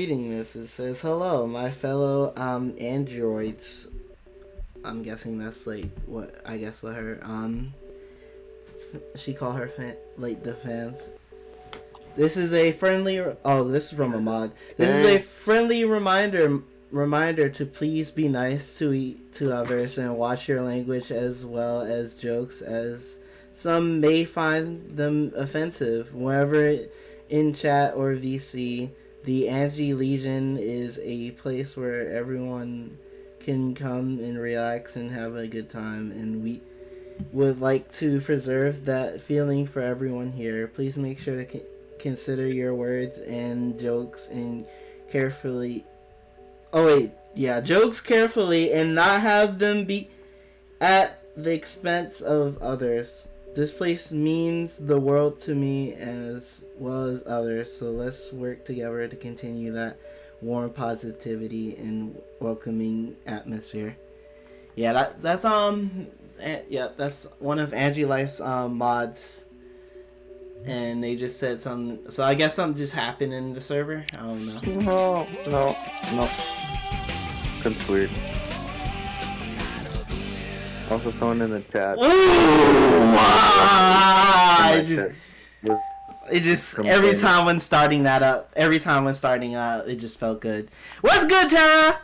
reading this. It says, "Hello, my fellow androids." I'm guessing that's like what her she called her the fans. This is a friendly. Oh, this is from a mod. This is a friendly reminder to please be nice to others and watch your language, as well as jokes, as some may find them offensive. Wherever in chat or VC, the Angie Legion is a place where everyone can come and relax and have a good time, and we would like to preserve that feeling for everyone here. Please make sure to consider your words and jokes and carefully. Jokes carefully and not have them be at the expense of others. This place means the world to me as well as others, so let's work together to continue that warm positivity and welcoming atmosphere. Yeah, that's one of Angie Life's mods. And they just said something, so I guess something just happened in the server. I don't know. No. That's weird. Also, someone in the chat. Ooh! It just every time when starting out, it just felt good. What's good, Tara?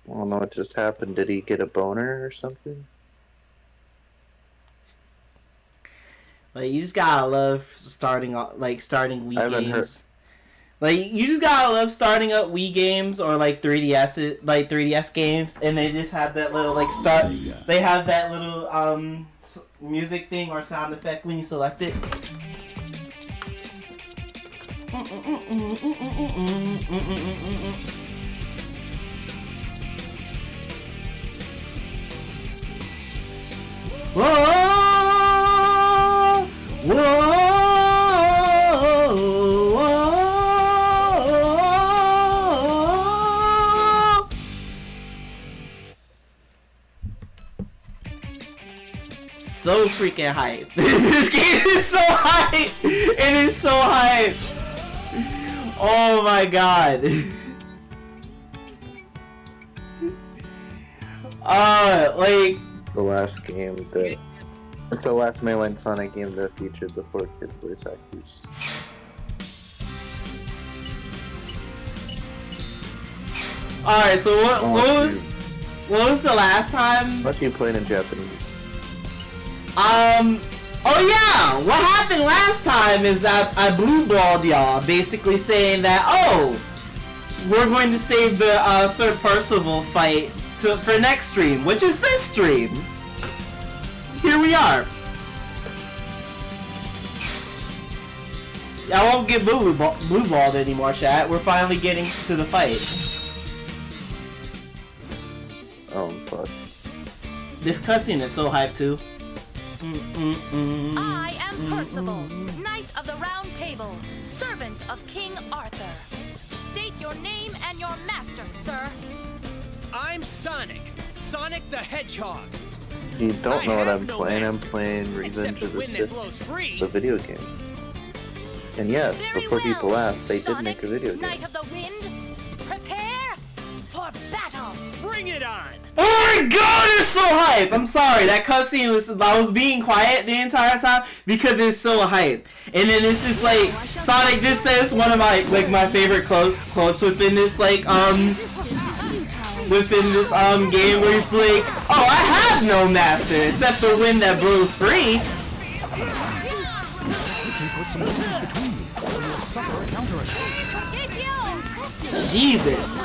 I don't know what just happened. Did he get a boner or something? Like, you just gotta love starting Wii games. Like, you just gotta love starting up Wii games or like 3DS games, and they just have that little They have that little music thing or sound effect when you select it. Whoa! Whoa! So freaking hype. This game is so hype. It is so hype. Oh my god. The last game that... It's the last mainline Sonic game that featured the 4-kid voice actors. Alright, so what was the last time? What you playing in Japanese? Oh yeah! What happened last time is that I blue-balled y'all, basically saying that, oh, we're going to save the Sir Percival fight for next stream, which is this stream. Here we are. I won't get blue-balled anymore, chat. We're finally getting to the fight. Oh, fuck. This cutscene is so hyped, too. I am Percival, Knight of the Round Table, servant of King Arthur. State your name and your master, sir. I'm Sonic the Hedgehog. You don't know what I'm playing. I'm playing Revenge of the Sith, the video game. And yes, before people ask, they did make a video game. Knight of the Wind, prepare for battle. Bring it on! Oh my god, it's so hype! I'm sorry, that cutscene I was being quiet the entire time because it's so hype. And then it's just like Sonic just says one of my favorite quotes within this game where he's like, oh, I have no master except the wind that blows free. Jesus. I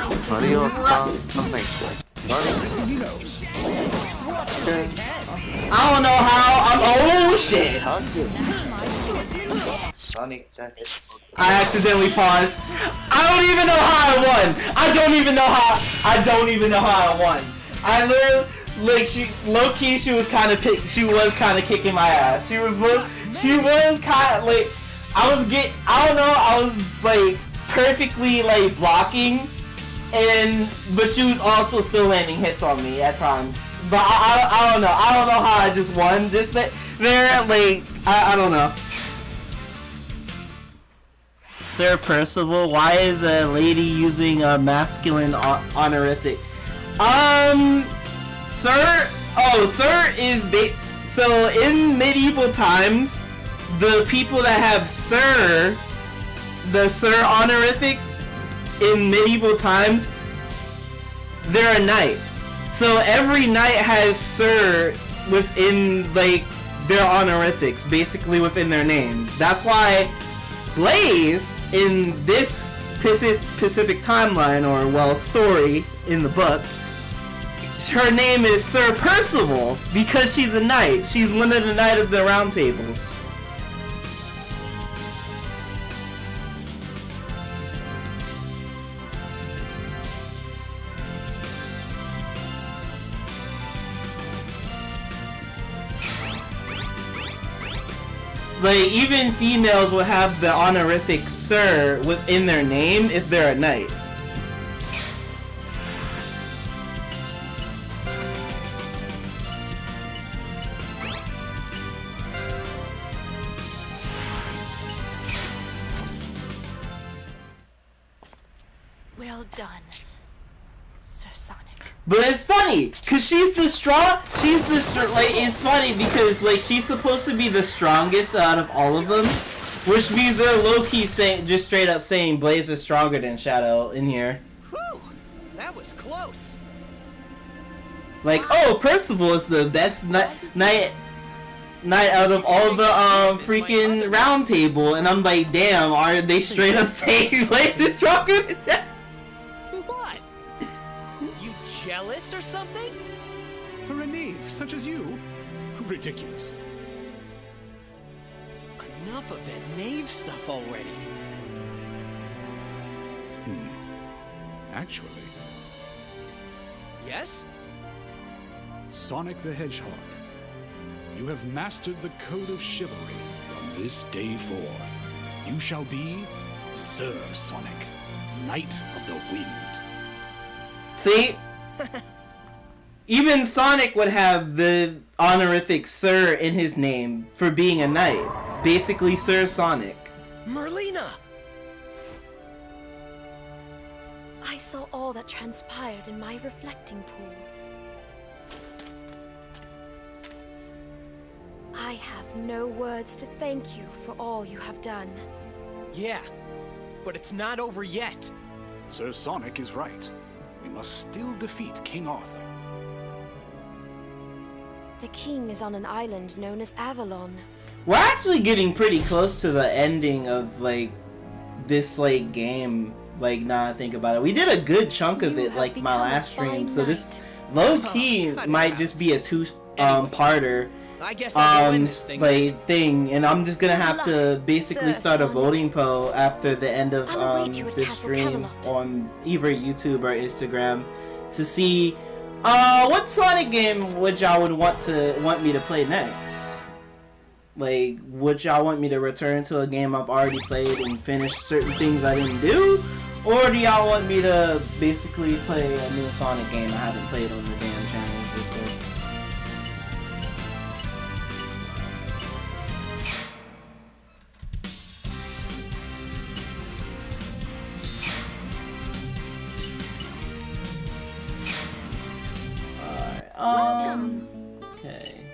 don't know how oh shit. I accidentally paused. I don't even know how I won. I don't even know how I won. I literally, she was kind of kicking my ass. She was kind of like, I was like perfectly like blocking, but she was also still landing hits on me at times. But I don't know how I just won just there. Like, I don't know. Sir Percival, why is a lady using a masculine honorific? Sir is so in medieval times, the people that have Sir, the Sir honorific in medieval times, they're a knight. So every knight has Sir within like their honorifics, basically within their name. That's why Blaze in this Pacific timeline, or well, story in the book, her name is Sir Percival because she's a knight. She's one of the Knight of the Round Tables. Like, even females will have the honorific Sir within their name if they're a knight. Well done, Sir Sonic. But it's funny, cause it's funny because like she's supposed to be the strongest out of all of them, which means they're low-key saying, just straight up saying Blaze is stronger than Shadow in here. Whew, that was close. Like, oh, Percival is the best knight out of all the freaking round table, and I'm like, damn, are they straight up saying Blaze is stronger than Shadow? What? You jealous or something? For a knave such as you? Ridiculous. Enough of that knave stuff already. Actually, Yes? Sonic the Hedgehog, you have mastered the code of chivalry. From this day forth, you shall be Sir Sonic, Knight of the Wind. See? Even Sonic would have the honorific Sir in his name for being a knight. Basically, Sir Sonic. Merlina! I saw all that transpired in my reflecting pool. I have no words to thank you for all you have done. Yeah, but it's not over yet. Sir Sonic is right. We must still defeat King Arthur. The king is on an island known as Avalon. We're actually getting pretty close to the ending of, like, this, like, game. Like, now I think about it. We did a good chunk of it, like, my last stream. So this low-key might just be a two-parter. I guess I'll win this thing. like thing, and I'm just gonna have to basically start a voting poll after the end of this stream on either YouTube or Instagram to see what Sonic game would y'all want me to play next. Like, would y'all want me to return to a game I've already played and finish certain things I didn't do, or do y'all want me to basically play a new Sonic game I haven't played on the damn channel before? Okay.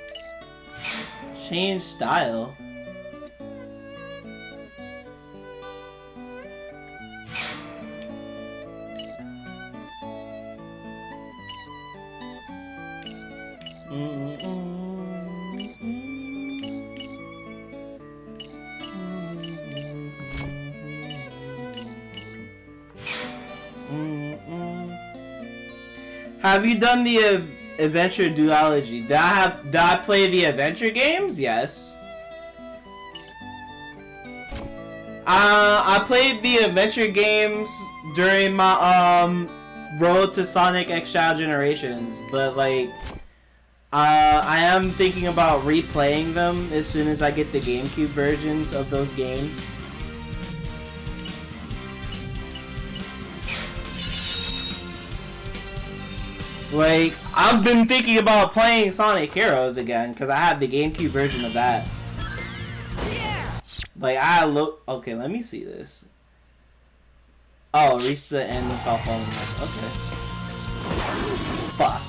Change style. Have you done the Adventure Duology? Did I play the adventure games? Yes. I played the adventure games during my Road to Sonic X Shadow Generations, but like I am thinking about replaying them as soon as I get the GameCube versions of those games. Like, I've been thinking about playing Sonic Heroes again, because I have the GameCube version of that. Like, I look... Okay, let me see this. Oh, reach the end without falling off. Okay. Fuck.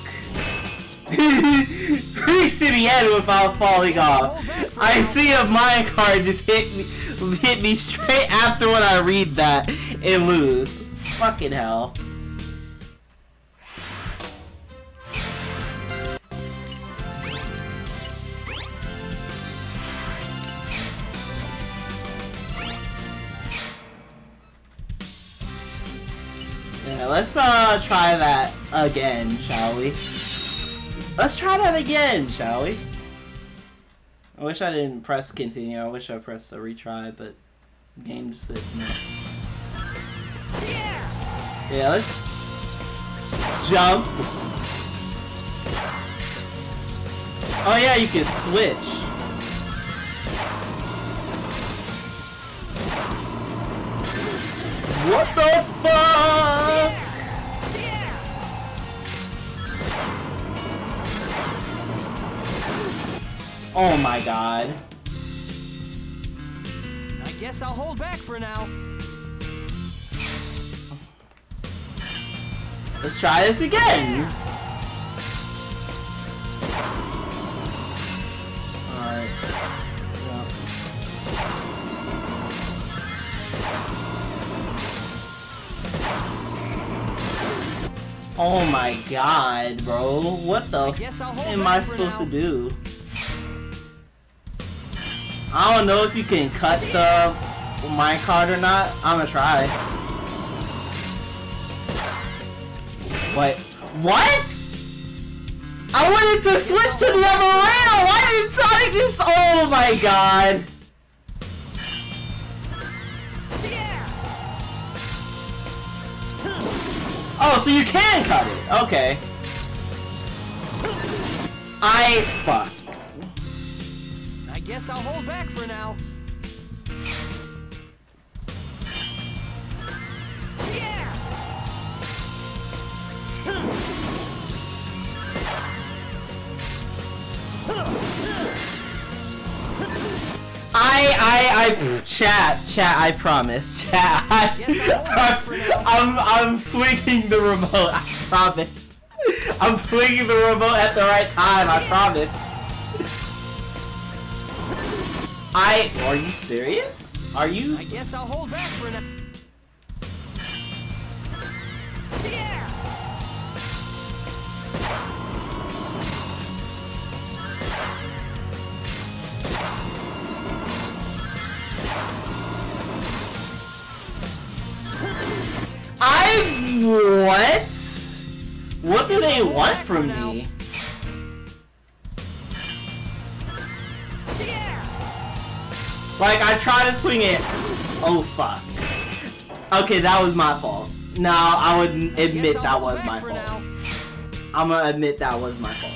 Reach to the end without falling off. I see a minecart just hit me straight after when I read that and lose. Fucking hell. Yeah, let's try that again, shall we? Let's try that again, shall we? I wish I didn't press continue. I wish I pressed the retry, but the game just said no. Yeah, let's jump. Oh yeah, you can switch. What the fuck? Oh my god. I guess I'll hold back for now. Let's try this again. Alright. Yeah. Oh my god, bro. What the f am I supposed to do? I don't know if you can cut the minecart or not. I'm gonna try. Wait, what? I wanted to switch to the other rail! Why did Sonic just... Oh my god. Oh, so you can cut it. Okay. Fuck. I guess I'll hold back for now. Chat, I promise. Chat, I'm swinging the remote, I promise. I'm swinging the remote at the right time, I promise. Are you serious? Are you? I guess I'll hold back for now. What? What do they want from me? Like, I try to swing it. Oh, fuck. Okay, that was my fault. No, I would admit that was my fault. I'm gonna admit that was my fault.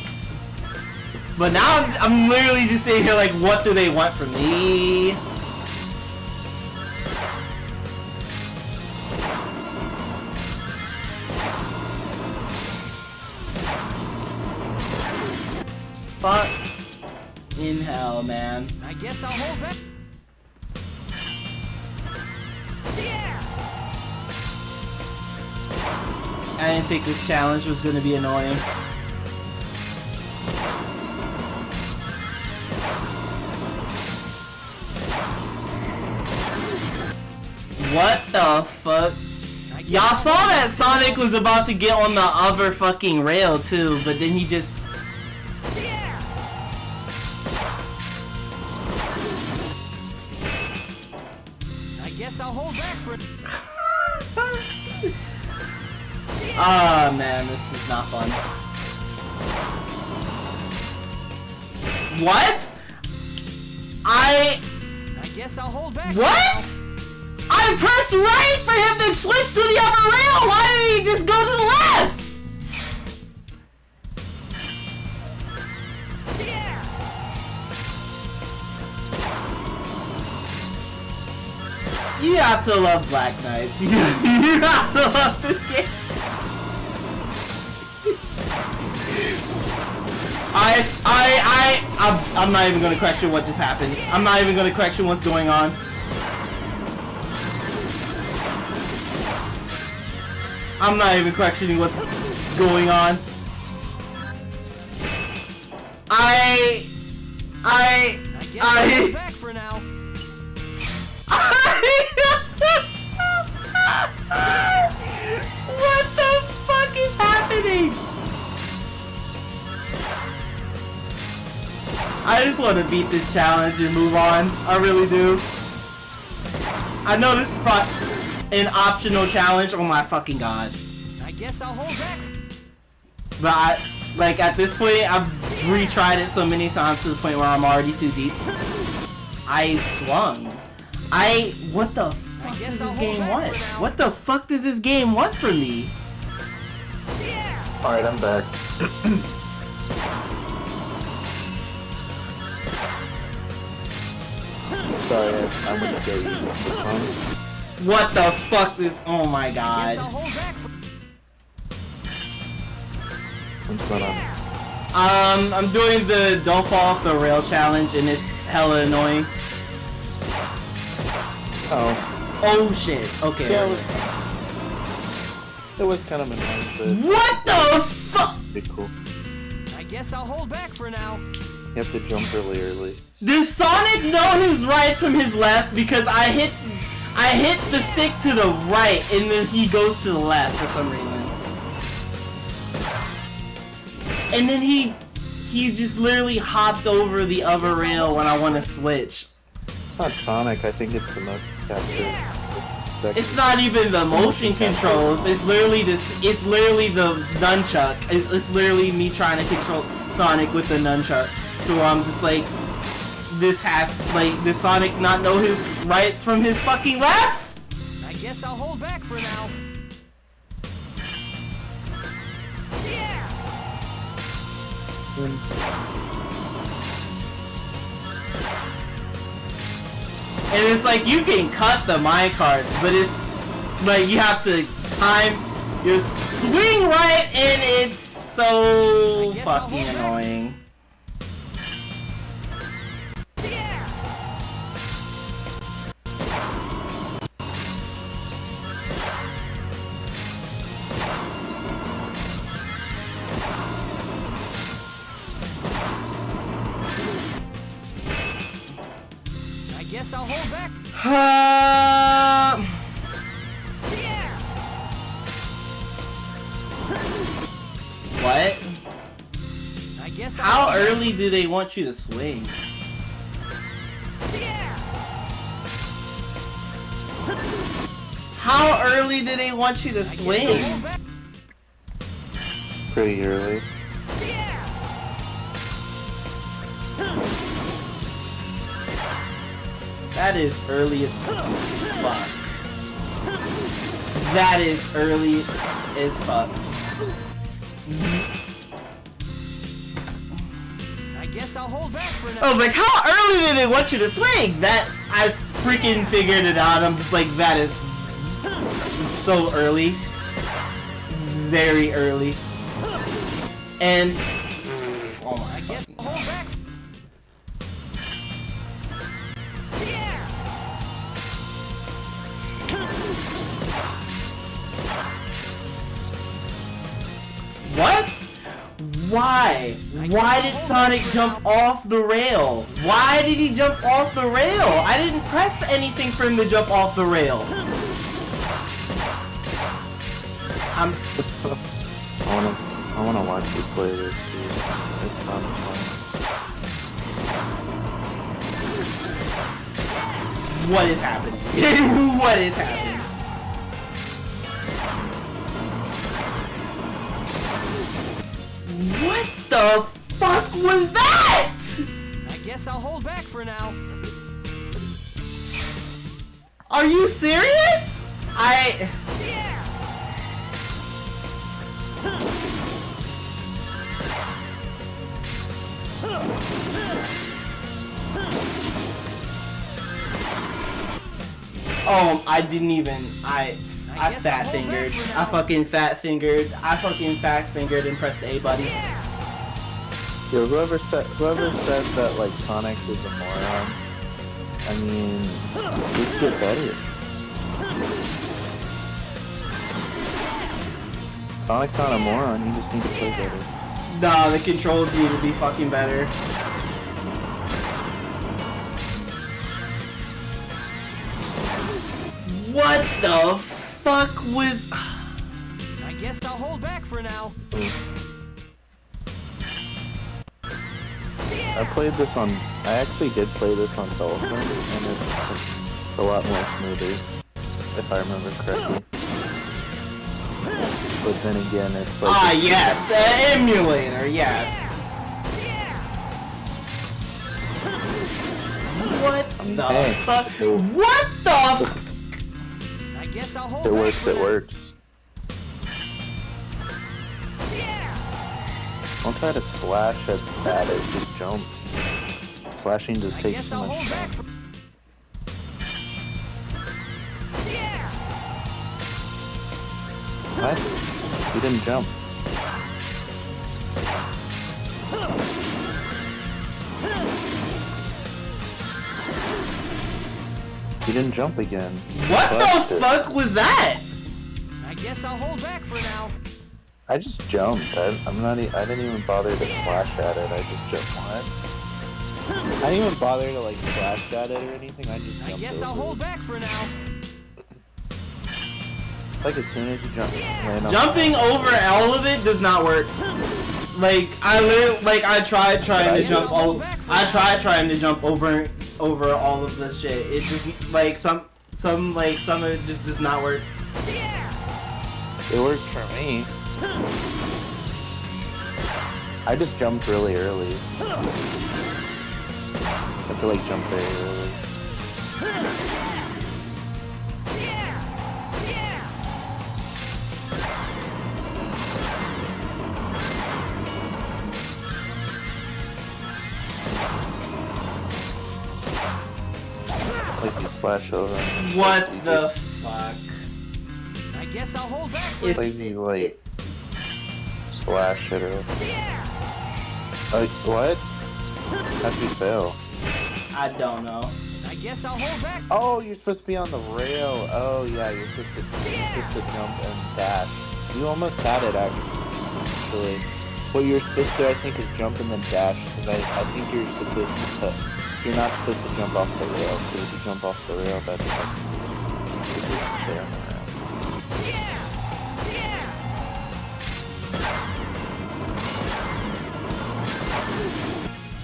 But now I'm literally just sitting here like, what do they want from me? Fuck in hell, man. I guess I'll hold back. I didn't think this challenge was gonna be annoying. What the fuck? Y'all saw that Sonic was about to get on the other fucking rail too, but then he just... I guess I'll hold back for... Ah, man, this is not fun. What? I guess I'll hold back. What? I pressed right for him to switch to the other rail! Why did he just go to the left? You have to love Black Knights. You have to love this game. I'm not even gonna question what just happened. I'm not even gonna question what's going on. I'm not even questioning what's going on. I guess I'll go back for now. What the fuck is happening? I just want to beat this challenge and move on. I really do. I know this is an optional challenge. Oh my fucking god. I guess I'll hold back. But like at this point, I've retried it so many times to the point where I'm already too deep. I swung. What the fuck does this game want? What the fuck does this game want from me? Alright, I'm back. Sorry, I'm gonna get you. What the fuck is? Oh my god. What's going on? I'm doing the don't fall off the rail challenge and it's hella annoying. Oh. Oh shit. Okay. Yeah, it was kind of annoying, but... What the fuck? Pretty cool. I guess I'll hold back for now. You have to jump really early. Does Sonic know his right from his left? Because I hit the stick to the right and then he goes to the left for some reason. And then he just literally hopped over the other rail when I want to switch. It's not Sonic, I think it's the motion capture. It's not even the motion controls. It's literally It's literally the nunchuck. It's literally me trying to control Sonic with the nunchuck. So I'm just like, does Sonic not know his rights from his fucking lefts? I guess I'll hold back for now. And it's like you can cut the minecarts, but it's like you have to time your swing right, and it's so fucking annoying. I guess I'll hold back. What? I guess How early do they want you to swing? How early do they want you to swing? Pretty early. That is early as fuck. That is early as fuck. I guess I'll hold back for now. I was like, how early did they want you to swing? That, I freaking figured it out. I'm just like, that is so early. Very early. And, oh my fucking God. Hold back. What? Why? Why did Sonic jump off the rail? Why did he jump off the rail? I didn't press anything for him to jump off the rail. I wanna watch you play this, dude. It sounds fun. What is happening? What is happening? What the fuck was that? I guess I'll hold back for now. Are you serious? Oh, I didn't even. I fat fingered. I fucking fat fingered and pressed the A button. Yo, whoever said that like Sonic is a moron, I mean, just get better. Sonic's not a moron, you just need to play better. Nah, the controls need to be fucking better. What the fuck was... I guess I'll hold back for now. I actually did play this on telephone, and it's a lot more smoother, if I remember correctly. But then again, it's like... Ah, yes! Emulator, yes! What the fuck? What the f... I guess I'll hold It back works, for it now. works. Don't try to slash at it, just jump. Slashing just I takes guess so I'll much hold back time. for... What? You didn't jump. You didn't jump again. What Slashed the it. fuck was that? I guess I'll hold back for now. I just jumped. I didn't even bother to slash at it. I just jumped. What? I didn't even bother to like slash at it or anything. I just jumped. I guess I'll over hold it. back for now. Like as soon as you jump, land on Jumping over all of it does not work. Like I literally, like I tried trying to jump all. I tried trying to jump over all of this shit. It just like some of it just does not work. It worked for me. I just jumped really early. I have to like jump very early. Like you slash over. And What you the just- fuck? I guess I'll hold back for It's- now. Like you like slash it or like what? How'd you fail? I don't know. I guess I'll hold back. Oh, you're supposed to be on the rail. Oh yeah, you're supposed to jump and dash. You almost had it actually. What you're supposed to, I think, is jump and then dash. Because I think you're supposed to. You're not supposed to jump off the rail. So if you jump off the rail, that's like you're supposed to stay on the rail.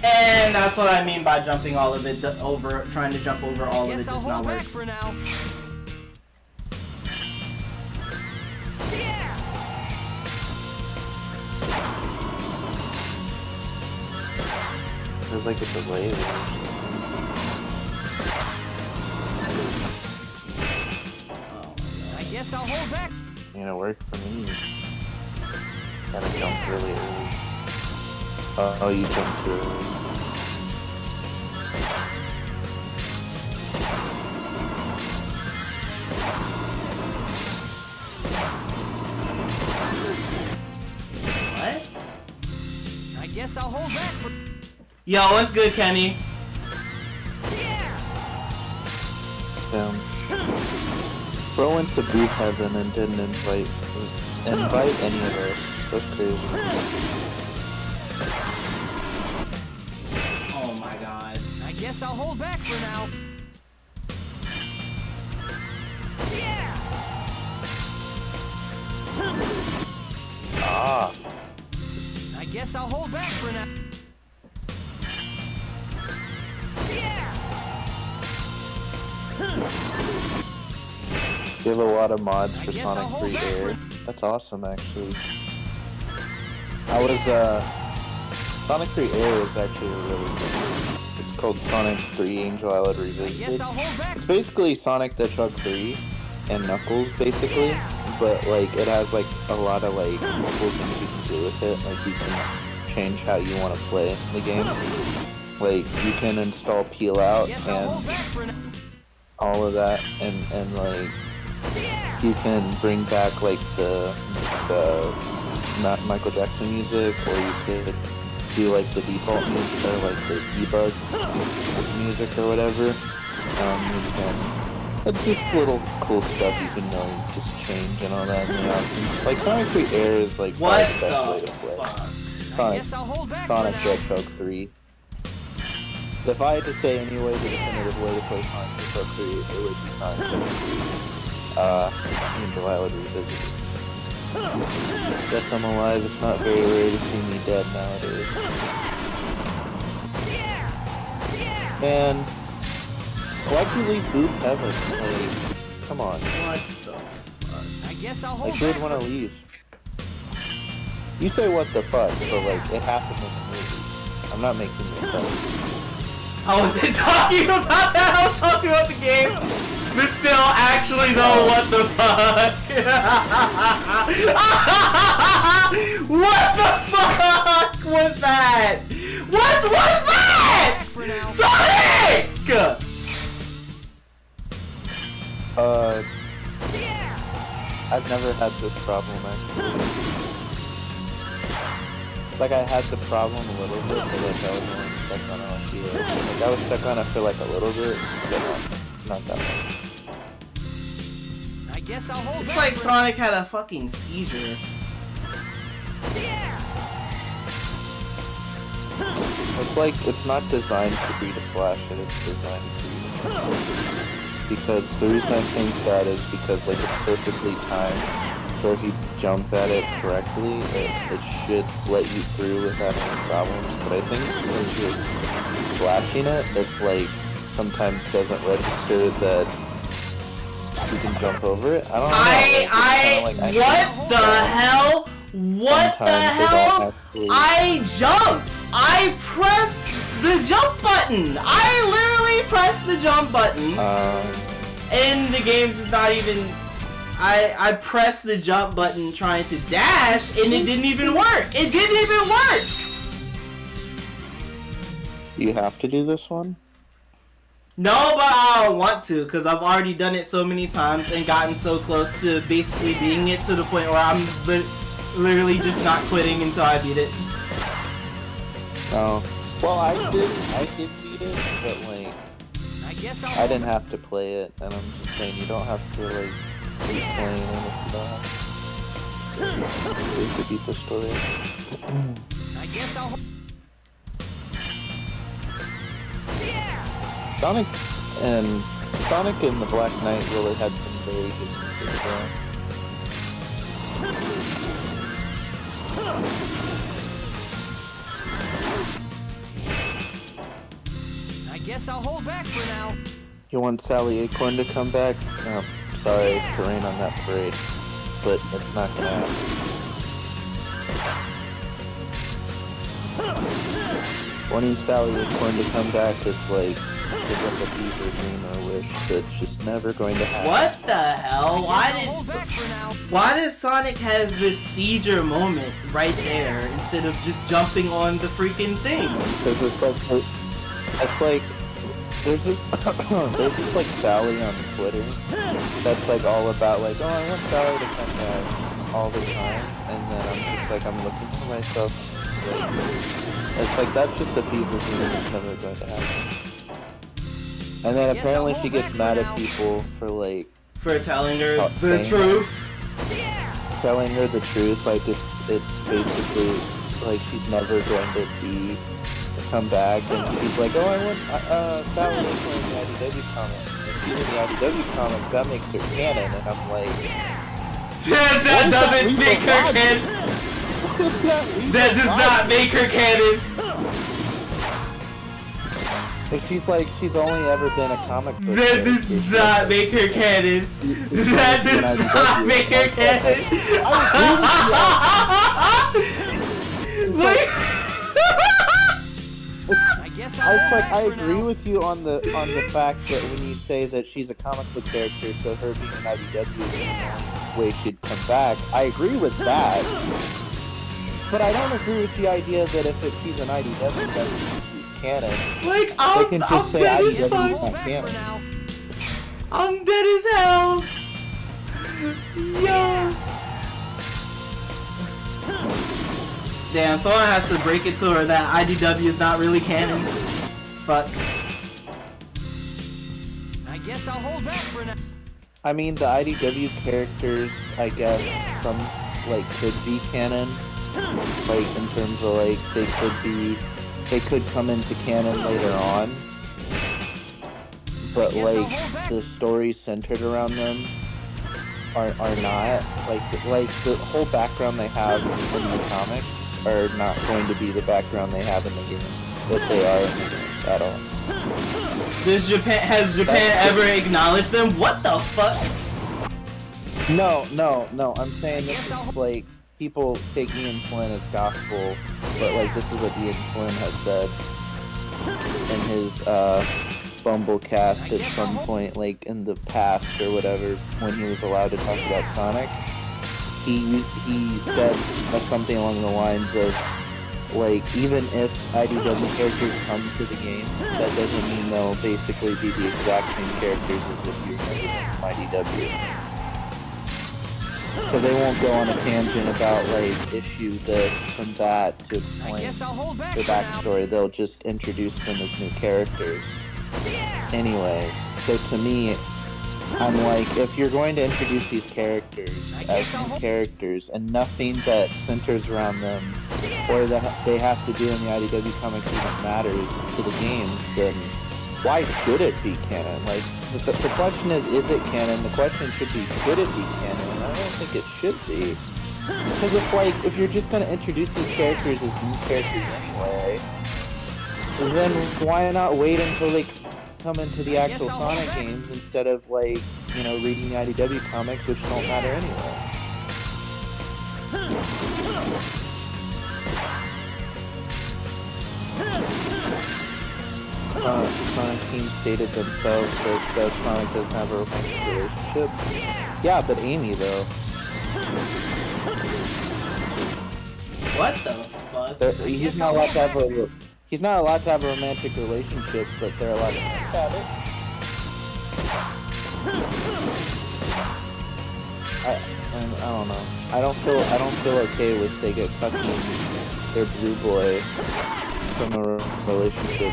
And that's what I mean by jumping all of it over, trying to jump over all of it Guess I'll does not hold work. back for now. There's like a delay there. I guess I'll hold back. You know, work for me. Gotta jump really early. Oh, you jumped too early. What? I guess I'll hold back for... Yo, what's good, Kenny? Bro went to boot heaven and didn't invite any of us. That's crazy. Oh my god. I guess I'll hold back for now. Ah, I guess I'll hold back for now. you have a lot of mods I for guess I'll Sonic hold 3 back Air. for- That's awesome, actually. I was, Sonic 3 Air is actually really good. It's called Sonic 3 Angel Island I guess Revisited. I'll hold back. It's basically Sonic the Hedgehog 3 and Knuckles, basically. But, like, it has, like, a lot of, like, cool things you can do with it. Like, you can change how you want to play the game. Like, you can install Peel I Out guess I'll and hold back for now. all of that, and like, you can bring back, like, the Michael Jackson music, or you could do, like, the default music, or, like, the debug music or whatever. You can It's just little cool stuff you can just change and all that in the options. Like Sonic 3 Air is like What probably the best way the to play. fuck? I Sonic, guess I'll hold back Sonic for now. Hedgehog 3. If I had to say any way, the definitive way to play Sonic Hedgehog 3, it would be Sonic Hedgehog 3. Angel, I would revisit it. Guess I'm alive. It's not very rare to see me dead nowadays. Man, why can't we boot Evan? Like, come on. What the fuck? I guess I'll hold Like, who would back want to for... leave? You say what the fuck, but like, it happened in the movie. I'm not making this up. I wasn't talking about that, I was talking about the game. But still, actually though, what the fuck? What the fuck was that? What was that? Sonic! I've never had this problem actually. Like I had the problem a little bit, but like I was only stuck on it here. Like I was stuck on it for like a little bit, but not that much. I guess I'll hold It's back like for... Sonic had a fucking seizure. It's like it's not designed for you to flash it, it's designed for you to because the reason I think that is because like it's perfectly timed. So if you jump at it correctly, it should let you through without any problems. But I think when you're flashing it, it's like sometimes doesn't register that you can jump over it. I don't know. What the hell? What the hell? I jumped! I pressed the jump button! I literally pressed the jump button. And the game's is not even... I pressed the jump button trying to dash, and it didn't even work! It didn't even work! Do you have to do this one? No, but I don't want to, because I've already done it so many times and gotten so close to basically beating it to the point where I'm literally just not quitting until I beat it. Oh. Well, I did beat it, but like, I guess I'll I didn't have to play it, and I'm just saying you don't have to like keep playing it if you don't have to. You have to beat the story. I guess I'll... Sonic and the Black Knight really had some very good music there. I guess I'll hold back for now. You want Sally Acorn to come back? Oh, sorry to rain on that parade, but it's not gonna happen. Wanting Sally Acorn to come back is like a fever dream or wish that's just never going to happen. What the hell? Hold back for now. Why did Sonic has this seizure moment right there instead of just jumping on the freaking thing? Because it's like there's this like Sally on Twitter that's like all about like, oh, I want Sally to come back all the time, and then I'm just like, I'm looking for myself. Like, it's like that's just a fever dream that's never going to happen. And then apparently she gets mad at people for like for telling her the saying truth. Telling her the truth, like it's basically like she's never going to come back, and she's like, oh, I want Sally Acorn in the IDW comics. If she's in the IDW comics, that makes her canon, and I'm like, that doesn't make her canon. That does not make her canon. She's like, she's only ever been a comic book That does not make her canon. That does not make her canon. I agree with you on the fact that when you say that she's a comic book character, so her being an IDW is the only way she'd come back. I agree with that, but I don't agree with the idea that if she's an IDW, that she's canon. Like, they can just say dead as IDW is fuck. not canon. I'm dead as hell. Yeah. Damn, someone has to break it to her that IDW is not really canon. Fuck. I guess I'll hold back for now. I mean, the IDW characters, I guess, some like could be canon, like in terms of like they could come into canon later on, but like the stories centered around them are not like the whole background they have in the comics are not going to be the background they have in the game that they are in the games at all. Has Japan ever acknowledged them? What the fuck? No. I'm saying this is like people taking Ian Flynn as gospel, but like this is what Ian Flynn has said in his Bumblecast at some point, like in the past or whatever, when he was allowed to talk about Sonic. He said something along the lines of, like, even if IDW characters come to the game, that doesn't mean they'll basically be the exact same characters as if you remember them from IDW. Because they won't go on a tangent about, like, issue this from that to explain the backstory. They'll just introduce them as new characters. Anyway, so to me, I'm like, if you're going to introduce these characters as new characters and nothing that centers around them or that they have to do in the IDW comics even matters to the games, then why should it be canon? Like, the question is it canon? The question should be, should it be canon? And I don't think it should be. Because if you're just going to introduce these characters as new characters anyway, then why not wait until they come into the actual Sonic games instead of, like, you know, reading the IDW comics, which don't matter anyway. Sonic team stated themselves that Sonic doesn't have a romantic relationship. Yeah, but Amy, though. What the fuck? He's not allowed to have a romantic relationship, but they're allowed to think about it. I don't know. I don't feel okay with Sega cutting their blue boy from a relationship.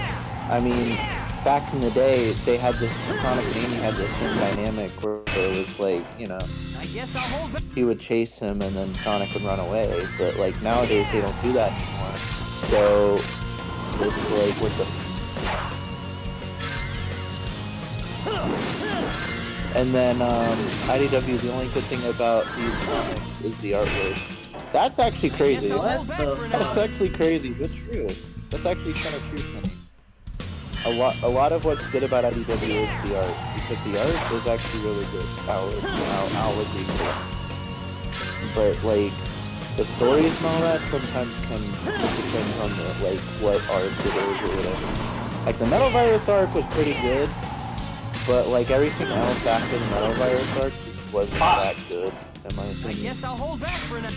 I mean, back in the day, they had this, Sonic and Amy had this same dynamic where it was like, you know, he would chase him and then Sonic would run away, but like nowadays they don't do that anymore. So it's like, what the... And then IDW, the only good thing about these comics is the artwork. That's actually crazy. That's actually crazy, but true. That's actually kind of true for me. A lot of what's good about IDW is the art, because the art is actually really good. I'll agree to that. But like, the stories and all that sometimes it depends on the, like, what arc it is or whatever. Like, the Metal Virus arc was pretty good, but like everything else after the Metal Virus arc just wasn't that good, in my opinion. I guess I'll hold back for now.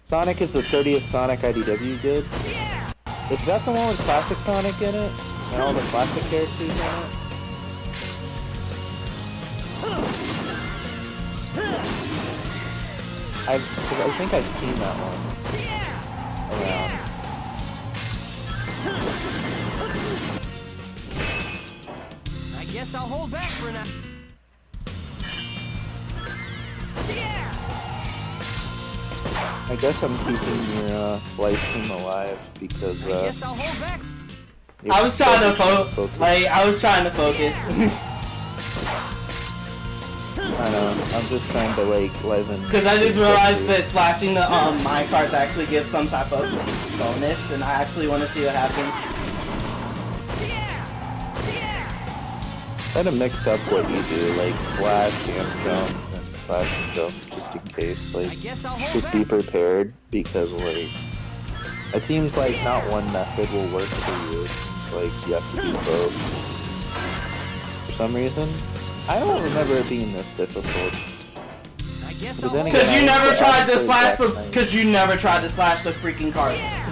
Sonic is the 30th Sonic IDW did. Is that the one with classic Sonic in it? And all the classic characters in it? Because I think I've seen that one around. I guess I'll hold back for now. I guess I'm keeping your live stream alive because I guess I'll hold back. I was trying to focus. I know. I'm just trying to like liven. Because I just realized that slashing the minecarts actually gives some type of bonus, and I actually want to see what happens. Try to mix up what you do, like slash and jump and slash and jump, just in case. Like, just be prepared, because like it seems like not one method will work for you. It seems like you have to do both. For some reason, I don't remember it being this difficult. Because you never tried to slash the. Because you never tried to slash the freaking carts.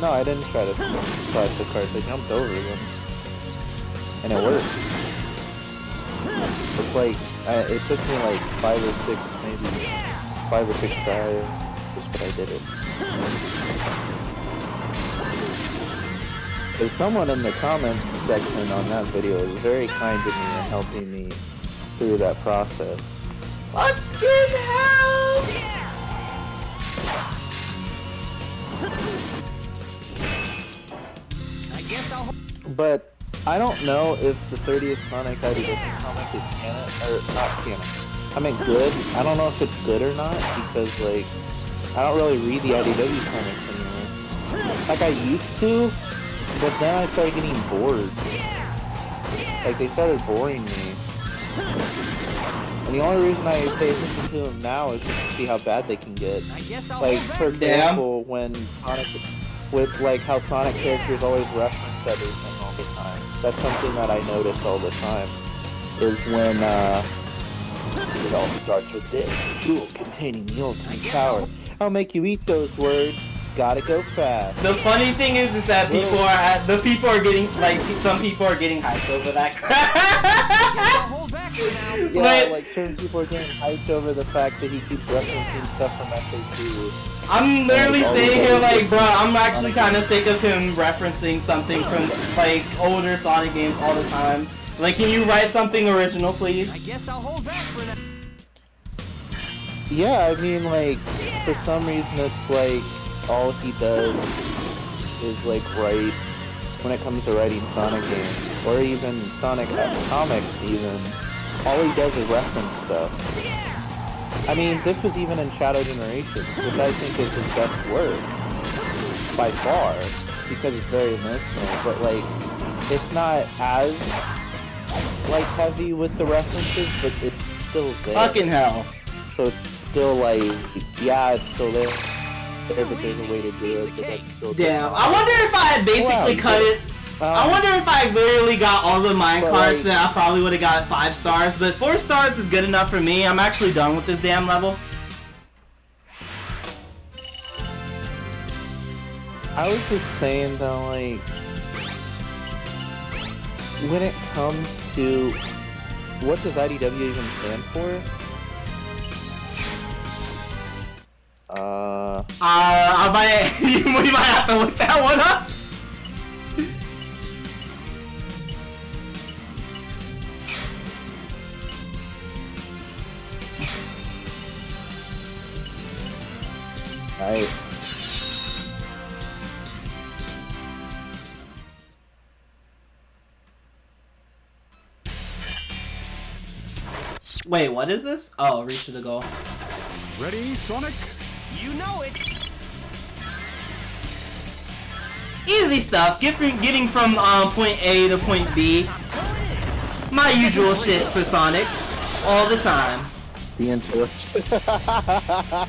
No, I didn't try to slash the carts. I jumped over them, and it worked. It's like it took me like 5 or 6 tries, just but I did it. There's someone in the comments section on that video is very kind to me and helping me through that process. Fucking hell! I guess I'll. But I don't know if the 30th Sonic IDW comic is canon, or not canon. I mean good. I don't know if it's good or not, because like, I don't really read the IDW comics anymore. Like I used to, but then I started getting bored. Like they started boring me. And the only reason I pay attention to them now is just to see how bad they can get. I guess I'll Like, hold back. for example, when Sonic, with like how Sonic characters always reference everything all the time. That's something that I notice all the time. Is when it all starts with this jewel containing the ultimate power. I'll make you eat those words. Gotta go fast. The funny thing is that people are getting like some people are getting hyped over that crap. I'll hold back for now. Yeah, But- like certain people are getting hyped over the fact that he keeps referencing stuff from FAQ. I'm literally sitting here like, bro, I'm actually kind of sick of him referencing something from like older Sonic games all the time. Like, can you write something original, I please? guess I'll hold back for now. Yeah, I mean, like, for some reason it's like, all he does is like write, when it comes to writing Sonic games, or even Sonic comics even, all he does is reference stuff. I mean, this was even in Shadow Generations, which I think is his best work, by far, because it's very emotional, but like, it's not as, like, heavy with the references, but it's still there. Fucking hell. So it's still like, yeah, it's still there. But there's a way to do it, but that's still Damn. I wonder if I had basically Wow, cut it. I wonder if I literally got all the mine But, cards, like- then I probably would have got 5 stars. But 4 stars is good enough for me. I'm actually done with this damn level. I was just saying though, like, when it comes to, what does IDW even stand for? We might have to look that one up. I Wait, what is this? Oh, reach to the goal. Ready, Sonic? You know it. Easy stuff. Getting from point A to point B. My usual shit for Sonic. All the time. the intellectual. I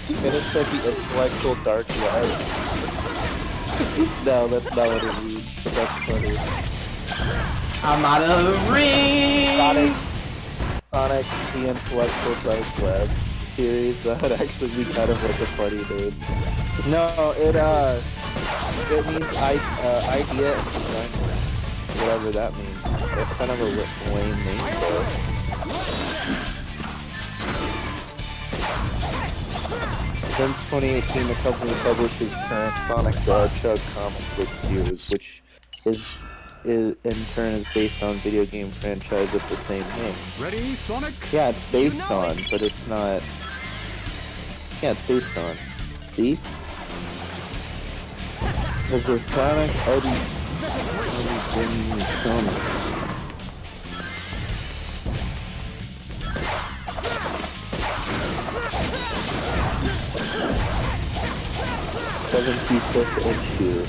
and it said the intellectual dark web. No, that's not what it means. But that's funny. I'm out of rings. Sonic, the intellectual dark web series. That would actually be kind of like a funny name. No, it means idea and design, whatever that means. That's kind of a lame name for it. Since 2018, the company publishes current Sonic the Hedgehog comic book series, which is in turn is based on video game franchise of the same name. Ready, Sonic? Yeah, it's based on, but it's not. Yeah, it's based on. See? There's a Sonic Eddie bringing you Sonic. $75th issue.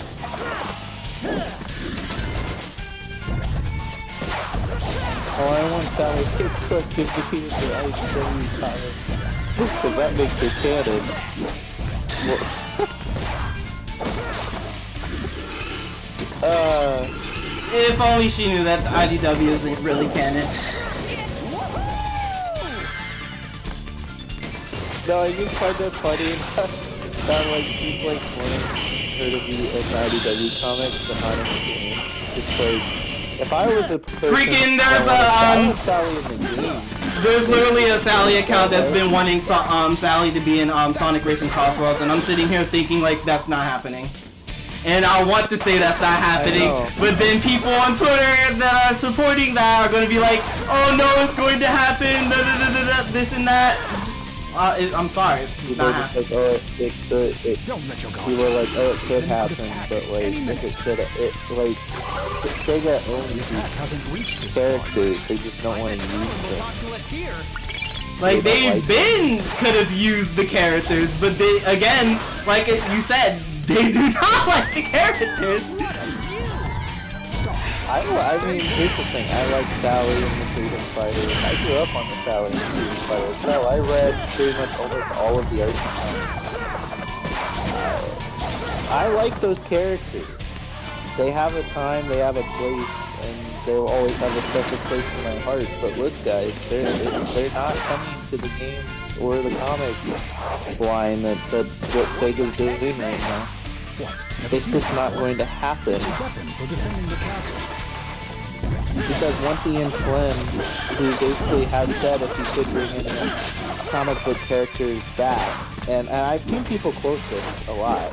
Oh, I want Sally Hitchcock to be in the IDW comic. Because that makes her canon. If only she knew that the IDW isn't really canon. No, I just find that funny that like she's like wanting her to be in the IDW comics but not in the game. It's like, if I was a person, Freaking, I want Sally in the game. There's literally a Sally account that's been wanting Sally to be in Sonic Racing Crossroads, and I'm sitting here thinking like that's not happening. and I want to say that's not happening, but then people on Twitter that are supporting that are going to be like, oh no, it's going to happen, this and that. I'm sorry, it's just not happening. Like, oh, it could, we were like, oh, it could happen, but like, if it could, like, Sega owns these characters, they just don't want to use them. Like, they could have used the characters, but they, again, like you said, they do not like the characters. I mean, here's the thing, I like Sally and the Freedom Fighters. I grew up on the Sally and the Freedom Fighters. Hell, I read pretty much almost all of the Archie comics. I like those characters. They have a time, they have a place, and they will always have a special place in my heart. But look, guys, they're not coming to the games or the comic line that Sega's doing right now. It's just not going to happen. Because once Ian Flynn, who basically has said if he could bring in comic book characters back, and I've seen people quote this a lot,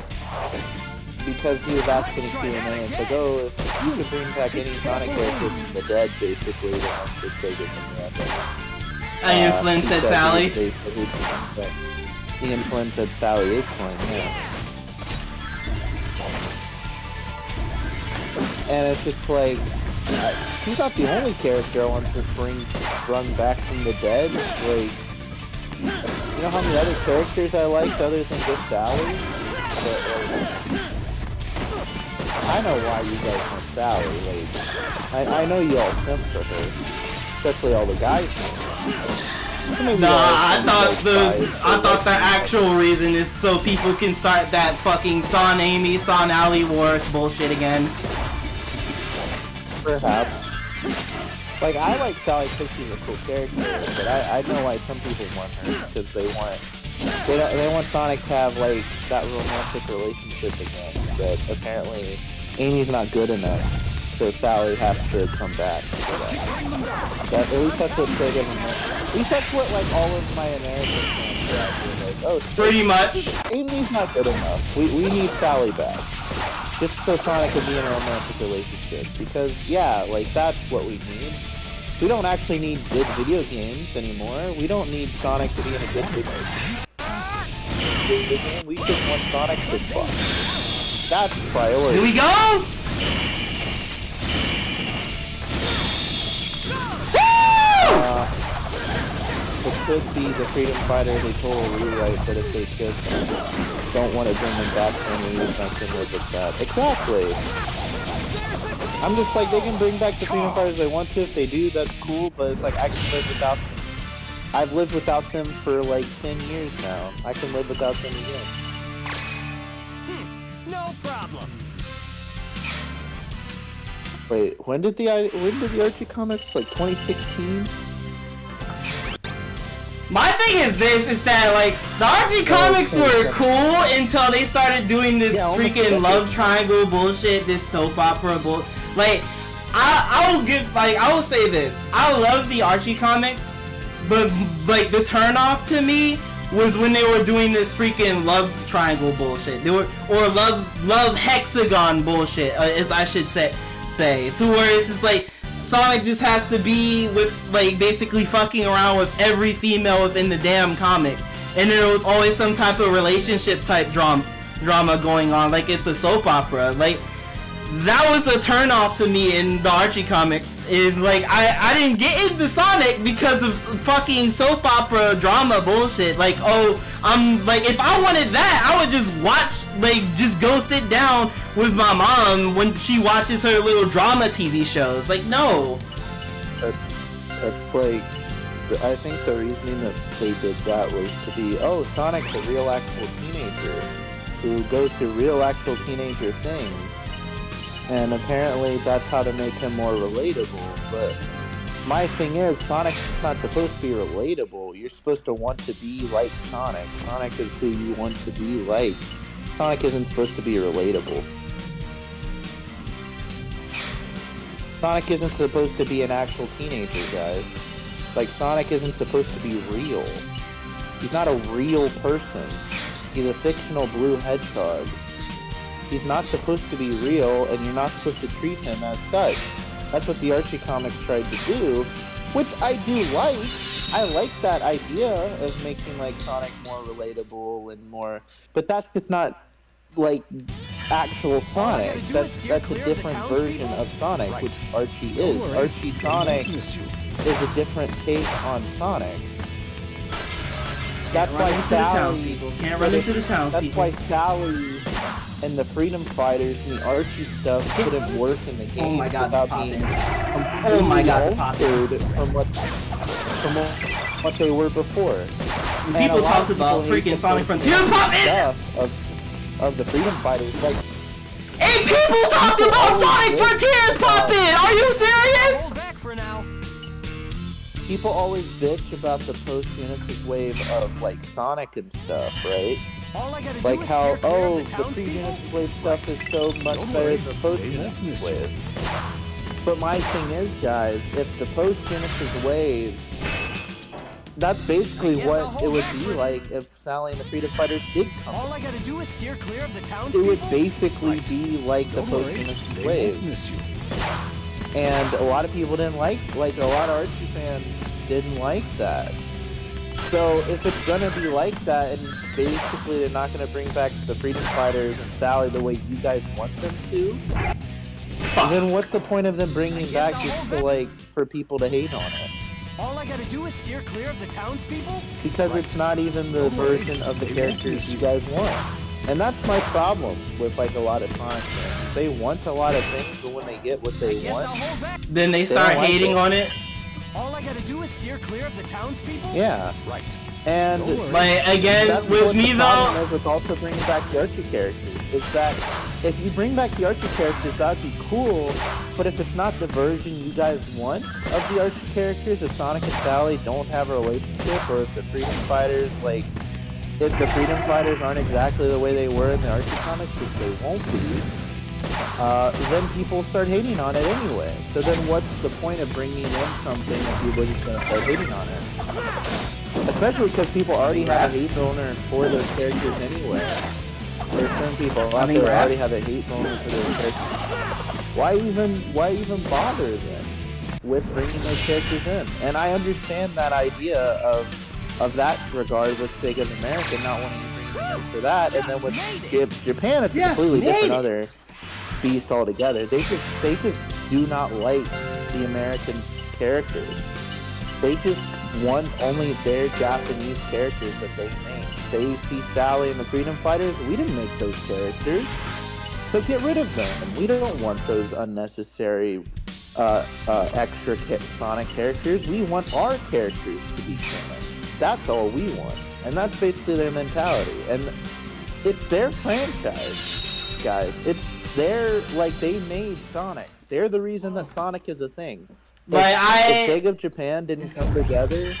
because he was asking in Q&A, and it's like, oh, if you could bring back any Sonic character from the dead, basically, then I should say this. Ian Flynn said Sally? Ian Flynn said Sally Acorn, yeah. And it's just like, he's not the only character I want to bring back from the dead. Like, you know how many other characters I liked other than just Sally? But, I know why you guys want Sally. Like, I know you all simp for her, especially all the guys. I thought the actual reason is so people can start that fucking Son Amy, Son Alley war bullshit again. Perhaps. Like, I like Sally because she's a cool character, but I know why some people want her, because they want Sonic to have, like, that romantic relationship again, but apparently Amy's not good enough, so Sally has to come back for that. At least that's what Sega, at least that's what, like, all of my American fans are out here, like, oh, pretty much. Amy's not good enough, we need Sally back. Just so Sonic could be in a romantic relationship, because, yeah, like, that's what we need. We don't actually need good video games anymore. We don't need Sonic to be in a good video game. We just want Sonic to fuck. That's priority. Here we go! It could be the Freedom Fighters a total rewrite, but if they just don't want to bring them back for any reason, I can live with that. Exactly! I'm just like, they can bring back the Freedom Fighters they want to. If they do, that's cool, but it's like, I can live without them. I've lived without them for like 10 years now. I can live without them again. No problem. Wait, when did the Archie comics, like 2016? My thing is this, is that, like, the Archie comics were cool until they started doing this freaking love triangle bullshit, this soap opera bull. Like, I will say this, I love the Archie comics, but, like, the turnoff to me was when they were doing this freaking love triangle bullshit. Or love hexagon bullshit, as I should say, to where it's just like, Sonic just has to be with, like, basically fucking around with every female within the damn comic. And there was always some type of relationship type drama going on, like it's a soap opera. Like, that was a turnoff to me in the Archie comics. And, like, I didn't get into Sonic because of fucking soap opera drama bullshit. Like, oh, I'm, like, if I wanted that, I would just watch, like, just go sit down with my mom when she watches her little drama TV shows. Like, no. That's like, I think the reasoning that they did that was to be, oh, Sonic's a real actual teenager who goes through real actual teenager things. And apparently that's how to make him more relatable, but my thing is, Sonic's not supposed to be relatable. You're supposed to want to be like Sonic. Sonic is who you want to be like. Sonic isn't supposed to be relatable. Sonic isn't supposed to be an actual teenager, guys. Like, Sonic isn't supposed to be real. He's not a real person. He's a fictional blue hedgehog. He's not supposed to be real, and you're not supposed to treat him as such. That's what the Archie comics tried to do, which I do like. I like that idea of making like Sonic more relatable and more, but that's just not like actual Sonic. That's a different version of Sonic, which Archie is. Archie Sonic is a different take on Sonic. That's why Sally. Can't run into the townspeople. That's why Sally and the Freedom Fighters and the Archie stuff couldn't work in the game without being altered from what they were before. When people talked about freaking Sonic Frontiers poppin'! Of the Freedom Fighters, like. And people talked about Sonic Frontiers poppin'! Are you serious? Hold back for now. People always bitch about the post-Genesis wave of like Sonic and stuff, right? All I gotta Like do is how, steer clear of the townspeople? pre-Genesis wave stuff is so much better than the post-Genesis wave. But my thing is, guys, if the post-Genesis wave, that's basically what it would be like if Sally and the Freedom Fighters did come. All I gotta do is steer clear of the It townspeople? would basically be like the post-Genesis wave. And a lot of people didn't like a lot of Archie fans didn't like that. So if it's gonna be like that, and basically they're not gonna bring back the Freedom Fighters and Sally the way you guys want them to, then what's the point of them bringing back just to for people to hate on it? All I gotta do is steer clear of the townspeople? Because it's not even the version of the characters you guys want. And that's my problem with a lot of Sonic fans. They want a lot of things, but when they get what they want, Hold back. Then they start don't like hating it. on it. All I gotta do is steer clear of the townspeople? yeah. Right. And Like, again, that's with what me the though, problem is with also bringing back the Archie characters. Is that if you bring back the Archie characters, that'd be cool. But if it's not the version you guys want of the Archie characters, if Sonic and Sally don't have a relationship, or if the Freedom Fighters if the Freedom Fighters aren't exactly the way they were in the Archie comics, which they won't be, then people start hating on it anyway. So then what's the point of bringing in something if you're just going to start hating on it? Especially because people already have a hate boner for those characters anyway. There's certain people out there that already have a hate boner for those characters. Why even bother then with bringing those characters in? And I understand that idea of that regard with Sega of America not wanting to bring them in for that, and then with Japan it's a completely different other beast altogether. They just do not like the American characters. They just want only their Japanese characters that they make. They see Sally and the Freedom Fighters. We didn't make those characters, so get rid of them. We don't want those unnecessary extra Sonic characters. We want our characters to be canon. That's all we want, and that's basically their mentality. And it's their franchise, guys. It's they made Sonic. They're the reason that Sonic is a thing. If Sega of Japan didn't come together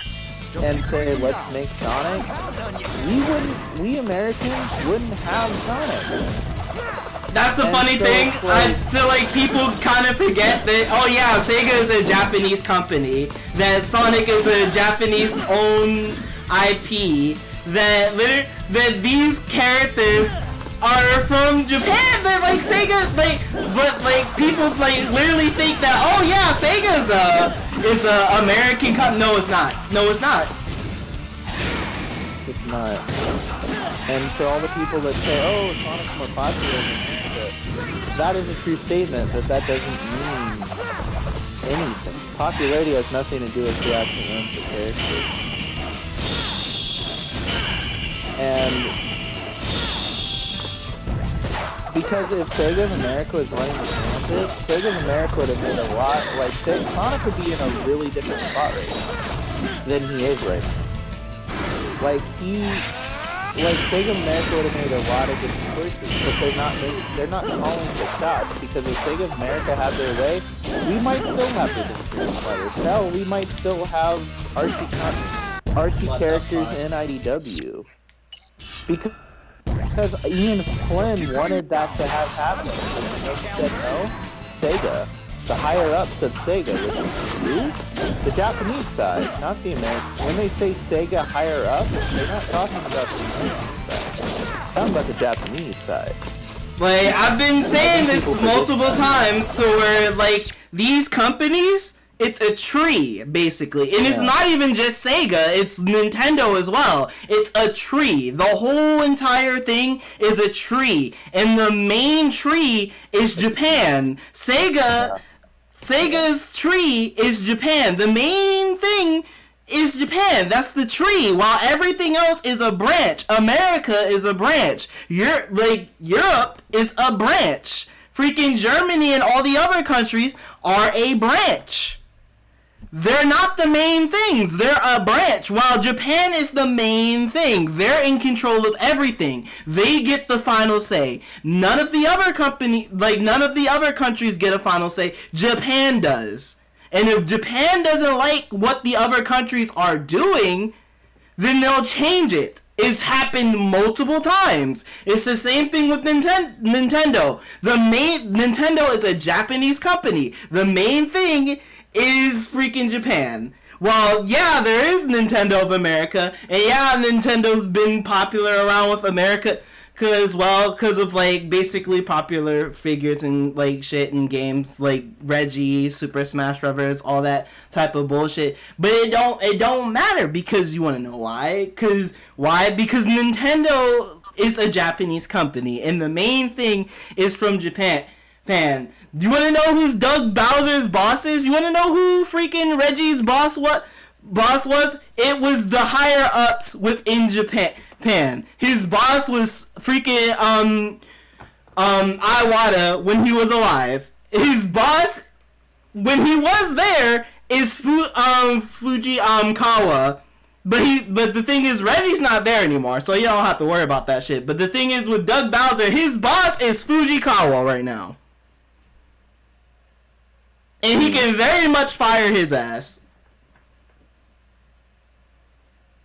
and say, let's make Sonic, we Americans wouldn't have Sonic. that's the funny thing. I feel like people kind of forget that, oh yeah, Sega is a Japanese company, that Sonic is a Japanese owned IP, that these characters are from Japan, that Sega, but people literally think that, oh yeah, Sega is a American company. No, it's not. It's not. And for all the people that say, oh, Sonic's more popular in America, that is a true statement, but that doesn't mean anything. Popularity has nothing to do with who actually owns the character. And because if Sega of America was running the gambit, Sega of America would have made a lot, Sonic would be in a really different spot right now than he is right now. Sega of America would have made a lot of different choices, but they're not calling the shots, because if Sega of America had their way, we might still have the Freedom Fighters. Hell, we might still have Archie characters in IDW. Because Ian Flynn wanted that to have happened, and they said no. Sega, the higher ups of Sega, which is who? The Japanese side, not the American. When they say Sega higher up, they're not talking about the American side. They're talking about the Japanese side. Like, I've been saying this multiple times, so where, like, these companies, it's a tree, basically. And it's not even just Sega, it's Nintendo as well. It's a tree. The whole entire thing is a tree. And the main tree is Japan. Sega's tree is Japan. The main thing is Japan. That's the tree. While everything else is a branch. America is a branch. Europe is a branch. Freaking Germany and all the other countries are a branch. They're not the main things. They're a branch. While Japan is the main thing. They're in control of everything. They get the final say. None of the other countries get a final say. Japan does. And if Japan doesn't like what the other countries are doing, then they'll change it. It's happened multiple times. It's the same thing with Nintendo. Nintendo is a Japanese company. The main thing is freaking Japan. Well, yeah, there is Nintendo of America, and yeah, Nintendo's been popular around with America because of, like, basically popular figures and, like, shit in games like Reggie, Super Smash Bros., all that type of bullshit. But it don't matter, because you want to know why? Because Nintendo is a Japanese company, and the main thing is from Japan. Do you want to know who's Doug Bowser's boss is? You want to know who freaking Reggie's boss was? It was the higher ups within Japan. His boss was freaking Iwata when he was alive. His boss when he was there is Fujikawa. But the thing is, Reggie's not there anymore, so you don't have to worry about that shit. But the thing is, with Doug Bowser, his boss is Fujikawa right now. And he can very much fire his ass.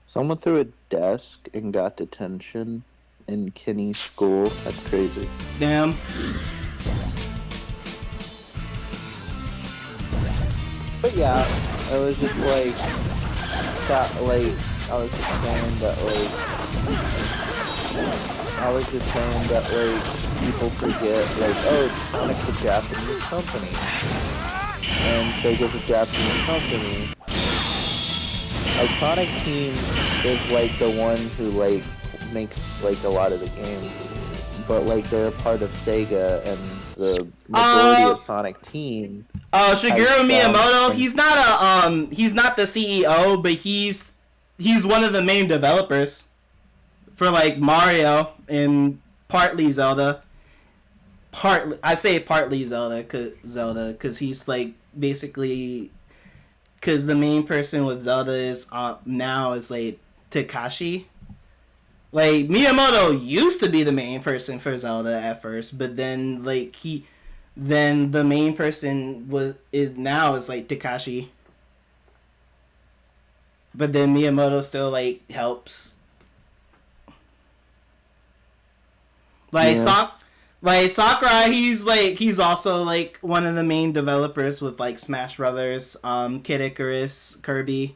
Someone threw a desk and got detention in Kenny's school. That's crazy. Damn. But yeah, it was just like that. Like I was just saying that like people forget like, oh, Sonic's a Japanese company, and Sega's a Japanese company. Like, Sonic Team is, like, the one who, like, makes, like, a lot of the games. But, like, they're a part of Sega, and the majority of Sonic Team... Shigeru Miyamoto, he's not the CEO, but he's one of the main developers for, like, Mario and partly Zelda. I say partly Zelda, because he's, like, basically... Because the main person with Zelda is now is like Takashi. Like, Miyamoto used to be the main person for Zelda at first, but then like then the main person is like Takashi. But then Miyamoto still like helps. Like Sakurai, he's also like one of the main developers with like Smash Brothers, Kid Icarus, Kirby.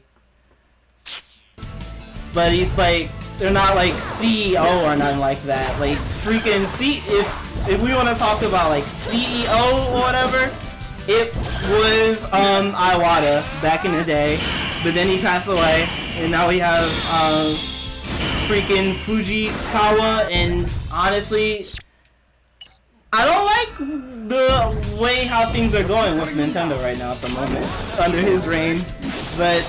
But he's like, they're not like CEO or nothing like that. Like freaking if we want to talk about like CEO or whatever, it was Iwata back in the day, but then he passed away, and now we have freaking Fujikawa, and honestly, I don't like the way how things are going with Nintendo right now at the moment, under his reign, but,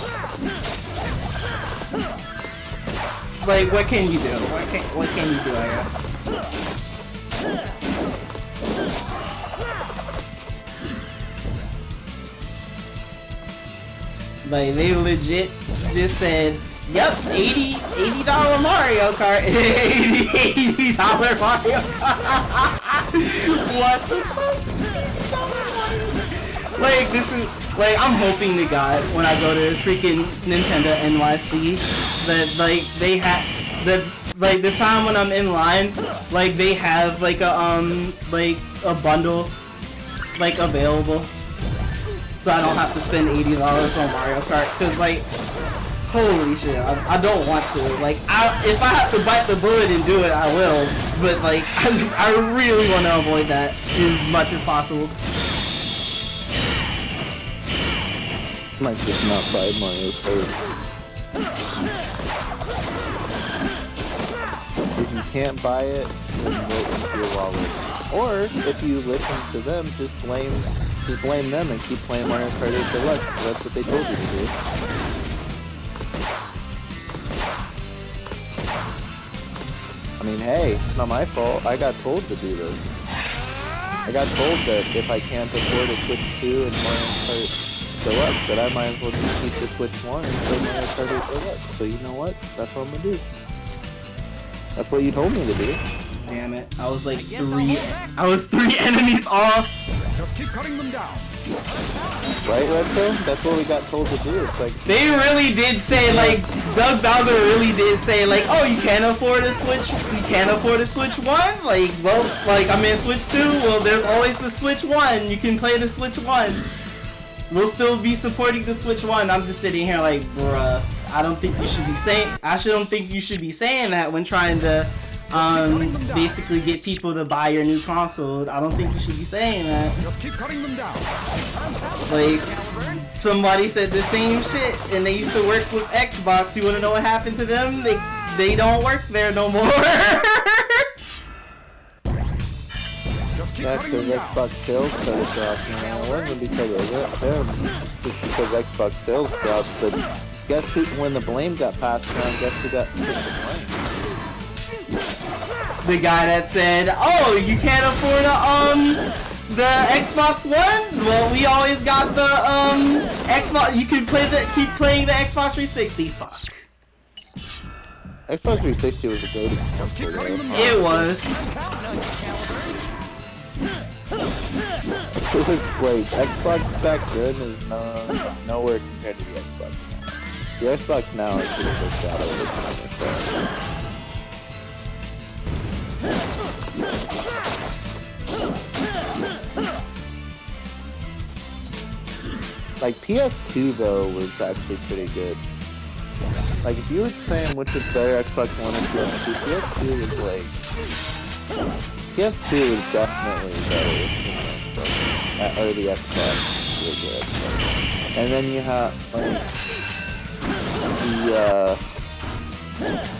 like, what can you do? What can you do, I guess? Like, they legit just said, yep, $80 Mario Kart. $80 Mario Kart. What the fuck? Like, this is, like, I'm hoping to God when I go to freaking Nintendo NYC that, like, they have, that, like, the time when I'm in line, like, they have, like, a bundle, like, available. So I don't have to spend $80 on Mario Kart, cause like, Holy shit, I don't want to. Like, if I have to bite the bullet and do it, I will. But, like, I really want to avoid that as much as possible. Might just not buy Mario Kart. If you can't buy it, then wait into your wallet. Or, if you listen to them, just blame them and keep playing Mario Kart 8 Deluxe. That's what they told you to do. I mean, hey, it's not my fault. I got told to do this. I got told that if I can't afford a Switch 2 and Mario Kart Deluxe, that I might as well just keep the Switch 1 and play Mario Kart 8 Deluxe. So you know what? That's what I'm gonna do. That's what you told me to do. Damn it. I was like three enemies off. Just keep cutting them down. Right, Retro? That's what we got told to do. It's like... They really did say, like, Doug Bowser really did say, like, oh, you can't afford a Switch 1? Like, well, like, I mean, Switch 2? Well, there's always the Switch 1. You can play the Switch 1. We'll still be supporting the Switch 1. I'm just sitting here like, bruh, I don't think you should be saying that when trying to, basically get people to buy your new console. I don't think you should be saying that. Just keep cutting them down. Like, somebody said the same shit, and they used to work with Xbox. You wanna know what happened to them? They don't work there no more. That's because Xbox sales started dropping. It wasn't because of them. Just because Xbox sales dropped. But guess who, when the blame got passed around, guess who got the blame? The guy that said, oh, you can't afford the Xbox One? Well, we always got the Xbox. You can keep playing the Xbox 360. Fuck. Xbox 360 was a go-to console. It was. It was like Xbox back then is nowhere compared to the Xbox now. The Xbox now is just a shadow of the time. Like PS2 though was actually pretty good. Like if you were saying which is better, Xbox One or PS2, PS2 was like PS2 was definitely better or the Xbox was the Xbox. And then you have like the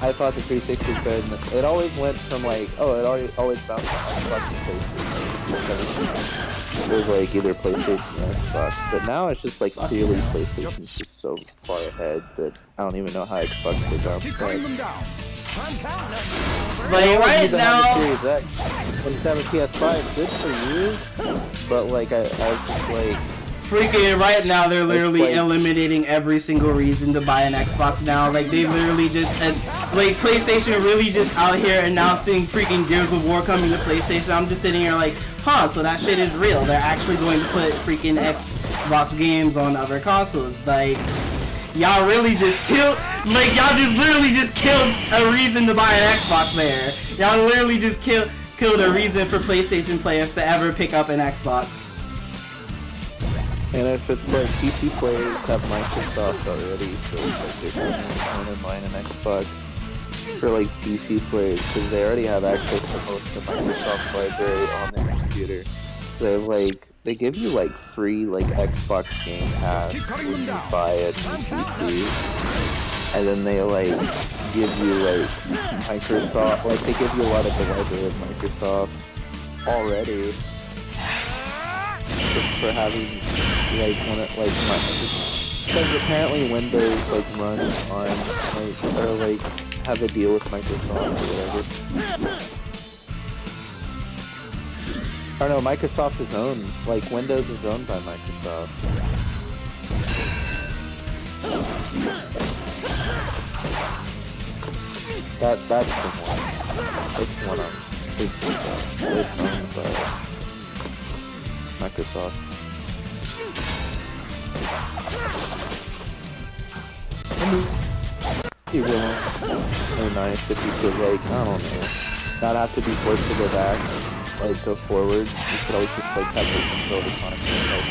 I thought the 360 was better than it always went from like it always bounced from Xbox to PlayStation. It was like either PlayStation or Xbox, but now it's just like clearly PlayStation's just so far ahead that I don't even know how Xbox could bounce back. Like right now, when you have a PS5, good for you, but like I was just like, freaking right now they're literally eliminating every single reason to buy an Xbox now. Like they literally just like PlayStation really just out here announcing freaking Gears of War coming to PlayStation. I'm just sitting here like, huh, so that shit is real. They're actually going to put freaking Xbox games on other consoles. Like, y'all really just killed, like, y'all just literally just killed a reason to buy an Xbox there. Y'all literally just killed a reason for PlayStation players to ever pick up an Xbox. And if it's like PC players have Microsoft already, so it's like they're going to mine an Xbox for like PC players because they already have access to most of the Microsoft library on their computer. So like they give you like free like Xbox Game Pass when you buy a new PC, and then they like give you like Microsoft, like they give you a lot of the library of Microsoft already just for having like one of like because apparently Windows like runs on like or like have a deal with Microsoft or whatever. Or no, Microsoft is owned, like Windows is owned by Microsoft. That's the one. It's one on it's owned by Microsoft. It will be nice if you could like, I don't know, not have to be forced to go back, like go forward. You could always just like have the control the Sonic control.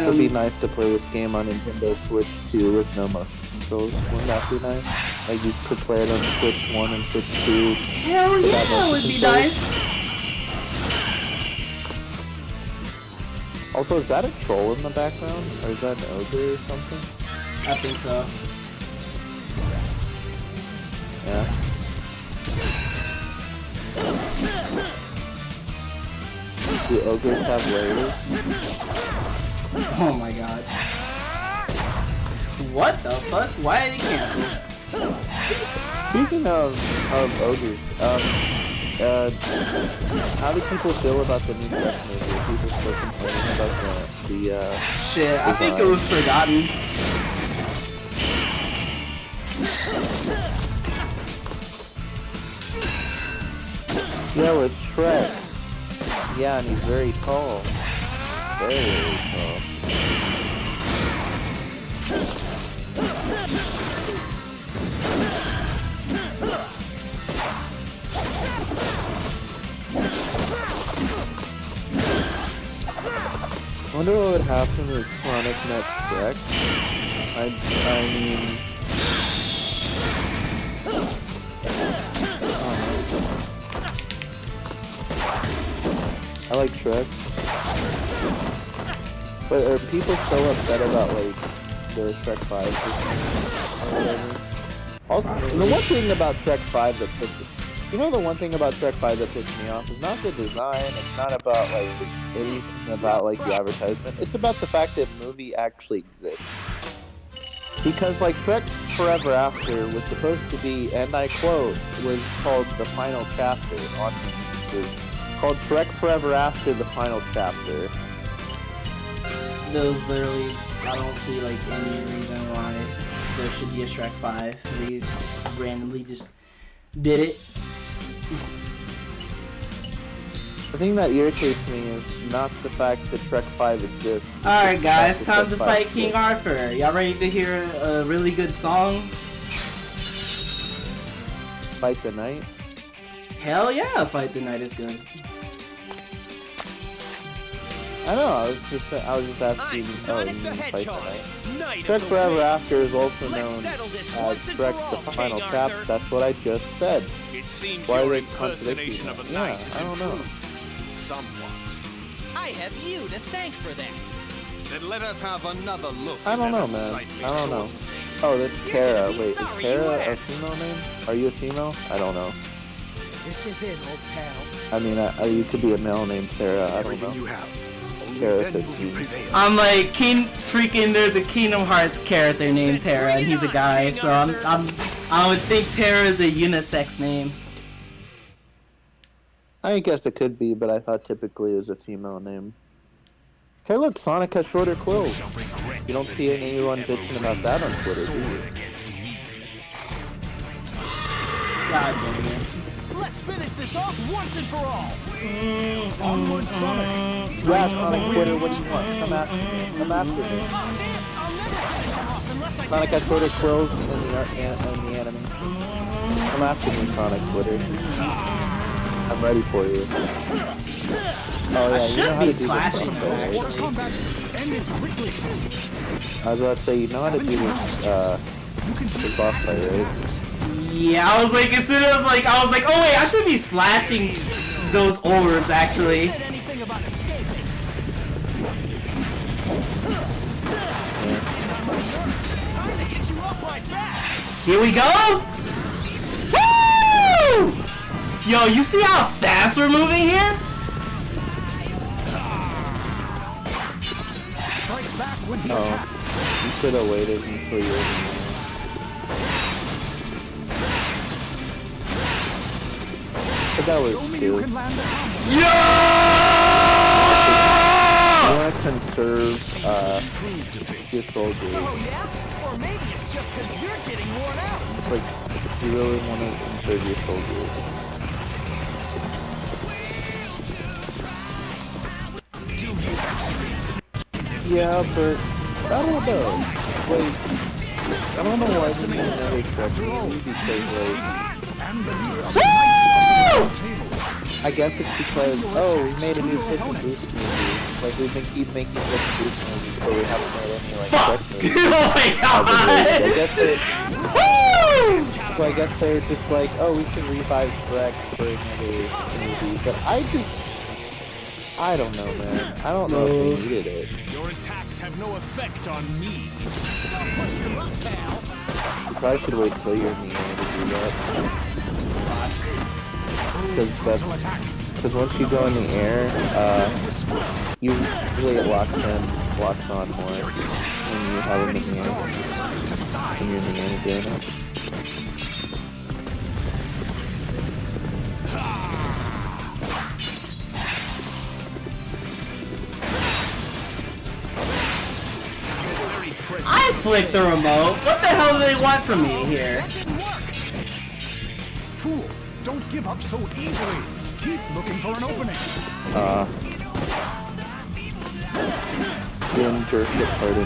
also be nice to play this game on Nintendo Switch 2 with no motion controls. Wouldn't that be nice? Like you could play it on Switch 1 and Switch 2. Hell yeah, that would be nice. Also, is that a troll in the background? Or is that an ogre or something? I think so. Yeah. Do ogres have layers? Oh my god. What the fuck? Why did he cancel? Speaking of ogres, how do people feel about the new Shrek movie? Are people still complaining about the Shit, I think it was forgotten. Yeah, with Shrek. Yeah, and he's very tall. Very tall. I wonder what would happen with Sonic met Shrek. I mean... I like Shrek. But are people so upset about, like, the Shrek 5 or whatever? Also, the one thing about Shrek 5 that pisses... You know the one thing about Shrek 5 that pissed me off is not the design, it's not about, like, anything about, like, the advertisement. It's about the fact that the movie actually exists. Because, like, Shrek Forever After was supposed to be, and I quote, was called The Final Chapter on the called Shrek Forever After the Final Chapter. Those literally, I don't see like any reason why there should be a Shrek 5. They just randomly just did it. The thing that irritates me is not the fact that Shrek 5 exists. Alright guys, time to fight King Arthur. Y'all ready to hear a really good song? Fight the Knight? Hell yeah, Fight the Knight is good. I know, I was just asking, you Fight the Knight. Shrek Forever After is also known as Shrek the Final Chapter. That's what I just said. Why are they contradicting that? Yeah, I don't know. I have you to thank for that. Then let us have another look. I don't know, man. I don't know. Oh, that's Tara. Wait, is Tara a female name? Are you a female? I don't know. This is it, old pal. I mean, you could be a male named Tara. I don't know. Tara 15. I'm like, there's a Kingdom Hearts character named Terra, and he's a guy, so I would think Terra is a unisex name. I guess it could be, but I thought typically it was a female name. Hey look, Sonic has shorter quills. You don't see anyone bitching about that on Twitter, do you? God damn it. Let's finish this off once and for all. Onward, Sonic. You ask Sonic Twitter, what do you want? Come after me. Come after me. Sonic has shorter quills in the anime. Come after me, Sonic Twitter. I'm ready for you. Oh yeah, I you know should how be to do slashing this. actually. I was about to say, you know how to do this boss fight, right? Yeah, I was like, as soon as I was like, oh wait, I should be slashing those orbs actually. Here we go! Woo! Yo, you see how fast we're moving here? Oh, you should have waited until you were But that was cute. Yo! You want to conserve, your soldiers. Oh yeah? Or maybe it's just because you're getting worn out. Like, you really want to conserve your soldiers. Yeah, but I don't know. Like, I don't know why they made another Shrek movie because, like, I guess it's because, oh, we made a new Fish and Boots movie. Like we've been keep making different boost movies, but we haven't made any like Fuck! fresh movies. Oh my god! So I guess they're just like, oh, we should revive Shrek for another movie. But I don't know, man. I don't know if they needed it. Your attacks have no effect on me. Don't push your luck, pal. You probably should wait till you're in the air to do that. Because once you go in the air, you usually get locked on more when you have them in the air. When you're in the air doing it. I flicked the remote. What the hell do they want from me here? Fool, don't give up so easily. Keep looking for an opening. Doing jerk it part of me.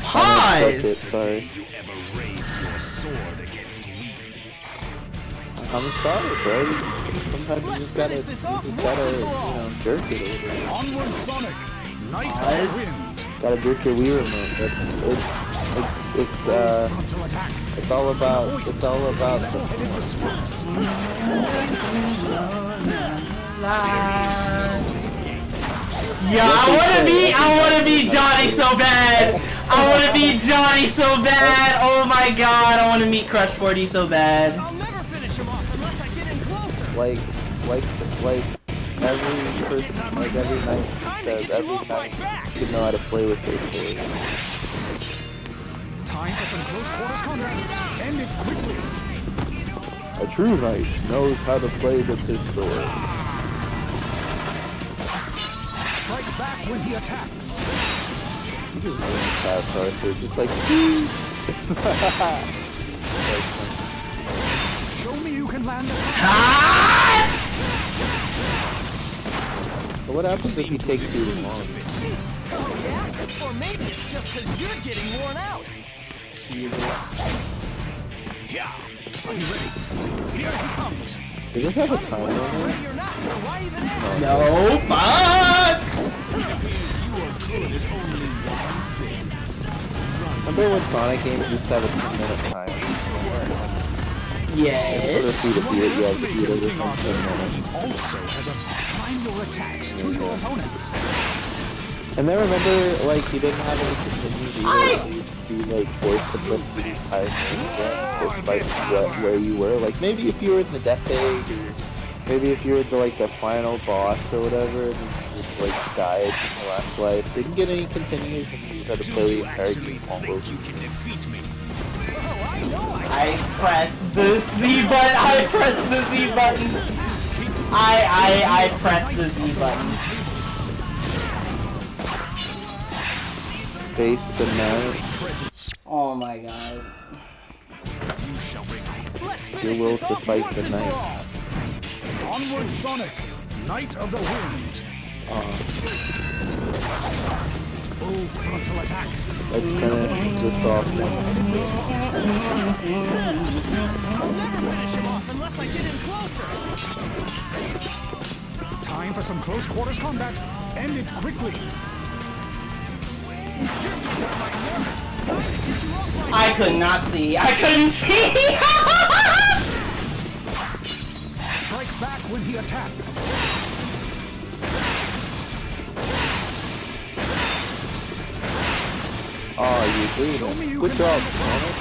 Pause! Sorry. You ever raise your sword against me? I'm sorry, bro. Sometimes you just gotta, jerk it a little bit. Onward, Sonic. Knight of the Wind. Gotta jerk your Wii remote. Frontal attack. It's all about the Yeah, I wanna be Johnny so bad. I wanna be Johnny so bad. Oh my god, I wanna meet Crush 40 so bad. I'll never finish him off unless I get in closer. like every person, like every night says, every night should know how to play with their sword. Time for some close quarters combat. End it quickly. A true knight knows how to play with his sword. Strike back when he attacks. You just learn fast Arthur, just like Show me you can land a But what happens if you take too long? Oh yeah? Or maybe it's just because you're getting worn out. Jesus. Yeah. Are you ready? Here he comes. Does this have a timer on it? You're not, so why even ask? No, fuck! Remember when Sonic games used to have a 10-minute timer? Yes. For you to beat it, you have to beat it within 10 minutes. Also has a time your attacks to your opponents. And then remember, like, you didn't have any continues either. You'd be, like, forced to put these timers despite where you were. Like, maybe if you were in the death age, or maybe if you were the, like, the final boss or whatever, and you just, like, died in the last life, didn't get any continues, and you just had to play the entire game all over. I pressed the Z button. I pressed the Z button. I pressed the Z button. Face the knight. Oh my god. Your will to fight the knight. Onward, Sonic, Knight of the Wind. Full frontal attack. Let's finish this off now. I'll never finish him off unless I get in closer. Time for some close quarters combat. End it quickly. I could not see. I couldn't see. Strike back when he attacks. Oh, you did it. Good job, Sonic.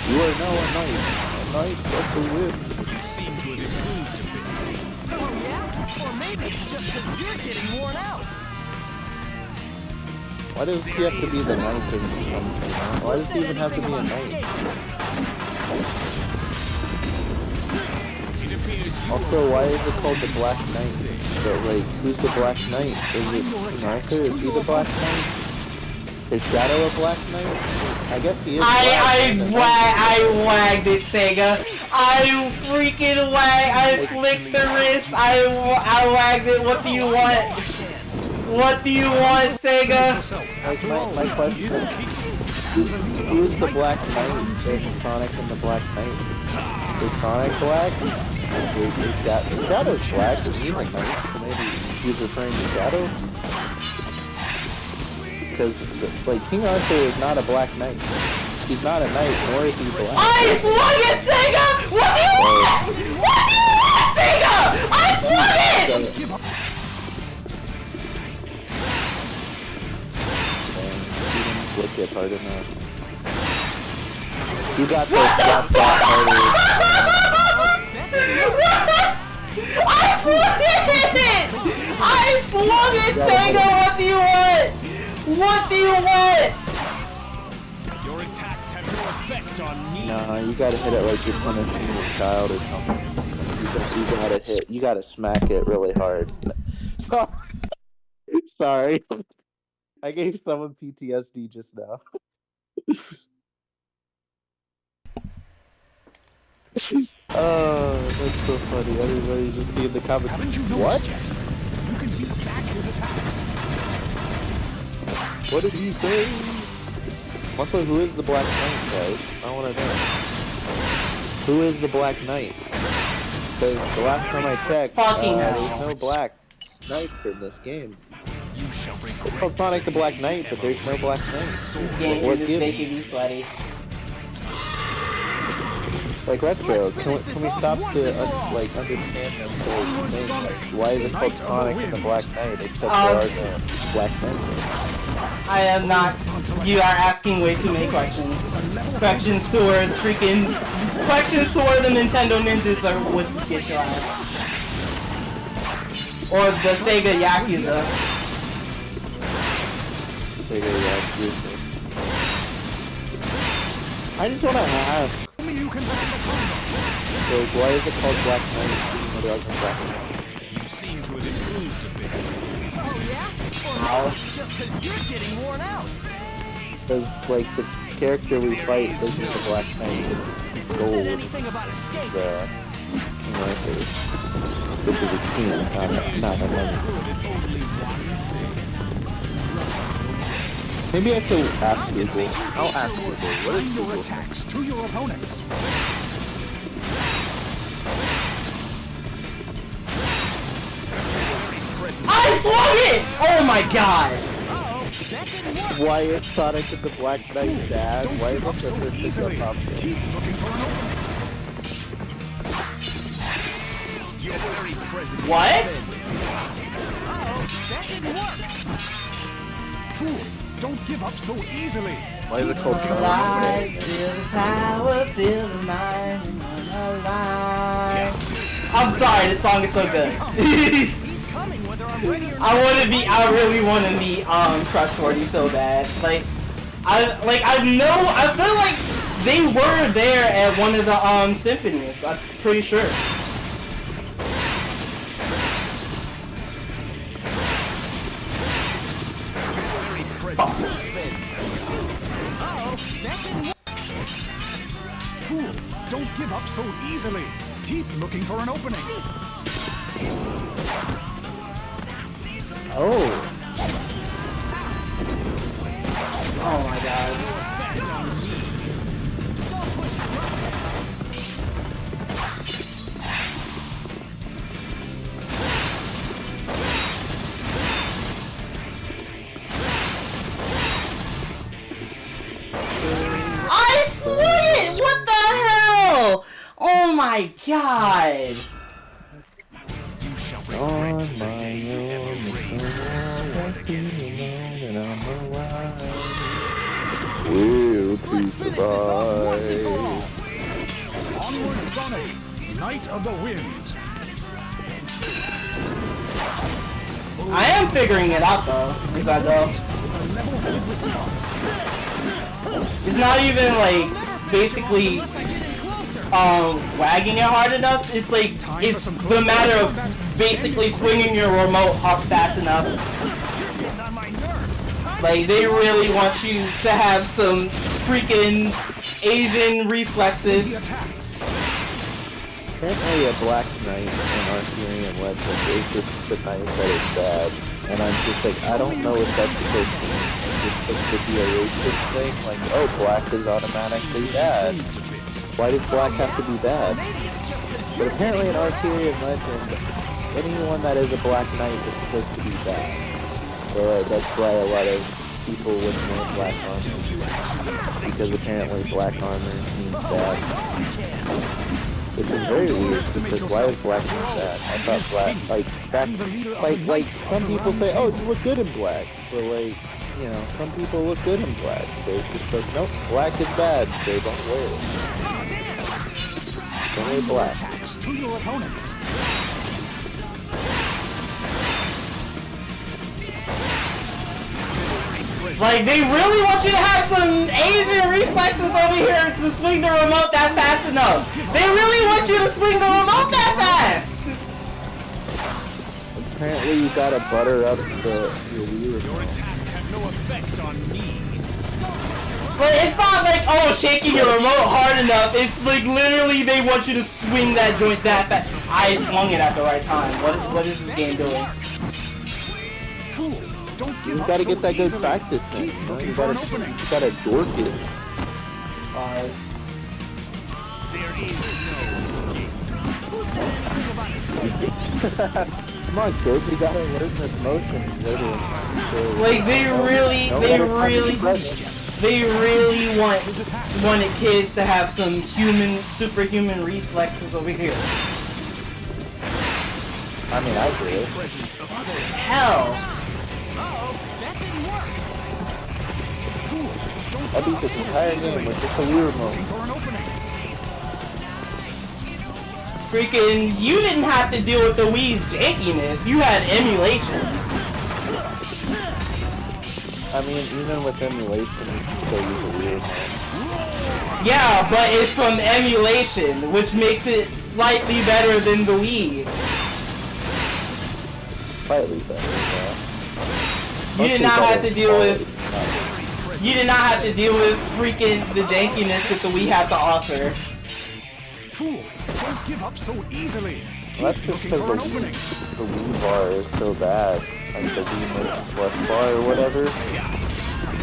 You are now a knight. A knight of the wind. You seem to have improved a bit. Oh yeah? Or maybe it's just because you're getting worn out. Why does he have to be the knight in something? Why does he even have to be a knight? Also, why is it called the Black Knight? But, like, who's the Black Knight? Is it Arthur? Is he the Black Knight? Is Shadow a Black Knight? I guess he is. I wagged it, Sega. I freaking I flicked the wrist. I wagged it. What do you want? What do you want, Sega? Like, my question is, who is the Black Knight in Sonic and the Black Knight? Is Sonic black? Is Shadow's black? Is he a knight? So maybe he's referring to Shadow? Because, like, King Arthur is not a Black Knight. He's not a knight, nor is he black. I swung it, Sega! What do you want? What do you want, Sega? I swung it! He didn't flick it hard enough. You got the I swung it! I swung it, Sega! What do you want? What do you want? Your attacks have no effect on me. Nah, you gotta hit it like you're punishing your child or something. You gotta smack it really hard. Sorry. I gave someone PTSD just now. Oh, that's so funny. Everybody just be in the comments. Haven't you noticed What? yet? You can beat back his attacks. What did he say? Also, who is the Black Knight, guys? I wanna know. Who is the Black Knight? Because the last time I checked, there's no Black Knight in this game. You shall It's regret called Sonic the Black Knight, but there's no Black Knight. This game What is gives? making me sweaty. Like Retro, can we stop to like understand this whole thing? Like, why is it called Sonic and the Black Knight except there are no Black Knights? I am not. You are asking way too many questions. Questions to where the Nintendo Ninjas would get your ass. Or the Sega Yakuza. Sega Yakuza. I just wanna ask. Like, why is it called Black Knight? You seem to have improved a bit. Oh yeah? Or maybe it's just because you're getting worn out. Because, like, the character we fight isn't the Black Knight, it's Who Gold, said anything about escape? the King Arthur, which is a king, not a money. Maybe I should ask Google. I'll ask Google. What is your Google? attacks to your opponents. I swung it! Oh my god! Why is Sonic the Black Knight bad? Why is it So such a easily. pickup option? Keep looking for an opening. Your very presence. What? That didn't work. Fool, don't give up so easily. Why is it called Sonic? Light, feel the power, feel the mind, alive. I'm sorry, this song is so good. He's coming whether I'm ready or not. I really want to meet Crush 40 so bad. I feel like they were there at one of the symphonies. I'm pretty sure. Fuck. Fool, don't give up so easily. Keep looking for an opening. Oh. Oh my god. I swear! What the hell? Oh my god! You shall On regret my the day you own, ever raised a sword against me. and I'm alive. Will to Let's finish this off once and for all. survive. Onward, Sonic, Knight of the Winds. I am figuring it out though, as I go. With a level-headed response. It's not even like basically wagging it hard enough. It's like it's the matter of basically swinging your remote up fast enough. Like they really want you to have some freaking Asian reflexes. The attacks. Apparently a Black Knight in Arthurian legend is just the knight that is bad. And I'm just like, I don't know if that's the thing. It's supposed to be a racist thing, like, oh, black is automatically bad. Why does black have to be bad? But apparently in Arthurian legend, anyone that is a Black Knight is supposed to be bad. So that's why a lot of people wouldn't wear black armor, because apparently black armor means bad. Which is very weird, because why is black mean bad? I thought black, like some people say, oh, you look good in black, but like, you know, some people look good in black. They're just like, nope, black is bad, so don't wear it. Don't wear black. To your opponents. Like, they really want you to have some Asian reflexes over here to swing the remote that fast enough. They really want you to swing the remote that fast. Apparently you gotta butter up your wheel. Your attacks have no effect on me. But it's not like, oh, shaking your remote hard enough. It's like literally they want you to swing that joint that fast. I swung it at the right time. What is this game doing? Fool, don't give You up gotta so get that good easily. practice, man. Keep You know, looking you for an gotta opening. dork it. There is no escape. Who said anything about escape? Come on, kid, you gotta learn this motion. Like they really wanted kids to have some superhuman reflexes over here. I mean, I did. Hell. That didn't work. Fool, don't I beat this entire game with just a Wii remote. for an opening. Freaking, you didn't have to deal with the Wii's jankiness. You had emulation. I mean, even with emulation, you can still use a Wii remote. Yeah, but it's from emulation, which makes it slightly better than the Wii. Slightly better, yeah. You did not have to deal with. You did not have to deal with freaking the jankiness that the Wii had to offer. Fool, don't give up so easily. Well, Keep that's just looking for an because opening. the Wii bar is so bad. Like the Wii Motion Plus bar or whatever.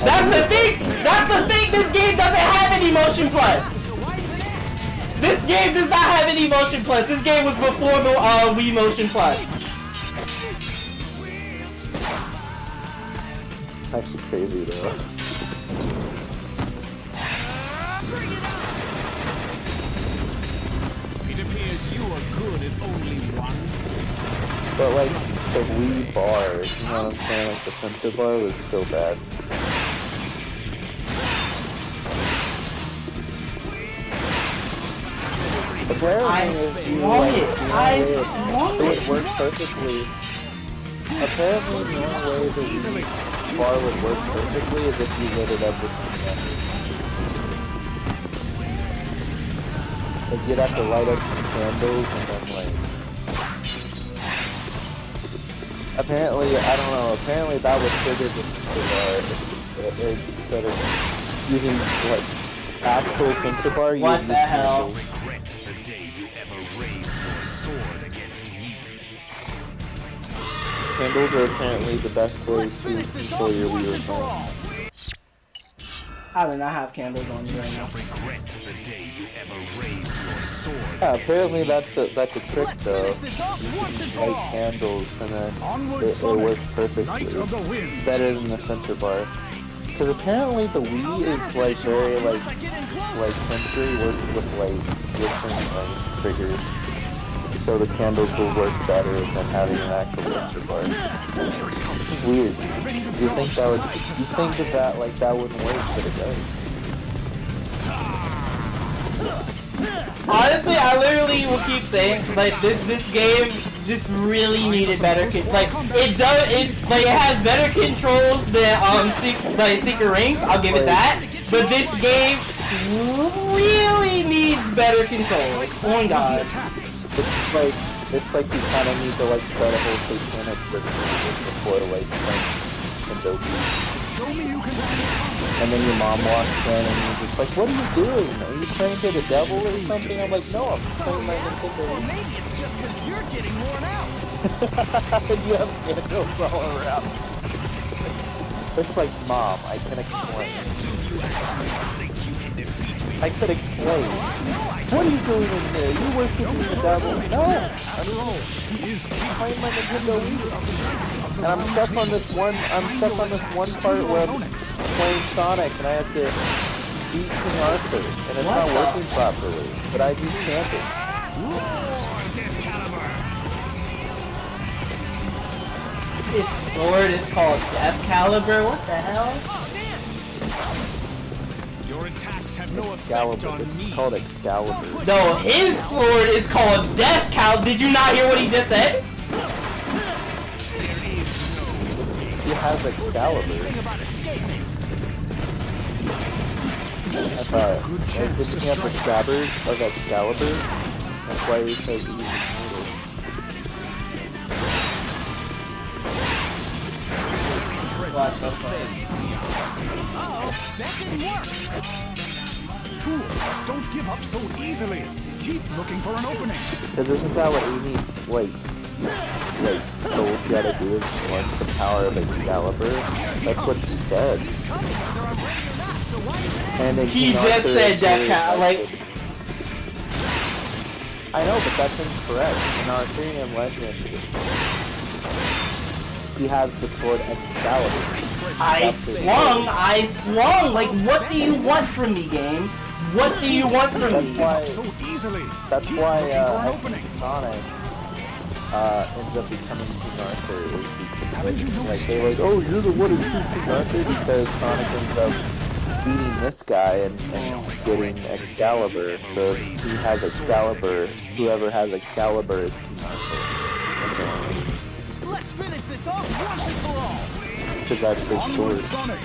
That's the thing! That's the thing! This game doesn't have any Motion Plus! So why even ask? This game does not have any Motion Plus. This game was before the Wii Motion Plus. Actually crazy though. It appears you are good at only one. But like the Wii bar, you know what I'm saying? Like the sensor bar was so bad. Apparently, if you swung like, it. the I only way swung it would it. work perfectly. Apparently, the only way the Wii bar would work perfectly is if you lit it up with some candles. Like you'd have to light up some candles and then like. Apparently, I don't know. Apparently, that would trigger the bar instead of using like actual sensor bar. You What would the use hell? candles. Regret the day you ever raised your sword against me. Candles are apparently the best way Let's to finish this control off your once Wii and for remote. all. I do not have candles on me right now. Regret the day you ever raised your sword. Yeah, apparently that's a trick Let's though. finish this off once and for Light all. candles and then Onward, it Sonic, works Knight perfectly. of the Wind. Better than the sensor bar. Because apparently the Wii is like very like sensory, works with like different like triggers. So the candles will work better than having an actual sensor bar. It's weird. You think that wouldn't work, but it does. Honestly, I literally will keep saying like this game just really needed better like it has better controls than Secret Rings. I'll give it that. But this game really needs better controls. Oh my god. It's like you kind of need to like spread a whole satanic before like Adobe. And then your mom walks in and you're just like, what are you doing? Are you praying to the devil or something? I'm like, no, I'm playing my Nintendo. Maybe it's just because you're getting worn out. And you have candles all around. It's like, Mom, I can explain. You actually think you can defeat me? I could explain. What are you doing in here? You worshiping the devil? No! I'm playing my Nintendo Wii. And I'm stuck on this one part where I'm playing Sonic and I have to beat King Arthur. And it's not working properly. But I do camping. His sword is called Death Caliber? What the hell? Your attacks have no effect Excalibur. on me. It's called Excalibur. No, his sword is called Death Caliber. Did you not hear what he just said? He has Excalibur. I thought, didn't he have the scabbard of Excalibur? That's why he says he's immortal. Let's go for it. Uh-oh, that didn't work. Fool, don't give up so easily. Keep looking for an opening. Because isn't that what Amy, told you how to do is launch the power of Excalibur? That's what she said. And then He King just Arthur said is Death very Caliber, like... I know, but that's incorrect. In Arthurian legend, he has the sword Excalibur. I swung! Like, what do you want from me, game? What do you want from me? So easily. That's Keep why looking for an opening. Sonic ends up becoming King Arthur. They're like, oh, you're the one who shoots King Arthur, because Sonic ends up beating this guy and getting Excalibur. So if he has Excalibur, whoever has Excalibur is King Arthur. Let's finish this off once and for all. Because that's the Onward, sword. Sonic,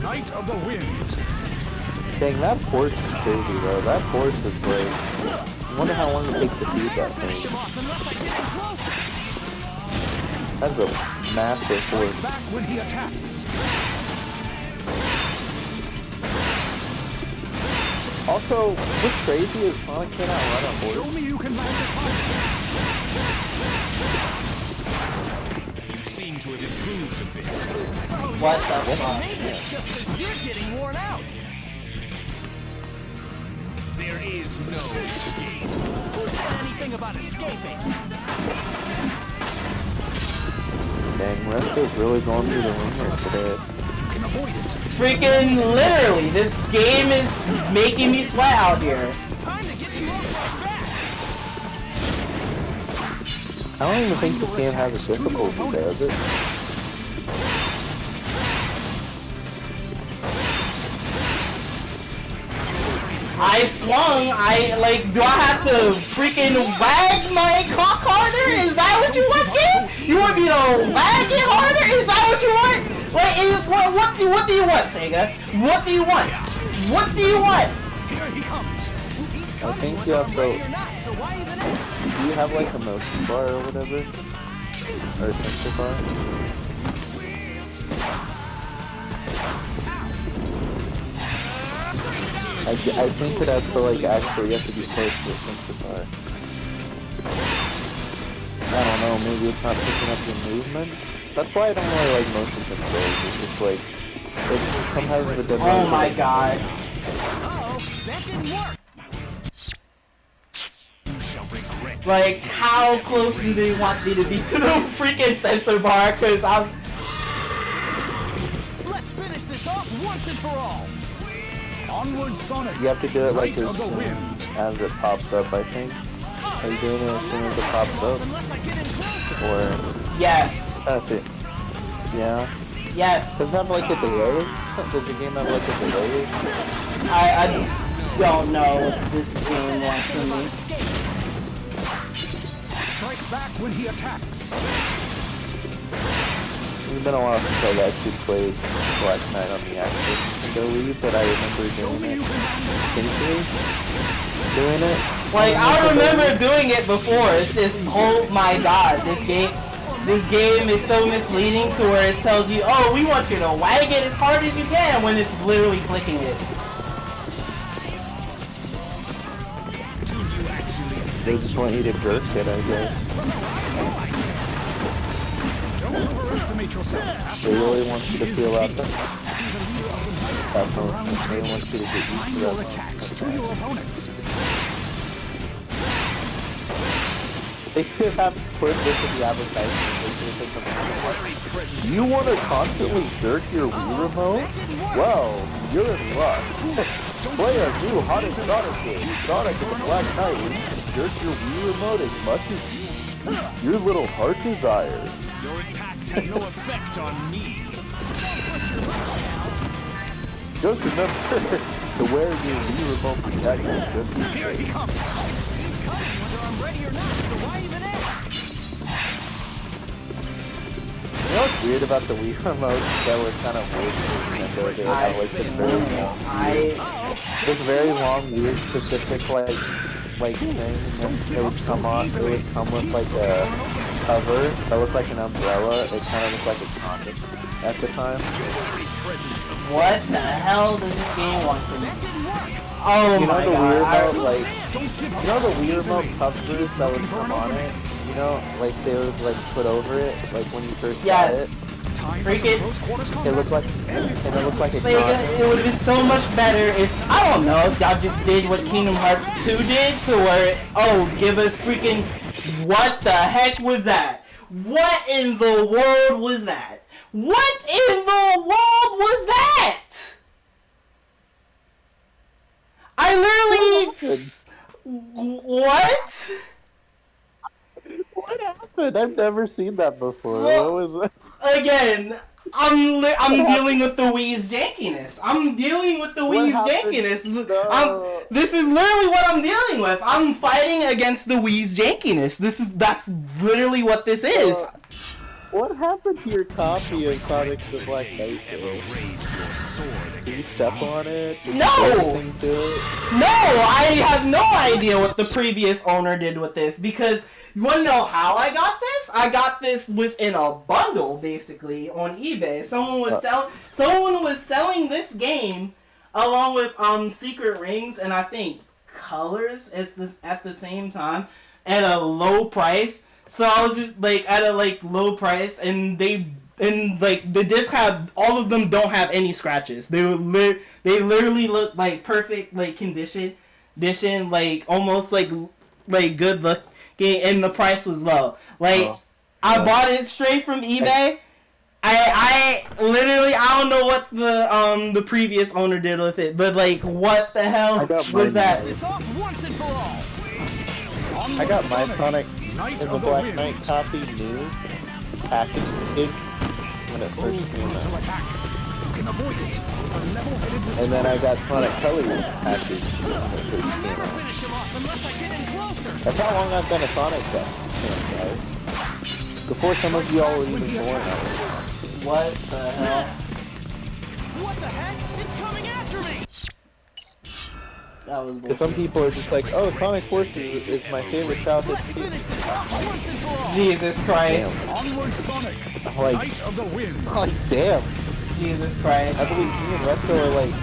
Knight of the Wind. Dang, that horse is crazy, though. That horse is like... I wonder how long it takes to beat that Finish thing. him off unless I get in closer. That's a massive horse. Back when he attacks. Also, what's crazy is Sonic cannot run a horse. Show me you can land a punch. You seem to have improved a bit. What the fuck? Maybe it's just because you're getting worn out. There is no escape. Who said anything about escaping? Dang, Resto's really going through the ringer today. You can avoid it. Freaking literally, this game is making me sweat out here. Time to get you off my back. I don't even think this game has a difficulty, does it? I swung, do I have to freaking wag my cock harder? Is that what you want, kid? You want me to wag it harder? Is that what you want? Like, what do you want, Sega? What do you want? What do you want? Here he comes. I think you have to... You're not, so why even ask? Do you have like a motion bar or whatever? Or a sensor bar? I think it has to like actually, you have to be close to a sensor bar. I don't know, maybe it's not picking up your movement? That's why I don't really like motion controls, it's just like, it sometimes it doesn't... Oh my god. Uh-oh, that didn't work. You shall regret. Like, how close do they want me to be to the freaking sensor bar? Cause I'm... Let's finish this off once and for all. Onward, Sonic. You have to do it like Knight of the Wind. as it pops up, I think. Are you doing it as soon as it pops up? Unless I get in closer. Or... Yes. That's it. Yeah. Yes. Does it have like a delay? Does the game have like a delay? I don't know what this game wants from me. Strike back when he attacks. It's been a while since I've actually played Black Knight on the actual Nintendo Wii, but I remember doing it. Doing it. Like, I remember doing it before. It's just, oh my god, this game is so misleading to where it tells you, oh, we want you to wag it as hard as you can when it's literally clicking it. They just want you to jerk it, I guess. Don't overestimate yourself. They really want you to feel out that. They want you to get used to Your that. attacks to to your opponents. They could have put this in the advertisement. You want to constantly jerk your Wii remote? Well, you're in luck. Play our new hottest Sonic game, Sonic and the Black Knight, where you can jerk your Wii remote as much as your little heart desires. Your attacks have no effect on me. Just remember to wear your Wii remote protector just in Here he case. comes. He's coming whether I'm ready or not, so why even ask? You know what's weird about the Wii remotes that were kind of weird for Nintendo? They had like this very long, this very long, weird, specific like thing, and then it would come on. It would come with like a cover that looked like an umbrella. It kind of looked like a condom at the time. What the hell does this game want from me? Oh You know my the Wii god. remote, like, you know the Wii remote covers that would come on it? You know, like they would like put over it, like when you first got it. Yes. Freaking. It looked like, and it looked like a condom. It would have been so much better if, I don't know, if y'all just did what Kingdom Hearts 2 did, to where, oh, give us freaking, what the heck was that? What in the world was that? What in the world was that? I literally... What? What happened? I've never seen that before. Well, What was that? Again, I'm dealing with the Wii's jankiness. I'm dealing with the Wii's happened? jankiness. No. This is literally what I'm dealing with. I'm fighting against the Wii's jankiness. That's literally what this is. What happened to your copy of Sonic the Black Knight? Did you step on it? Did you No! do anything to it? No, I have no idea what the previous owner did with this, because you want to know how I got this? I got this within a bundle, basically, on eBay. Someone was selling this game along with Secret Rings and I think Colors at the same time at a low price. So I was just like at a low price, and the disc have, all of them don't have any scratches. They literally look like perfect condition, like almost like good look. And the price was low. I bought it straight from eBay. I literally, I don't know what the previous owner did with it, but what the hell was that? I got my Sonic and the Black Knight copy new packaged when it first came out. And then I got Sonic Colors packaged when it first came out. That's how long I've been a Sonic fan, guys. Before some of you all were even born. What the hell? What the heck? It's coming after me! That was Because some people are just like, oh, Sonic Forces is my favorite childhood Let's game. finish this off once and for all! Jesus Christ. Onward, Sonic, Like, Knight of the Wind. like, damn. Jesus Christ. I believe me and Resto are like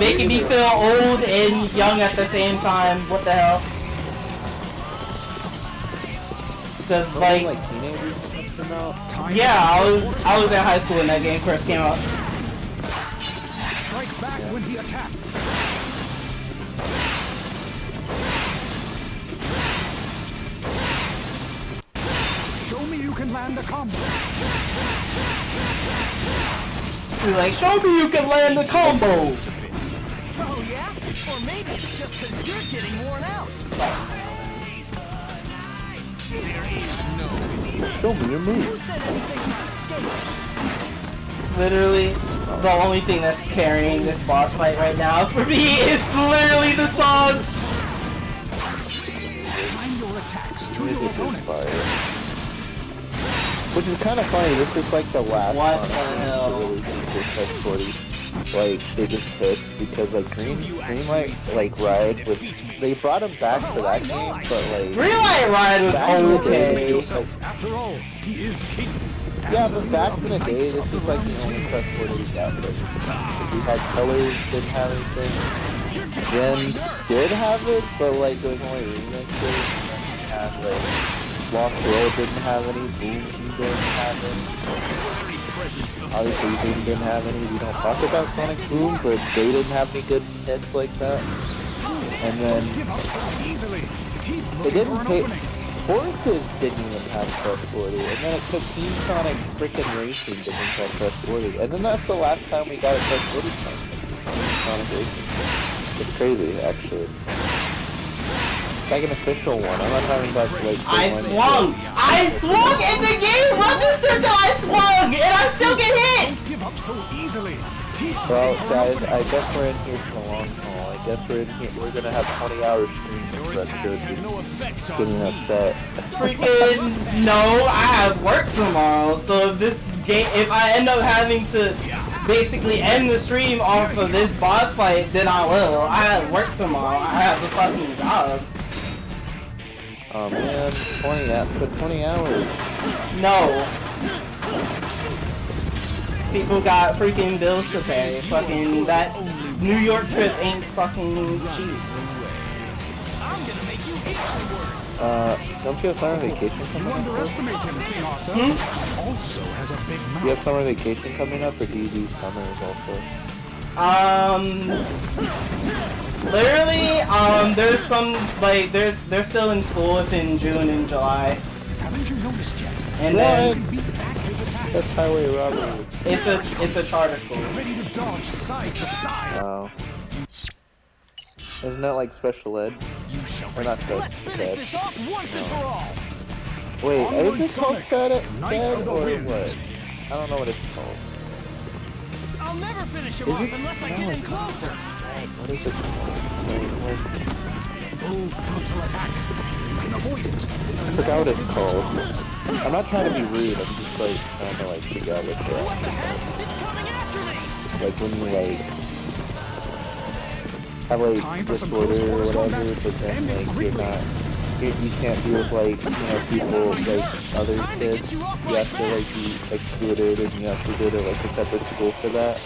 Making me feel old and young at the same time. What the hell? Because like teenagers or something now. yeah, I was in high school when that game first came out. Strike back when he attacks. Show me you can land a combo. He's like, show me you can land the combo. Oh yeah? Or maybe it's just because you're getting worn out. Show me your Who moves. said anything about escape? Literally, the only thing that's carrying this boss fight right now for me is literally the song. Time your attacks to Music your is opponents. fire. Which is kind of funny. This is like the last What Sonic the game hell? to really be this S40. Like they just hit because like Greenlight Ride was, they brought him back for that game, but like Greenlight Ride was back in the okay. day, like, After all, he is king. yeah, but back in the day, this was like the only S40 we got. Like, we had Colors, didn't have anything. Gen did have it, but like there was only remixes. And then we had like Lost World didn't have any. Boom didn't have it. Obviously, Boom didn't have any. We don't talk about Sonic Boom, but they didn't have any good hits like that. And then it didn't take. Forces didn't even have Press 40, and then it took Team Sonic freaking Racing to bring back Press 40, and then that's the last time we got a Press 40 from Team Sonic Racing. It's crazy, actually. It's like an official one. I'm not talking about like. I swung in the game registered that I swung, and I still get hit. Give up so easily. Well, guys, I guess we're in here for the long haul. I guess we're in here. We're gonna have 20-hour streams. But just getting upset. Freaking no! I have work tomorrow, so if I end up having to basically end the stream off of this boss fight, then I will. I have work tomorrow. I have a fucking job. Oh man, 20 hours. No. People got freaking bills to pay. Fucking that New York trip ain't fucking cheap. Don't you have summer vacation coming up? Also has a big mouth. Do you have summer vacation coming up, or do you do summers also? Literally, there's some, like, they're still in school within June and July. Haven't you noticed yet? And then That's highway robbery. it's a charter school. Ready to dodge side to side. Wow. Isn't that like special ed? You shall. Or not special Let's finish ed? this off once and for all. Wait, Onward, is it called Sonic, ed Knight of the or Wind. what? I don't know what it's called. I'll never finish him Is off it? unless I No, get in it's not. closer. What is it called? Move, frontal attack. You can avoid it. I forgot what it's called. I'm not trying to be rude, I'm just like trying to like figure out what the What the heck? It's coming after me. like when you like have like disorder or whatever, but then like you're not you can't be with like, you know, people like other kids. You have to like be excluded and you have to go to like a separate school for that.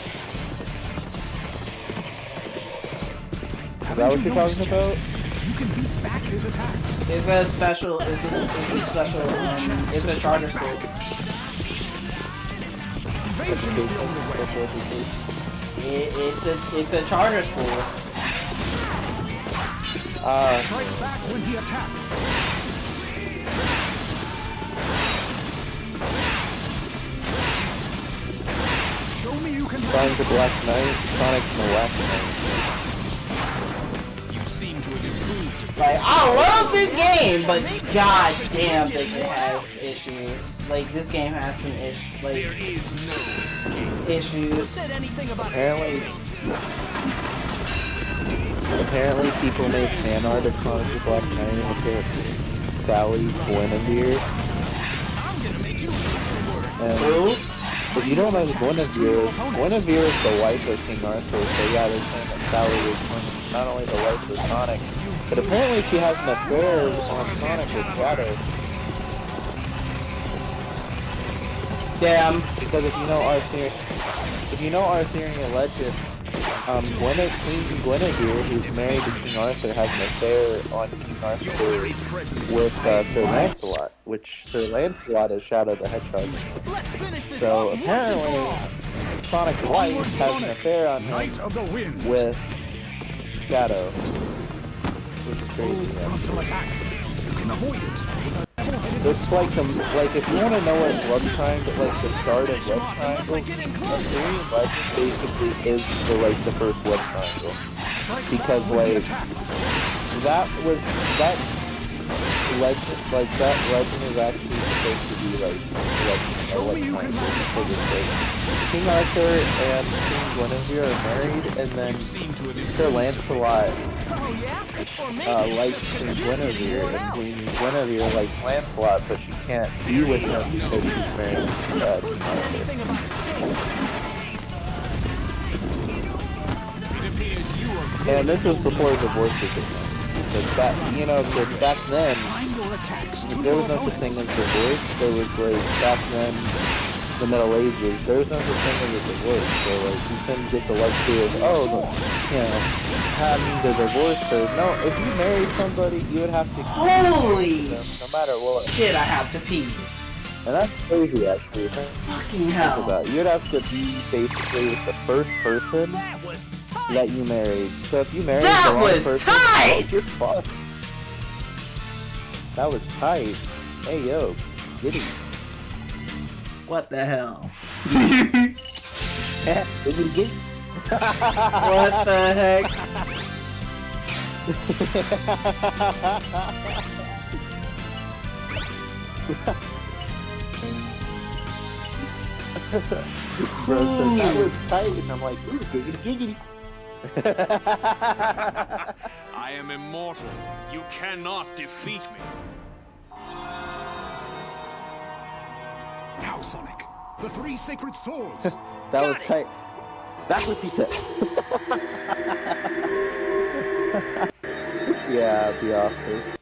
Is that what you're talking about? You can beat back his attacks. It's a special, it's a charter school. Evasion is the only way. It's a charter school. Strike back when he attacks. Show me you can. SonicAndTheBlackKnight, SonicAndTheBlackKnight. You seem to have improved. Like, I love this game, but god damn, this it has issues. Like, this game has some There is no escape. issues. Said anything about Apparently people made fan art of SonicAndTheBlackKnight with it. Sally Guinevere. I'm gonna make you worse. Who? If you don't know who Guinevere is the wife of King Arthur, so yeah, they're saying that Sally is not only the wife of Sonic, but apparently she has an affair on Sonic with Shadow. Damn. Because if you know our theory and legend, Queen Guinevere, who's married to King Arthur, has an affair on King Arthur with Sir Lancelot, which Sir Lancelot is Shadow the Hedgehog. Let's finish this So off once and for apparently, all. Sonic's wife has an affair on him Knight of the Wind. with Shadow, which is crazy. Frontal attack. You can avoid it. It's like if you want to know what love triangle, like the start of love triangle, Assyrian legend basically is the first love triangle, because like that legend is actually supposed to be like a love triangle, because it's like King Arthur and Queen Guinevere are married, and then Sir Lancelot likes Queen Guinevere, and Queen Guinevere likes Lancelot, but she can't be with him because she's married to King Arthur. And this was before divorce was again. Because back then, there was no such thing as divorce. There was like, back then, the Middle Ages, there was no such thing as a divorce. So like, you couldn't get the luxury of, having to divorce her. No, if you married somebody, you would have to Holy them, no matter what. shit, I have to pee. And that's crazy, actually. Fucking hell. You'd have to be basically the first person That was tight. that you married. So if you married That the wrong was person, tight! you're fucked. That was tight. Hey, yo. Giddy. What the hell? Giddy. What the heck? Bro said that was tight, and I'm like, ooh, giggity. I am immortal. You cannot defeat me. Now, Sonic, the 3 sacred swords. That was tight. That's what she said. Yeah, the office.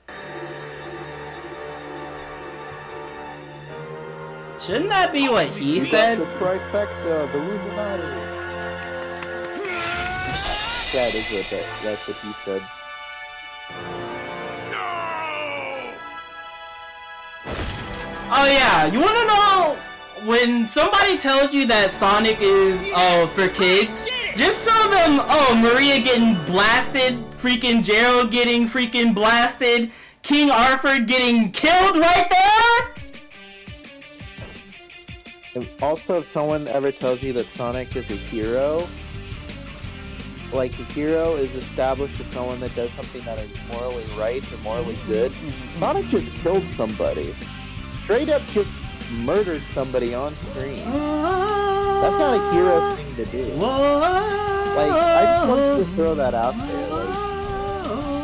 Shouldn't that be what he The said? trifecta, the Illuminati. That is what that's what he said. Oh yeah, you wanna know when somebody tells you that Sonic is for kids, just show them Maria getting blasted, freaking Gerald getting freaking blasted, King Arthur getting killed right there. And also, if someone ever tells you that Sonic is a hero, like a hero is established as someone that does something that is morally right or morally good, Sonic just killed somebody. Straight up just murdered somebody on screen. That's not a hero thing to do. Like, I just want to throw that out there. Like,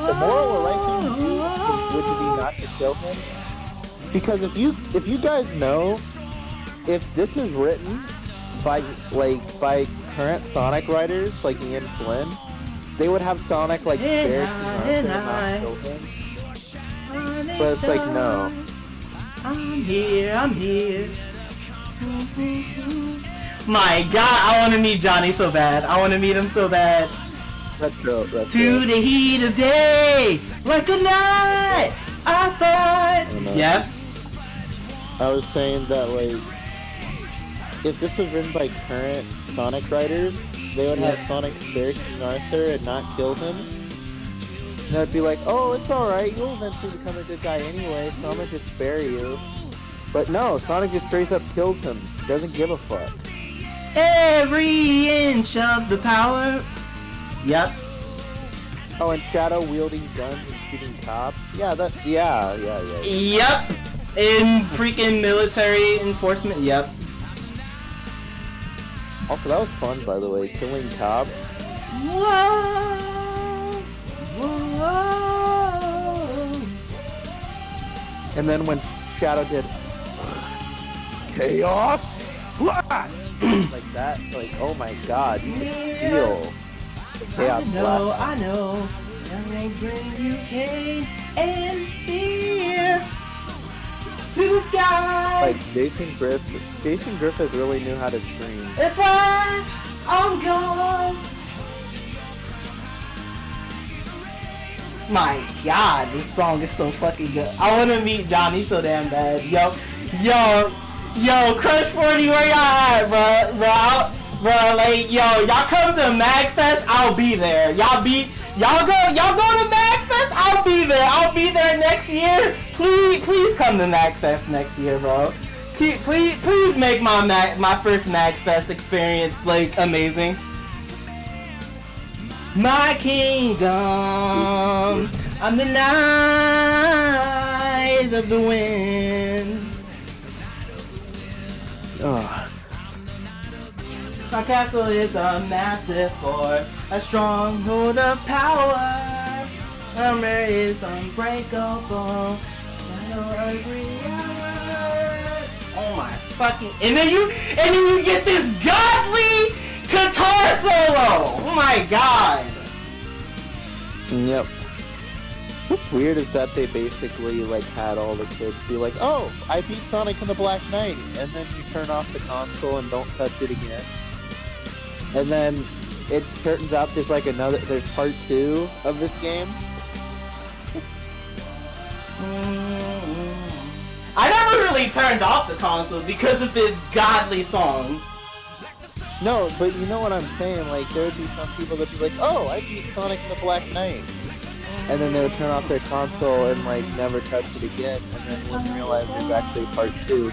the moral or right thing to do would be not to kill him. Because if you guys know, if this is written by current Sonic writers like Ian Flynn, they would have Sonic like spared and not kill him. But it's like no. I'm here. My God, I want to meet Johnny so bad. I want to meet him so bad. Retro. To the heat of day, like a night, I thought. Yes? I was saying that, like, if this was written by current Sonic writers, they would have Sonic spare King Arthur and not kill him. And they'd be like, oh, it's alright, you'll eventually become a good guy anyway, so I'm gonna just spare you. But no, Sonic just straight up kills him. He doesn't give a fuck. Every inch of the power. Yep. Oh, and Shadow wielding guns and shooting cops? Yeah, yeah. Yep. In freaking military enforcement, yep. Also, that was fun, by the way, killing cops. Whoa. And then when Shadow did chaos, like that, like, oh my god, you can feel the chaos. I know. I bring you pain and fear to the sky. Like Jason Griffith really knew how to scream. If I'm gone. My God, this song is so fucking good. I want to meet Johnny so damn bad. Yo, Crush 40, where y'all at, bro, like, y'all come to MagFest, I'll be there. Y'all go to MagFest, I'll be there next year. Please come to MagFest next year, bro. Please make my first MagFest experience, like, amazing. My kingdom, I'm the night of the wind. My castle is a massive fort, a stronghold of power. Armor is unbreakable. Oh my fucking! And then you get this godly guitar solo! Oh my god! Yep. What's weird is that they basically like had all the kids be like, oh, I beat Sonic and the Black Knight, and then you turn off the console and don't touch it again. And then it turns out there's part 2 of this game. I never really literally turned off the console because of this godly song. No, but you know what I'm saying? Like, there would be some people that'd be like, oh, I beat Sonic and the Black Knight. And then they would turn off their console and, like, never touch it again. And then wouldn't realize there's actually part 2.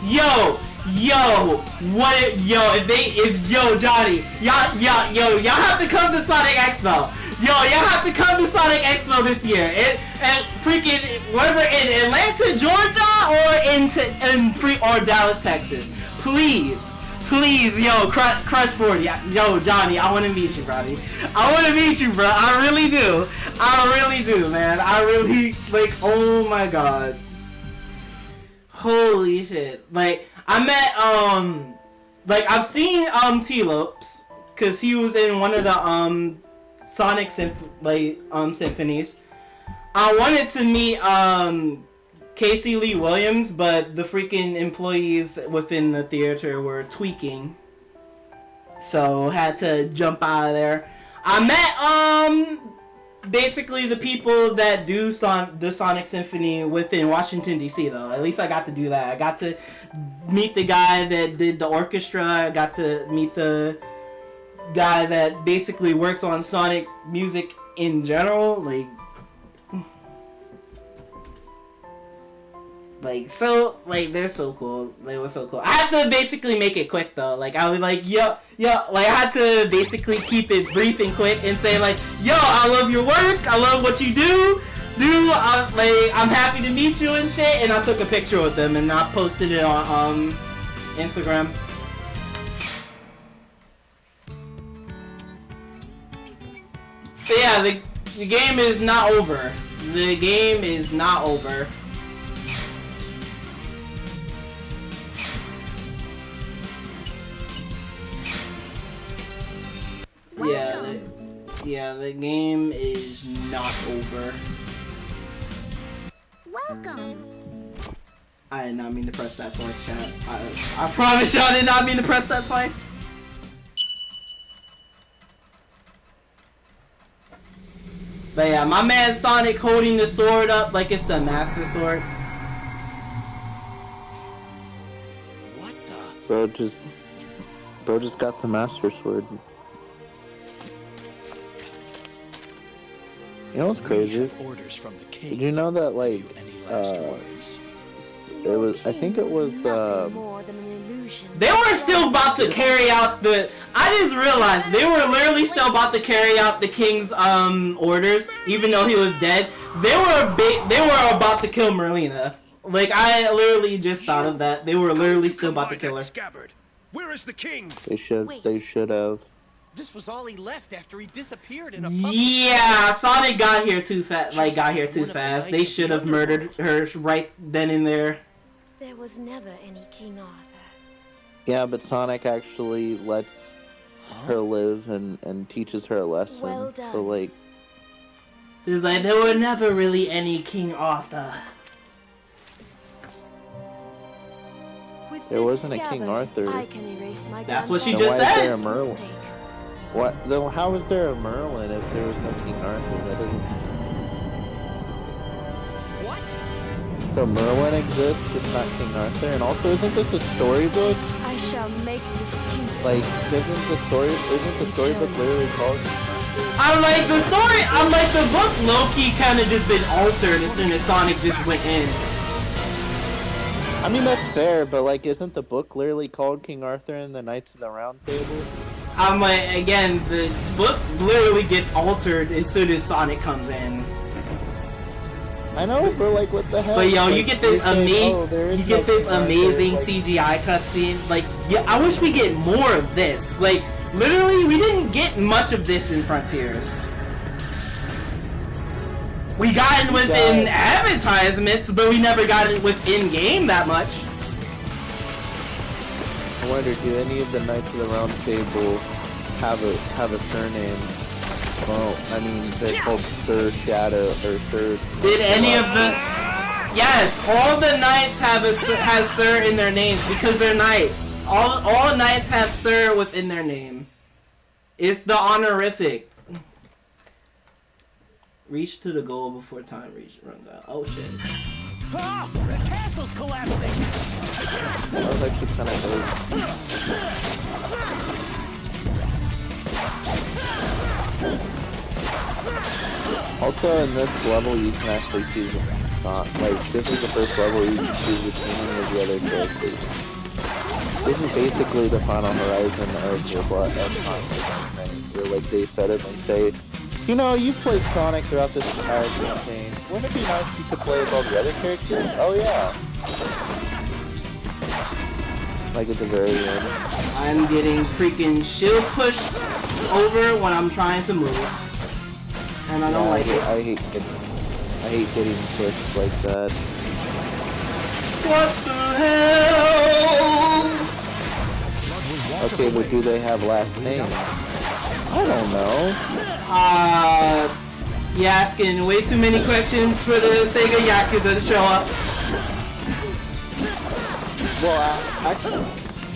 Yo, Johnny, y'all have to come to Sonic Expo. Y'all have to come to Sonic Expo this year. And freaking whether in Atlanta, Georgia, or or Dallas, Texas. Please, yo, Crush 40. Yo, Johnny, I want to meet you, Johnny. I want to meet you, bro. I really do, man. I really, like, oh my god. Holy shit. Like, I met, like, I've seen, T-Lopes, because he was in one of the, Sonic symphonies. I wanted to meet, Casey Lee Williams, but the freaking employees within the theater were tweaking. So, had to jump out of there. I met, basically the people that do the Sonic Symphony within Washington, D.C., though. At least I got to do that. I got to meet the guy that did the orchestra. I got to meet the guy that basically works on Sonic music in general. They're so cool. They were so cool. I had to basically make it quick, though. Like, I was like, yo, like, I had to basically keep it brief and quick and say, like, yo, I love your work, I love what you do, I'm happy to meet you and shit, and I took a picture with them, and I posted it on, Instagram. But yeah, the game is not over. The game is not over. The game is not over. Welcome. I did not mean to press that twice, chat. I promise y'all I did not mean to press that twice. But yeah, my man Sonic holding the sword up like it's the Master Sword. What the? Bro just got the Master Sword. You know what's crazy? Orders from the king. Did you know that, like, it was, I think it was, they were still about to carry out I just realized they were literally still about to carry out the king's, orders, even though he was dead. They were about to kill Merlina. Like, I literally just thought of that. They were literally still about to kill her. Where is the king? They should have. This was all he left after he disappeared in a Yeah, Sonic got here too fast. They should have murdered her right then and there. There was never any King Arthur. Yeah, but Sonic actually lets her live and teaches her a lesson. Well done. So, like, It's like, there were never really any King Arthur. there wasn't a King Arthur. I can erase my That's what she Then just why is said. there a Merlin? What? Then how is there a Merlin if there was no King Arthur? That doesn't make sense. What? So Merlin exists, it's not King Arthur, and also isn't this a storybook? I shall make this kingdom. Like, isn't the storybook literally called King Arthur? I'm like the book Loki kind of just been altered as soon as Sonic just went in. I mean, that's fair, but, like, isn't the book literally called King Arthur and the Knights of the Round Table? I'm like, again, the book literally gets altered as soon as Sonic comes in. I know, bro, like, what the hell? But yo, like, you get this amazing CGI cutscene. Like, yeah, I wish we get more of this. Like, literally, we didn't get much of this in Frontiers. We got it within advertisements, but we never got it within game that much. I wonder, do any of the Knights of the Round Table have a surname? Well, I mean, they're called Sir Shadow or Sir. Did any of the? Yes, all the knights has Sir in their names because they're knights. All knights have Sir within their name. It's the honorific. Reach to the goal before time runs out. Oh shit. Ah! The castle's collapsing! That was actually kind of cool. Also, in this level, you can actually choose this is the first level you can choose between any of the other characters. This is basically the final horizon of your where like they suddenly say, you know, you've played Sonic throughout this entire campaign. Wouldn't it be nice if you could play with all the other characters? Oh yeah. Like at the very end. I'm getting freaking shield pushed over when I'm trying to move. And I don't like it. I hate getting pushed like that. What the hell? Okay, but do they have last names? I don't know. You asking way too many questions for the Sega Yakuza to show up. Well, actually,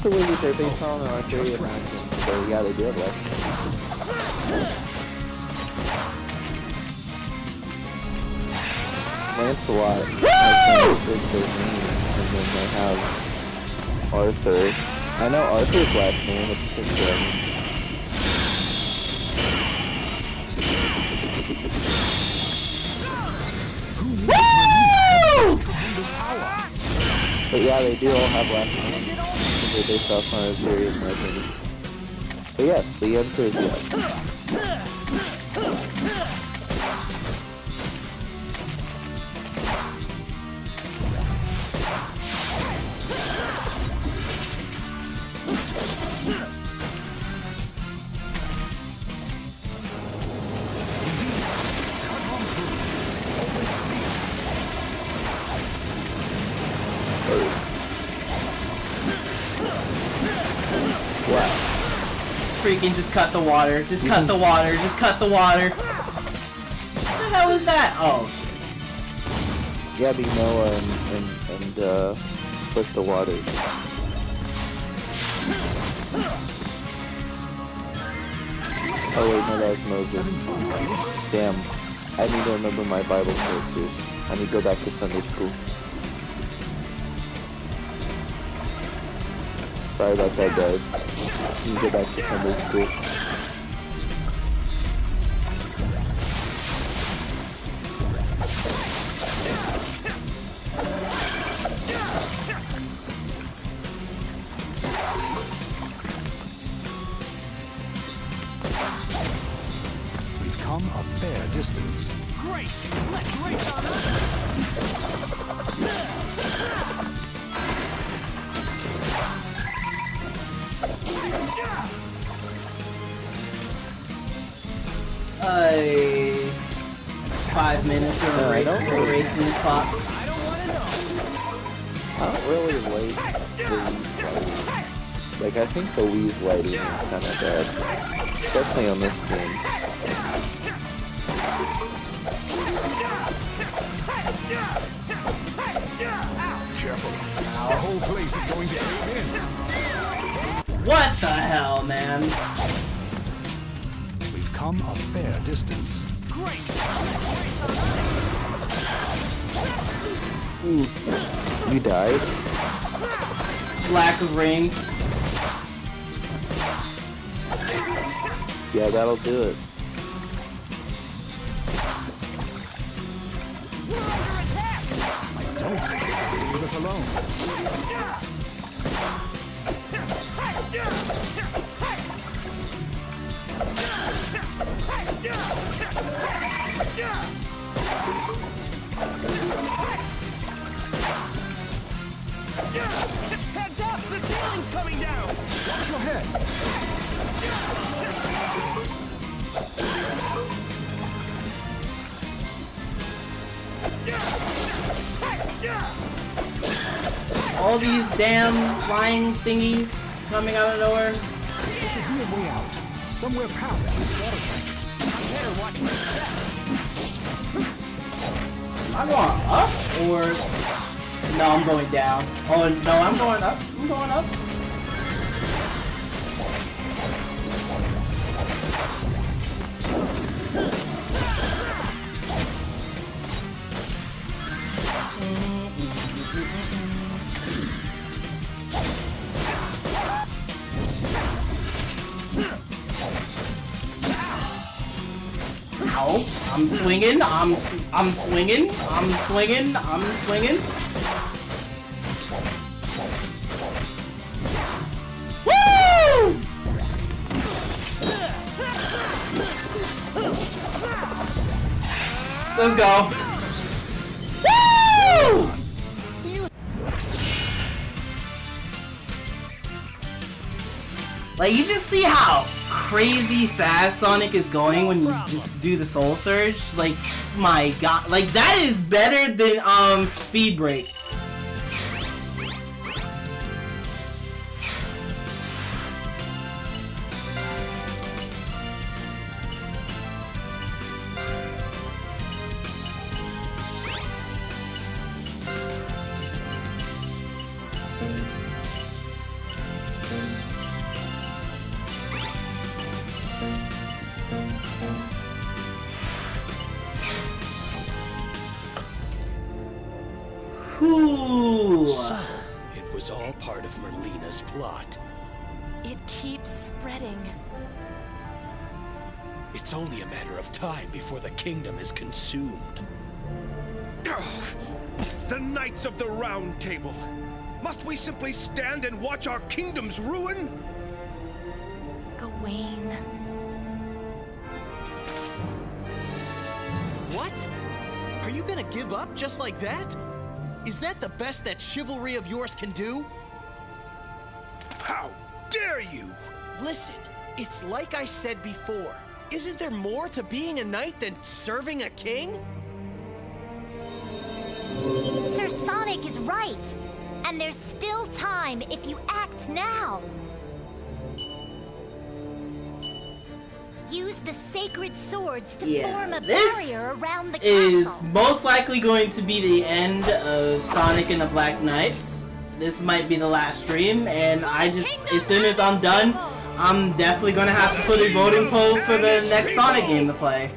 the way that they're based on an arcade match, so yeah, they do have last names. Lancelot, I think, is their name, and then they have Arthur. I know Arthur's last name, it's just But yeah, they do all have last names. They're based off on a various legends. But yes, the answer is yes. Freaking just cut the water. Just cut the water. Just cut the water. What the hell is that? Oh shit. Yeah, be Noah and push the water. Oh wait, no, that was Moses. Damn. I need to remember my Bible characters. I need to go back to Sunday school. Sorry about that, guys. You can go back to Sunday school. We've come a fair distance. Great! Let's race on up! Uh, 5 minutes of a racing clock. I don't really like the Wii's lighting. Like, I think the Wii's lighting is kind of bad. Especially on this game. Careful. Our whole place is going to cave in. What the hell, man? We've come a fair distance. Great! Ooh. You died? Lack of rings. Yeah, that'll do it. We're under attack! Don't leave us alone. Heads up! The ceiling's coming down! Watch your head. All these damn flying thingies coming out of nowhere. There should be a way out. Somewhere past this water tank. Better watch my step! I'm going up or no? I'm going down. Oh no, I'm going up. I'm going up. Ow. I'm swinging. I'm swinging. I'm swinging. I'm swinging. Woo! Let's go. Woo! Like, you just see how crazy fast Sonic is going when you just do the Soul Surge. Like, my god. Like, that is better than, Speed Break. Whew. So, it was all part of Merlina's plot. It keeps spreading. It's only a matter of time before the kingdom is consumed. The Knights of the Round Table. Must we simply stand and watch our kingdom's ruin? Gawain. What? Are you gonna give up just like that? Is that the best that chivalry of yours can do? How dare you! Listen, it's like I said before. Isn't there more to being a knight than serving a king? Sir Sonic is right. And there's still time if you act now. Use the sacred swords to form a barrier around the is castle. most likely going to be the end of Sonic and the Black Knights. This might be the last stream, and I just, as soon as I'm done, I'm definitely gonna have to put a voting poll for the next Sonic game to play.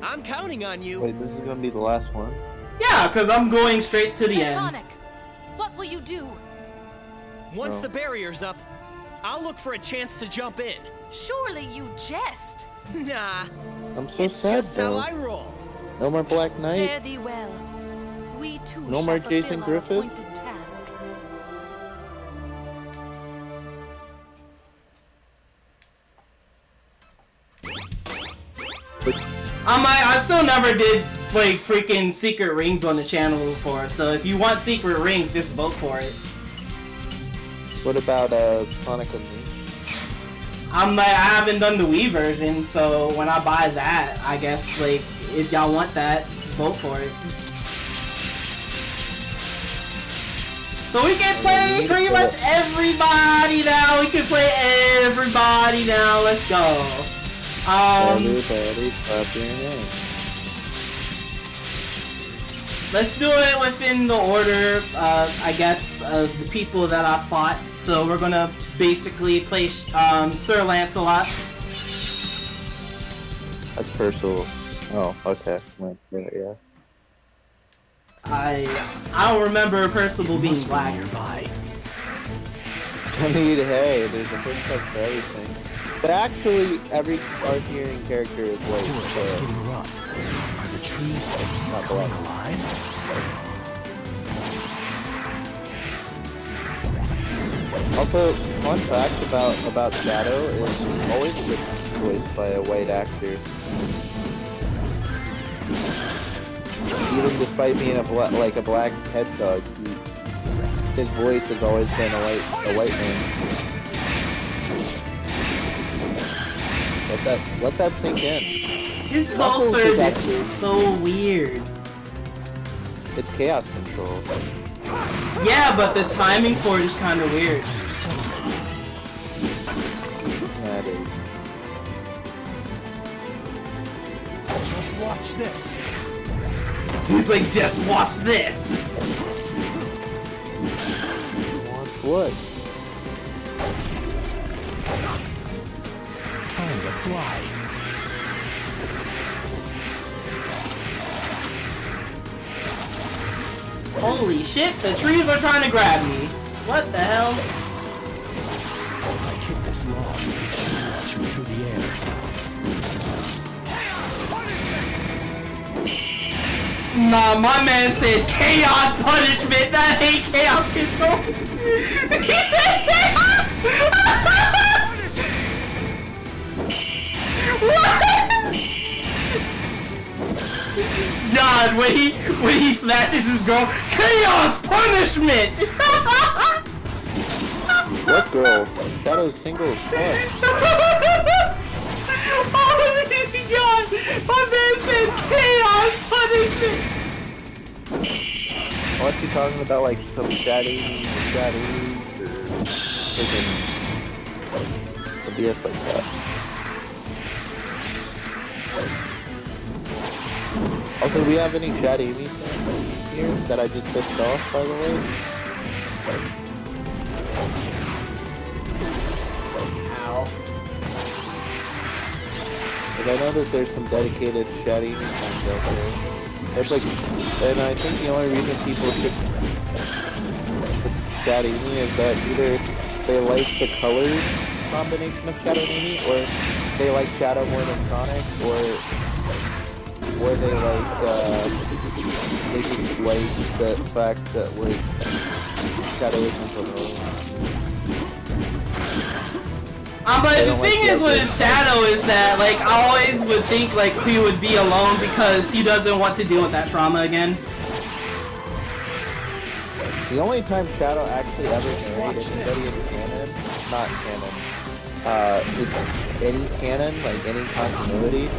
I'm counting on you. Wait, this is gonna be the last one? Yeah, because I'm going straight to the Sir end. Sonic, what will you do? Once the barrier's up, I'll look for a chance to jump in. Surely you jest. Nah, I'm so it's sad just how though. I roll. No more Black Knight. Fare thee well. We too No shall more fulfill Jason our Griffith? appointed task. I still never did like freaking secret rings on the channel before, so if you want secret rings, just vote for it. What about Sonic and me? I haven't done the Wii version, so when I buy that, I guess like if y'all want that, vote for it. So we can play pretty much everybody now. We can play everybody now. Let's go. Everybody clap your hands. Let's do it within the order, I guess, of the people that I fought. So we're gonna basically play Sir Lancelot. That's Percival. Oh, okay. Yeah. I don't remember Percival being black. Nearby. I mean, hey, there's a first touch for everything. But actually, every Arthurian character is white. Forest is getting rough. Are the trees Not coming black. alive? Also, fun fact about Shadow is always voiced by a white actor. Even despite being a black hedgehog, his voice has always been a white man. Let that sink in. His soul surge is so weird. It's chaos control. Yeah, but the timing for it is kind of weird. That is. Just watch this. He's like, just watch this. What? Time to fly. Holy shit, the trees are trying to grab me. What the hell? If I kick this log, it should launch me through the air. Nah, my man said chaos punishment. That ain't chaos control. He said chaos. What? God, when he smashes his girl, chaos punishment. What girl? Shadow's single as fuck. Oh my God! My man said chaos punishment. Unless you're talking about like some shaddy, or freaking BS like that. Also, do we have any shaddy here that I just pissed off, by the way? Ow. Because I know that there's some dedicated shaddy fans out there. It's like, and I think the only reason people pick Shadow is that either they like the colors combination of Shadow Nini, or they like Shadow more than Sonic, or they like they just like the fact that like Shadow isn't alone. But the thing is with Shadow is that, like, I always would think, like, he would be alone because he doesn't want to deal with that trauma again. The only time Shadow actually ever married anybody in canon, not canon, any canon, like any continuity,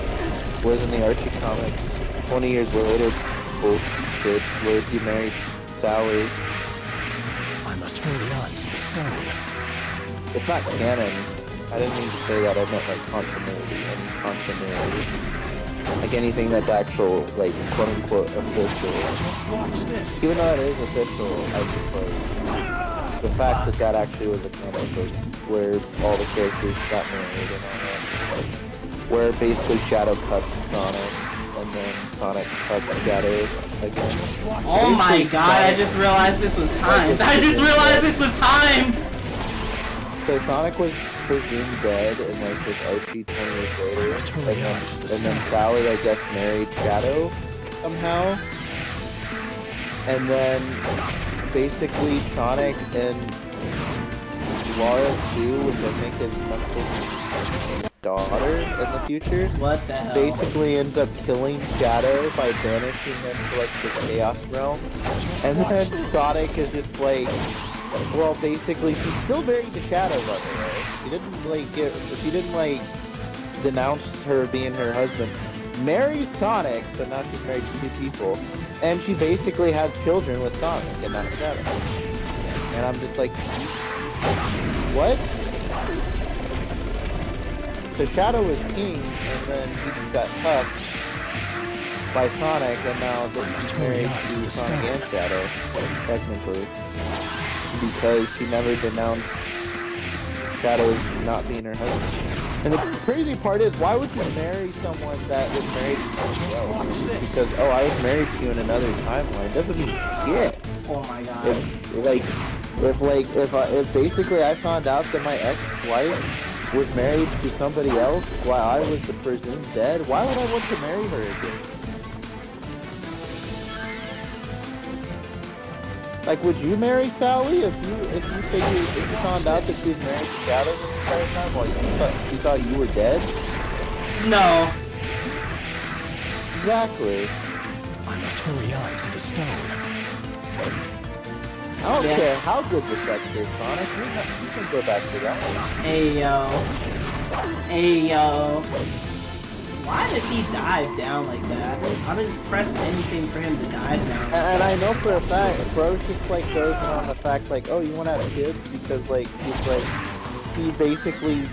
was in the Archie comics 20 years later, bullshit, where he married Sally. I must hurry on to the stone. It's not canon. I didn't mean to say that, I meant like continuity, any continuity. Like anything that's actual, like, quote-unquote official. Just watch this. Even though that is official, I just like, the fact that that actually was a canon book, where all the characters got married and all that. Where basically Shadow cuts Sonic, and then Sonic cuts Shadow again. Oh my god, I just realized this was timed. I just realized this was timed! So Sonic was presumed dead, and like his Archie 20 years later, and then Sally, I guess, married Shadow somehow, and then basically Sonic and Laura too, which I think is Knuckles' daughter in the future, what the hell? basically ends up killing Shadow by banishing him to like the Chaos Realm, and then Sonic is just like, well, basically, she's still married to Shadow, by the way. She didn't like denounce her being her husband. Marries Sonic, so now she's married to two people, and she basically has children with Sonic and not Shadow. And I'm just like, what? So Shadow was king, and then he just got cuffed by Sonic, and now she's married to Sonic and Shadow, technically. Because she never denounced Shadow not being her husband. And the crazy part is, why would you marry someone that was married to someone else? Because, oh, I was married to you in another timeline. Doesn't mean shit. Oh my god. If basically I found out that my ex-wife was married to somebody else while I was the presumed dead, why would I want to marry her again? Like, would you marry Sally if you found out that she was married to Shadow this entire time while you thought you were dead? No. Exactly. I must hurry on to the stone. I don't care how good the sex is, Sonic. You can go back to that. Hey yo. Hey yo. Why did he dive down like that? I didn't press anything for him to dive down. And I know for a fact, bro's just like goes in on the fact like, oh, you want to have kids? Because like, he's like, he basically,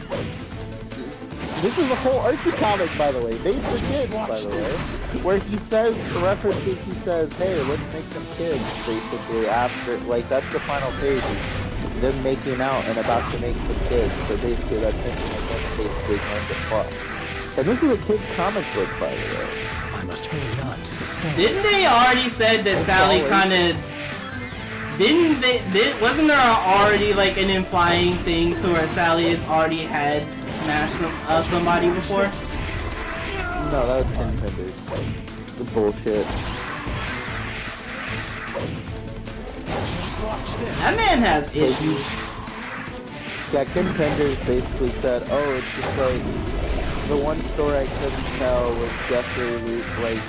this is the whole Archie comic, by the way, Made for Kids, by the way, where he says, references, he says, hey, let's make some kids, basically, after, like, that's the final page, them making out and about to make some kids, so basically that's thinking like that's basically going to plot. And this is a kid's comic book, by the way. I must hurry on to the stone. Didn't they already said that Sally kind of Wasn't there already like an implying thing to where Sally has already had smashed somebody before? No, that was Contenders. The bullshit. That man has issues. Yeah, Contenders basically said, oh, it's just like, the one story I couldn't tell was Jeffrey, like,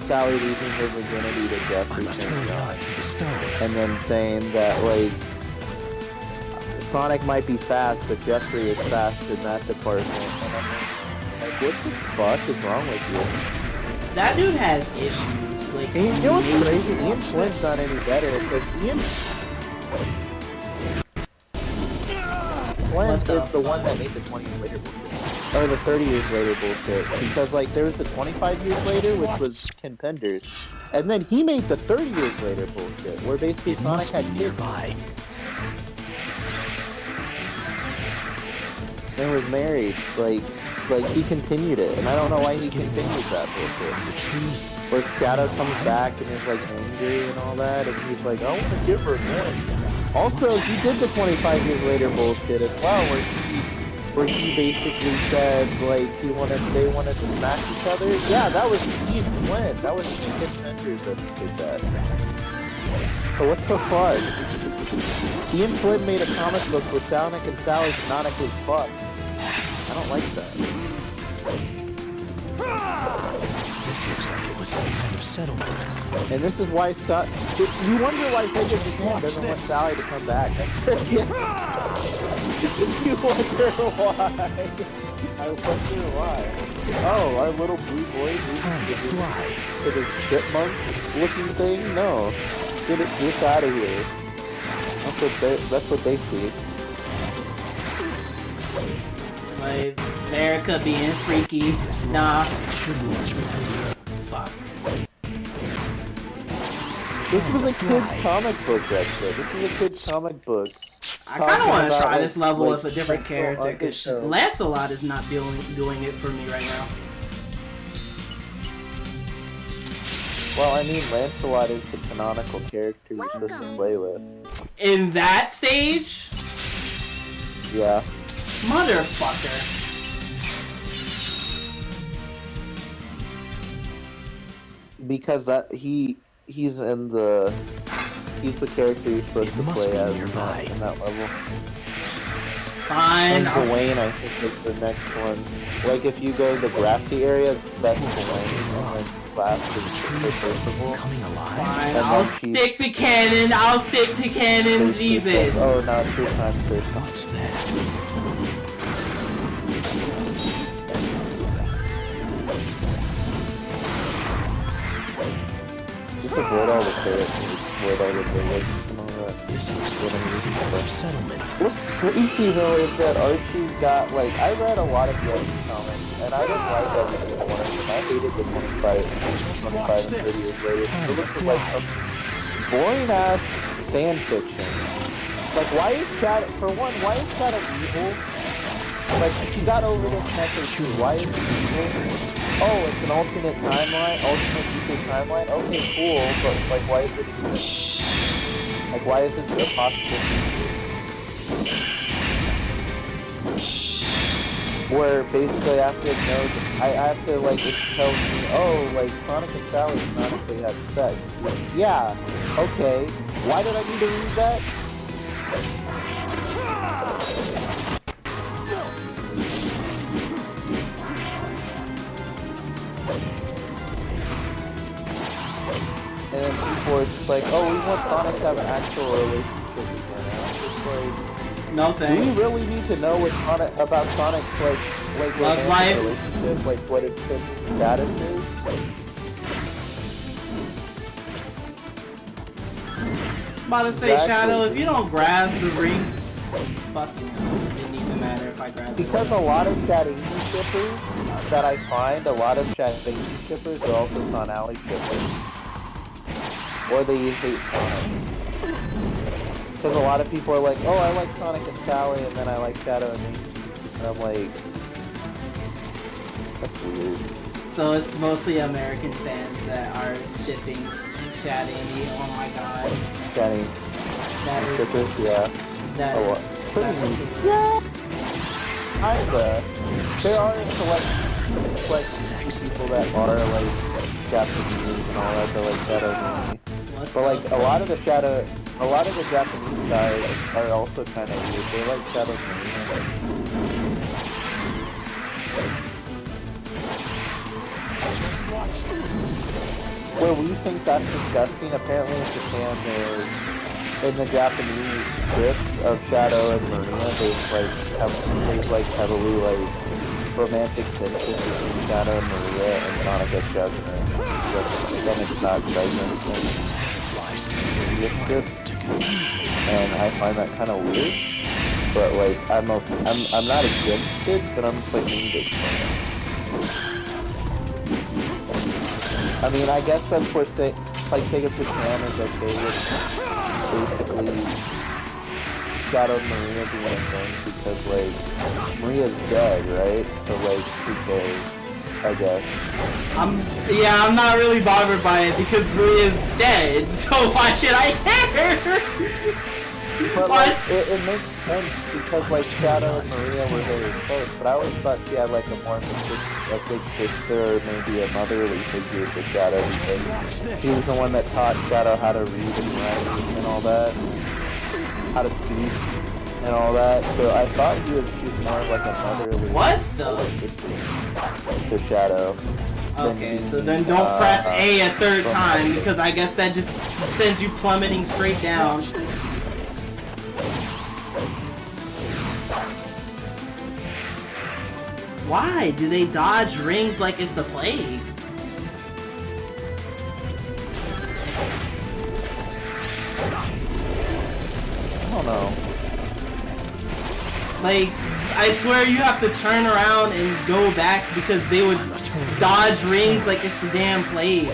Sally losing her virginity to Jeffrey. And then saying that, like, Sonic might be fast, but Jeffrey is fast in that department. And I'm like, what the fuck is wrong with you? That dude has issues. Like, and you know what's crazy? Ian Flint's not any better, because Ian Flint is the one that made the 20 years later bullshit. Or the 30 years later bullshit. Because, like, there was the 25 years later, which was Contenders. And then he made the 30 years later bullshit, where basically Sonic had kids. And was married. Like, he continued it. And I don't know why he continued that bullshit. Where Shadow comes back and is, like, angry and all that. And he's like, I want to give revenge. Also, he did the 25 years later bullshit as well, where he basically said, like, they wanted to smash each other. Yeah, that was Ian Flynn. That was Ian Contenders that did that. So what the fuck? Ian Flynn made a comic book where Sonic and Sally canonically fuck. I don't like that. This looks like it was some kind of settlement. And this is why you wonder why Sega Japan doesn't want Sally to come back. You wonder why. I wonder why. Oh, our little blue boy to this chipmunk looking thing? No. Get out of here. That's what they see. Like, America being freaky. Nah. Fuck. This was a kid's comic book, Dexter. This was a kid's comic book. I kind of want to try this level with a different character, because Lancelot is not doing it for me right now. Well, I mean, Lancelot is the canonical character you're supposed to play with. In that stage? Yeah. Motherfucker. Because he's the character you're supposed to play as in that level. Fine. And Dwayne, I think, is the next one. Like, if you go to the grassy area, that's Dwayne. Last is Coming alive. Fine, I'll stick to canon. I'll stick to canon. Jesus. Oh, no, 3 times 3. What's that? Just avoid all the characters, avoid all the villains and all that. This looks like a settlement. What's crazy though is that Archie's got, like, I read a lot of the Archie comics, and I didn't like every single one of them. I hated the 25 and 30 years later. It looks like some boring ass fan fiction. Like, why is Shadow evil? Like, she got over this method too. Why is he evil? Oh, it's an alternate future timeline? Okay, cool, but, like, why is it even? Like, why is this a possible future? Where, basically, after it knows, I have to, like, it tells me, oh, like, Sonic and Sally canonically had sex. Like, yeah, okay, why did I need to read that? And then people are just like, oh, we want Sonic to have an actual relationship with her now. It's like, no thanks. Do we really need to know about Sonic's like romantic relationship, like what its status is? I'm about to say, exactly. Shadow, if you don't grab the ring, fuck you. It didn't even matter if I grabbed it. Because a lot of Shadingy shippers that I find, a lot of Shadingy shippers are also Sonali shippers. Or they use hate Sonic. Because a lot of people are like, oh, I like Sonic and Sally, and then I like Shadow and me. And I'm like, that's weird. So it's mostly American fans that are shipping Shadingy. Oh my god. Shadingy. Stickers, yeah. That Oh, is pretty that's neat. Yeah. Kinda. There are people that are like Japanese and all that, like Shadow Mori. But like a lot of the Japanese guys are also kind of weird. They like Shadow Mori. Where we think that's disgusting, apparently in Japan there's, in the Japanese script of Shadow and Maria, there's heavily like romantic tension between Shadow and Maria and Sonic at Judgment. Sonic's not present in the script, and I find that kind of weird. But like I'm not against it, but I'm just like need it. I mean, I guess that's where Sega Japan is okay with basically Shadow and Maria being a thing because, like, Maria's dead, right? So, like, who cares, I guess. I'm not really bothered by it because Maria's dead, so why should I care? But, like, it makes sense because, like, Shadow and Maria were very close, but I always thought she had, like, a big sister or maybe a motherly figure for Shadow because she was the one that taught Shadow how to read and write and all that, how to speak and all that, so I thought she was more of, like, a motherly to Shadow. Okay, so then don't press A a third time because I guess that just sends you plummeting straight down. Why do they dodge rings like it's the plague? I don't know. Like, I swear you have to turn around and go back because they would dodge rings like it's the damn plague.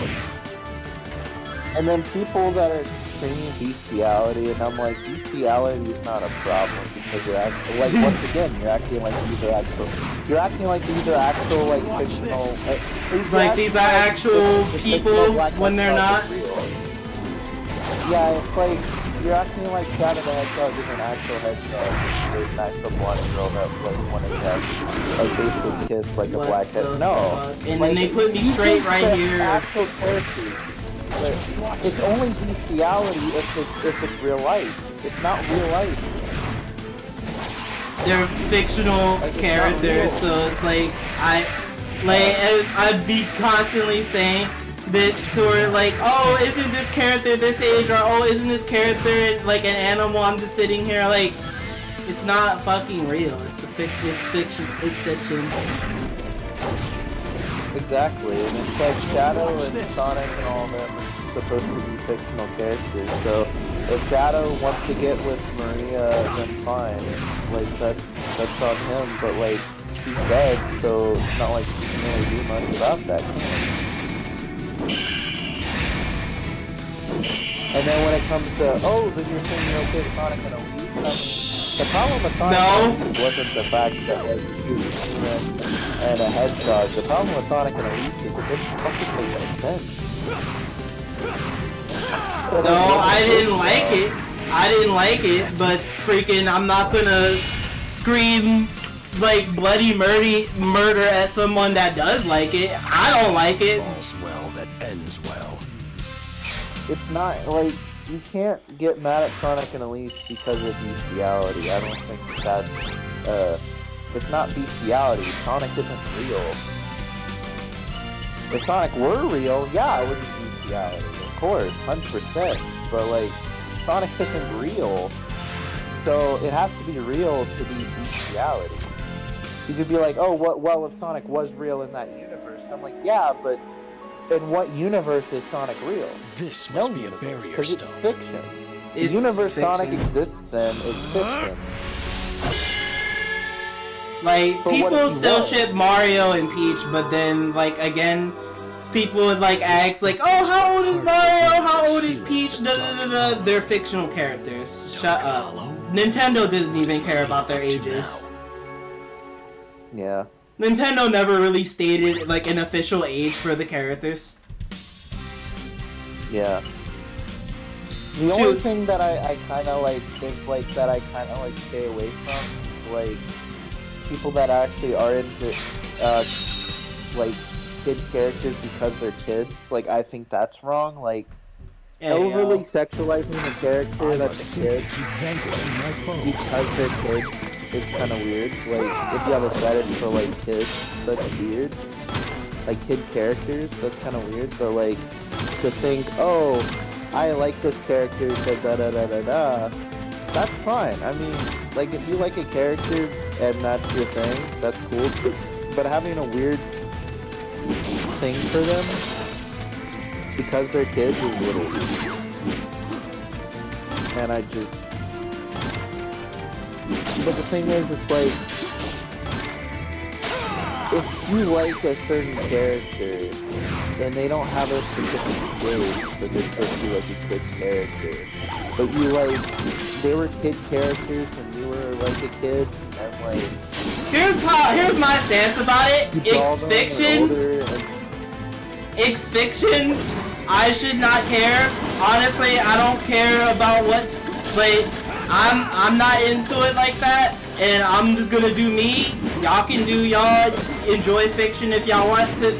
And then people that are screaming bestiality, and I'm like, bestiality is not a problem because you're acting like, once again, you're acting like these are actual like fictional, like these are actual people when they're not. Yeah, it's like you're acting like Shadow the Hedgehog is an actual hedgehog. There's an actual blonde girl that like wanted to have like basically kiss like a blackhead. No, and like, then they put me straight right here. Actual characters. It's only bestiality if it's real life. It's not real life. They're fictional characters, so it's like I'd be constantly saying this sort of like, oh, isn't this character this age, or oh, isn't this character like an animal? I'm just sitting here like, it's not fucking real. It's fiction. It's fiction. Exactly, and it's like Shadow and Sonic and all of them are supposed to be fictional characters, so if Shadow wants to get with Maria, then fine, like, that's on him, but, like, she's dead, so it's not like you can really do much about that, can you? And then when it comes to, oh, then you're saying you're okay with Sonic and Elise, I mean, the problem with Sonic wasn't the fact that like, he was human and a hedgehog. The problem with Sonic and Elise is it didn't fucking make any sense. No, I didn't like it, but freaking I'm not gonna scream like bloody murder at someone that does like it. I don't like it. All's well that ends well. It's not like you can't get mad at Sonic and Elise because of bestiality. I don't think that's it's not bestiality. Sonic isn't real. If Sonic were real, yeah, it would be bestiality. Of course, 100%. But like Sonic isn't real. So it has to be real to be bestiality. You could be like, oh, well, if Sonic was real in that universe. I'm like, yeah, but in what universe is Sonic real? This must be a barrier because it's stone. fiction. The universe Sonic exists in is fiction. Like, people still ship Mario and Peach, but then, like, again, people would, like, ask, like, oh, how old is Mario? How old is Peach? Da, da, da, da. They're fictional characters. Shut up. Nintendo didn't even care about their ages. Yeah. Nintendo never really stated, like, an official age for the characters. Yeah. The only thing that I kind of like think like that I kind of like stay away from, like people that actually are into like kid characters because they're kids. Like I think that's wrong. Like overly sexualizing a character that's a kid because they're kids is kind of weird. Like if you have a fetish for like kids, that's weird. Like kid characters, that's kind of weird. But like to think, oh, I like this character, da da da da da. That's fine. I mean, like if you like a character and that's your thing, that's cool. But having a weird thing for them because they're kids is a little weird. And I just. But the thing is, it's like if you like a certain character and they don't have a specific skill, but they're supposed to be like a kid character, but you like they were kid characters when you were like a kid, and like here's my stance about it. It's fiction. I should not care. Honestly, I don't care about what. Like, I'm not into it like that, and I'm just gonna do me. Y'all can do y'all. Enjoy fiction if y'all want to.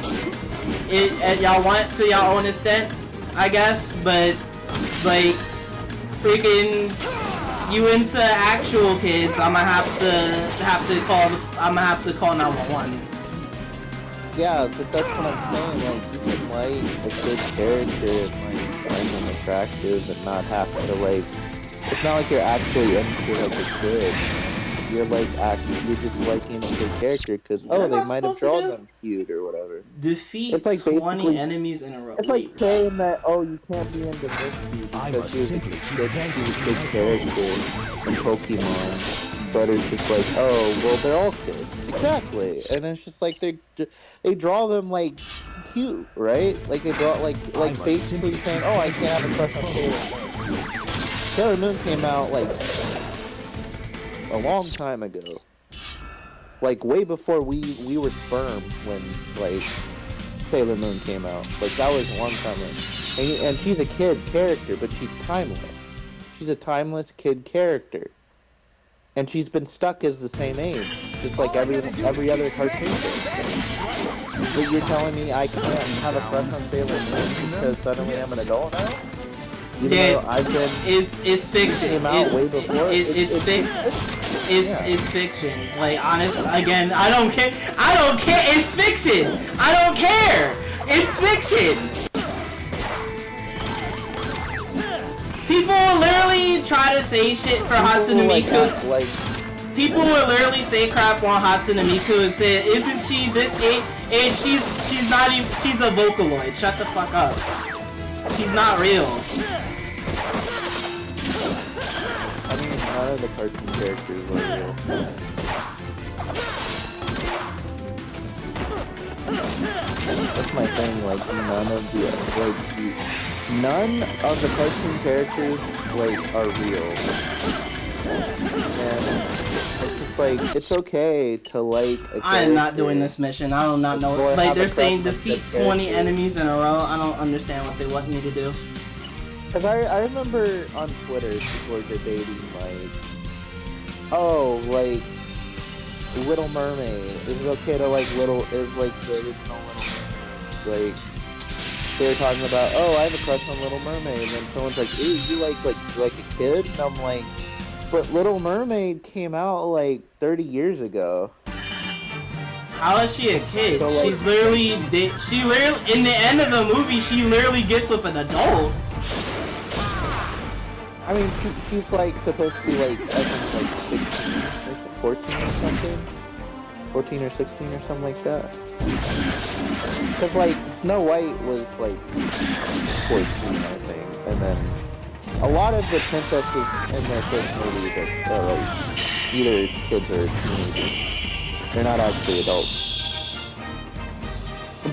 Y'all want to y'all own extent, I guess. But like, freaking, you into actual kids? I'm gonna have to call 911. Yeah, but that's what I'm saying. Like, you can like a good character and like find them attractive and not have to like. It's not like you're actually into like a kid. You're like you're just liking a good character because they might have drawn them cute or whatever. Defeat it's like 20 enemies in a row. It's like saying that you can't be into Misty because she's a good character in Pokemon, but it's just like they're all kids. Exactly, and it's just like they draw them like cute, right? Like they draw like basically saying, I can't have a crush on Sailor Moon. Sailor Moon came out like a long time ago, like way before we were sperm when like Sailor Moon came out. Like that was a long time ago. And she's a kid character, but she's timeless. She's a timeless kid character, and she's been stuck as the same age, just like every other cartoon character. But you're telling me I can't have a crush on Sailor Moon because suddenly I'm an adult now? It's fiction. Came out way before. It's fiction. Like honestly, again, I don't care. It's fiction. I don't care. It's fiction. People will literally try to say shit for Hatsune Miku. People will literally say crap on Hatsune Miku and say, "Isn't she this age? And she's not even. She's a Vocaloid. Shut the fuck up. She's not real." I mean, none of the cartoon characters are real. That's my thing, like, none of the cartoon characters, like, are real. And it's just like, it's okay to like a character. I am not doing this mission. I do not know. Like, they're saying defeat 20 enemies in a row. I don't understand what they want me to do. Because I remember on Twitter people were debating like, like Little Mermaid. Is it okay to like the original Little Mermaid? Like they were talking about, I have a crush on Little Mermaid, and then someone's like, ooh, you like a kid? And I'm like, but Little Mermaid came out like 30 years ago. How is she a kid? So, like, she literally in the end of the movie, she literally gets with an adult. I mean, she's like supposed to be like, I think like 16 or 14 or something. 14 or 16 or something like that. Because like Snow White was like 14, I think, and then a lot of the princesses in their first movie that are like either kids or teenagers. They're not actually adults.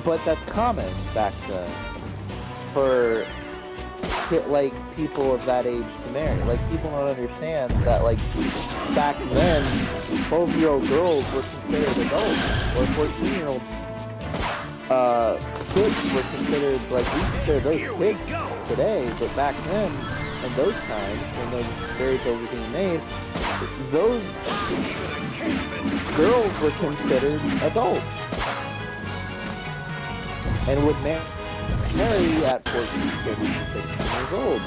But that's common back then for like people of that age to marry. Like people don't understand that like back then 12-year-old girls were considered adults, or 14-year-old kids were considered, like we consider those kids today, but back then in those times, when those fairy tales were being made, those girls were considered adults. And would marry at 14, 15, 16 years old.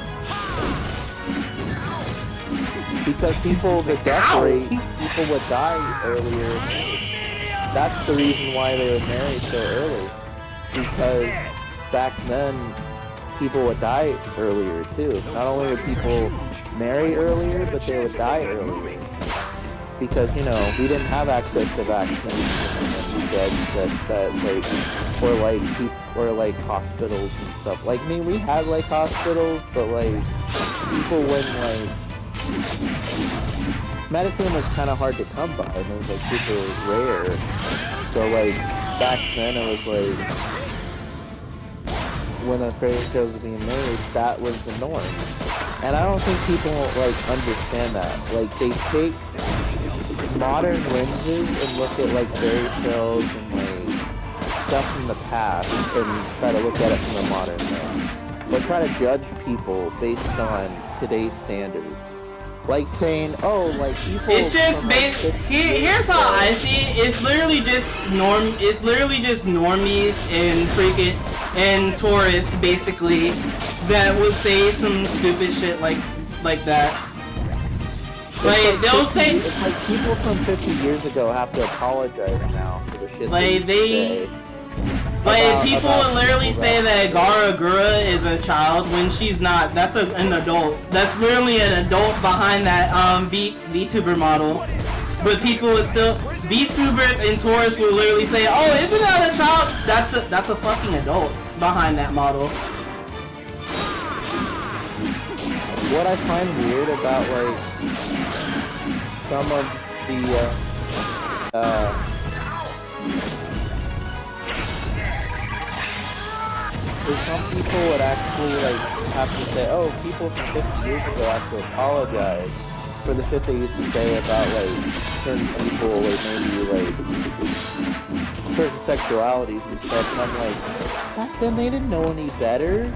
Because the death rate, people would die earlier. That's the reason why they would marry so early. Because back then, people would die earlier too. Not only would people marry earlier, but they would die earlier. Because, you know, we didn't have access to vaccines and drugs or like hospitals and stuff. Like, I mean, we had like hospitals, but like people wouldn't like. Medicine was kind of hard to come by, and it was like super rare. So like back then, it was like when the fairy tales were being made, that was the norm. And I don't think people like understand that. Like they take modern lenses and look at like fairy tales and like stuff from the past and try to look at it from a modern lens. Or try to judge people based on today's standards. Like saying, oh, like people. It's just here's how I see it. It's literally just normies and freaking and tourists basically that would say some stupid shit like that. Like they'll say. It's like people from 50 years ago have to apologize now for the shit like they say. Like people would literally say that Gara Gura is a child when she's not. That's an adult. That's literally an adult behind that VTuber model. But people would still VTubers and tourists would literally say, "Oh, isn't that a child?" That's a fucking adult behind that model. What I find weird about like some of the is some people would actually like have to say, oh, people from 50 years ago have to apologize for the shit they used to say about like certain people or maybe like certain sexualities and stuff. And I'm like, back then they didn't know any better.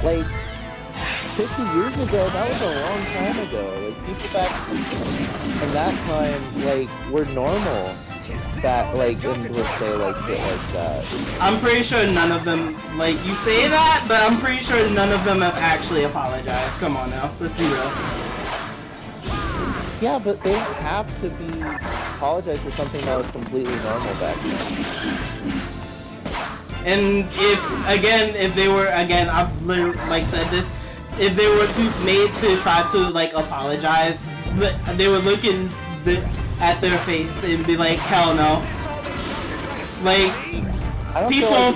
Like 50 years ago, that was a long time ago. Like people back in that time like were normal. That like and would say like shit like that. I'm pretty sure none of them like you say that, but I'm pretty sure none of them have actually apologized. Come on now, let's be real. Yeah, but they don't have to be apologize for something that was completely normal back then. And if they were I've literally like said this, if they were made to try to like apologize, they would look at their face and be like, hell no. Like people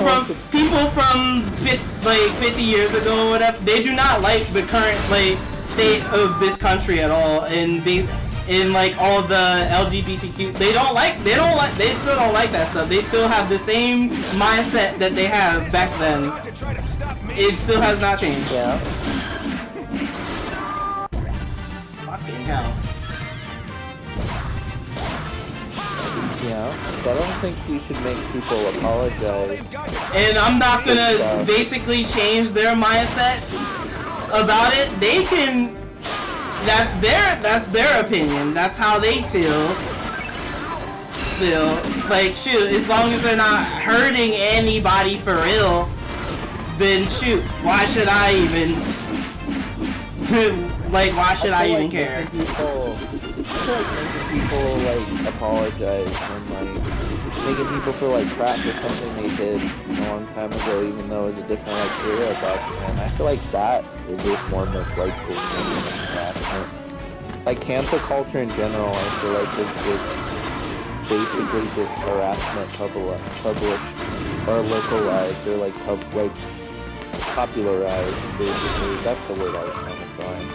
from 50 years ago or whatever, they do not like the current like state of this country at all, and in like all the LGBTQ, they still don't like that stuff. They still have the same mindset that they have back then. It still has not changed. Yeah. Fucking hell. Yeah, but I don't think you should make people apologize. And I'm not gonna basically change their mindset about it. They can. That's their opinion. That's how they feel. Like shoot, as long as they're not hurting anybody for real, then shoot. Why should I even? Like, why should I even care? I feel like making people like apologize and like making people feel like crap for something they did a long time ago, even though it was a different like era back then. I feel like that is a form of like harassment. Like cancel culture in general, I feel like is just basically just harassment published or localized or like popularized. Basically, that's the word I was trying to find.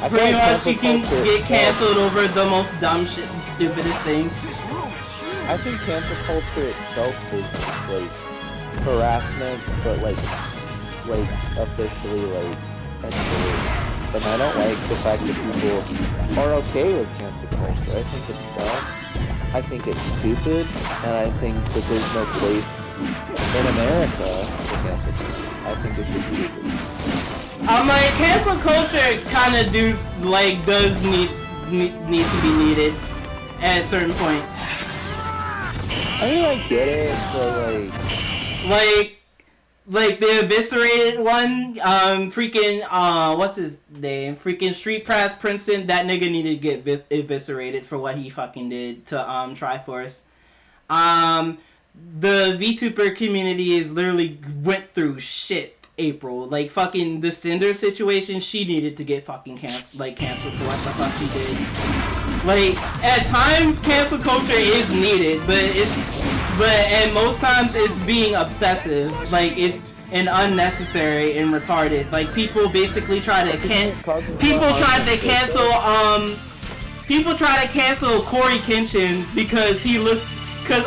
Pretty much you can get canceled over the most dumb shit, stupidest things. I think cancel culture itself is like harassment, but like officially like and I don't like the fact that people are okay with cancel culture. I think it's dumb. I think it's stupid, and I think that there's no place in America for cancel culture. I think it's just stupid. I'm like, cancel culture kind of does need to be needed at certain points. I mean, I get it, but like the eviscerated one, freaking what's his name? Freaking Street Pass Princeton. That nigga needed to get eviscerated for what he fucking did to Triforce. The VTuber community is literally went through shit. April, like fucking the Cinder situation, she needed to get fucking canceled for what the fuck she did. Like at times, cancel culture is needed, and most times it's being obsessive. Like it's unnecessary and retarded. Like people basically try to cancel Corey Kenshin because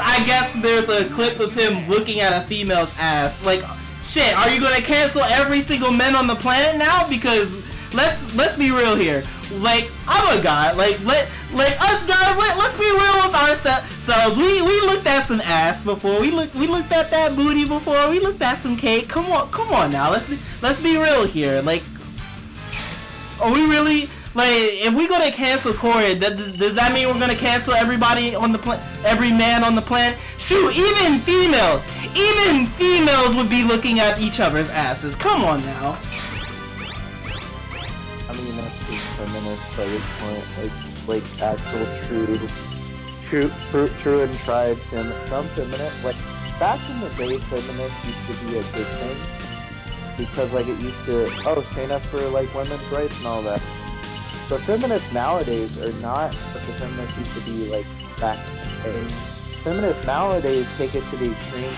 I guess there's a clip of him looking at a female's ass. Like, shit, are you gonna cancel every single man on the planet now? Because let's be real here. Like, I'm a guy. Like us guys. Let's be real with ourselves. We looked at some ass before. We looked at that booty before. We looked at some cake. Come on now. Let's be real here. Like, are we really? Like, if we gonna cancel Corey, does that mean we're gonna cancel everybody on the every man on the planet? Shoot, even females would be looking at each other's asses. Come on now. I mean, that's just feminist by this point, like actual true and tried some feminists. Like back in the day, feminists used to be a good thing because like it used to stand up for like women's rights and all that. But feminists nowadays are not what the feminists used to be like back in the day. Feminists nowadays take it to the extreme,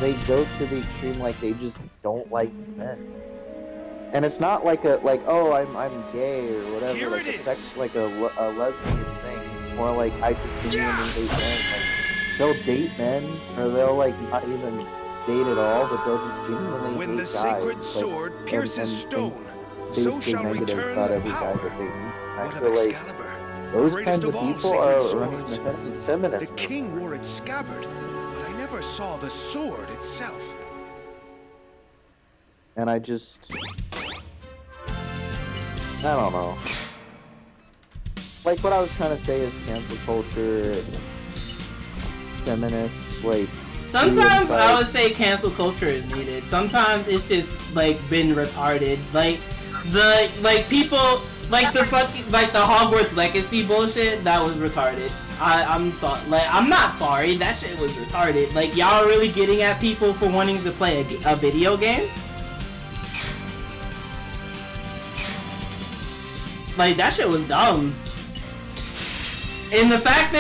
they go to the extreme, like they just don't like men. And it's not like I'm gay or whatever, like a sex, like a lesbian thing. It's more like I just genuinely hate men. Like they'll date men, or they'll like not even date at all, but they'll just genuinely hate guys. When the sacred sword pierces stone, so shall return the power. What of Excalibur? Those Greatest kinds of of all people sacred are swords. running feminists. The king wore its scabbard, but I never saw the sword itself. And I don't know. Like what I was trying to say is cancel culture, feminists, like. Sometimes I would say cancel culture is needed. Sometimes it's just like been retarded. Like people like the Hogwarts Legacy bullshit that was retarded. I'm sorry. Like I'm not sorry. That shit was retarded. Like y'all are really getting at people for wanting to play a video game. Like that shit was dumb. And the fact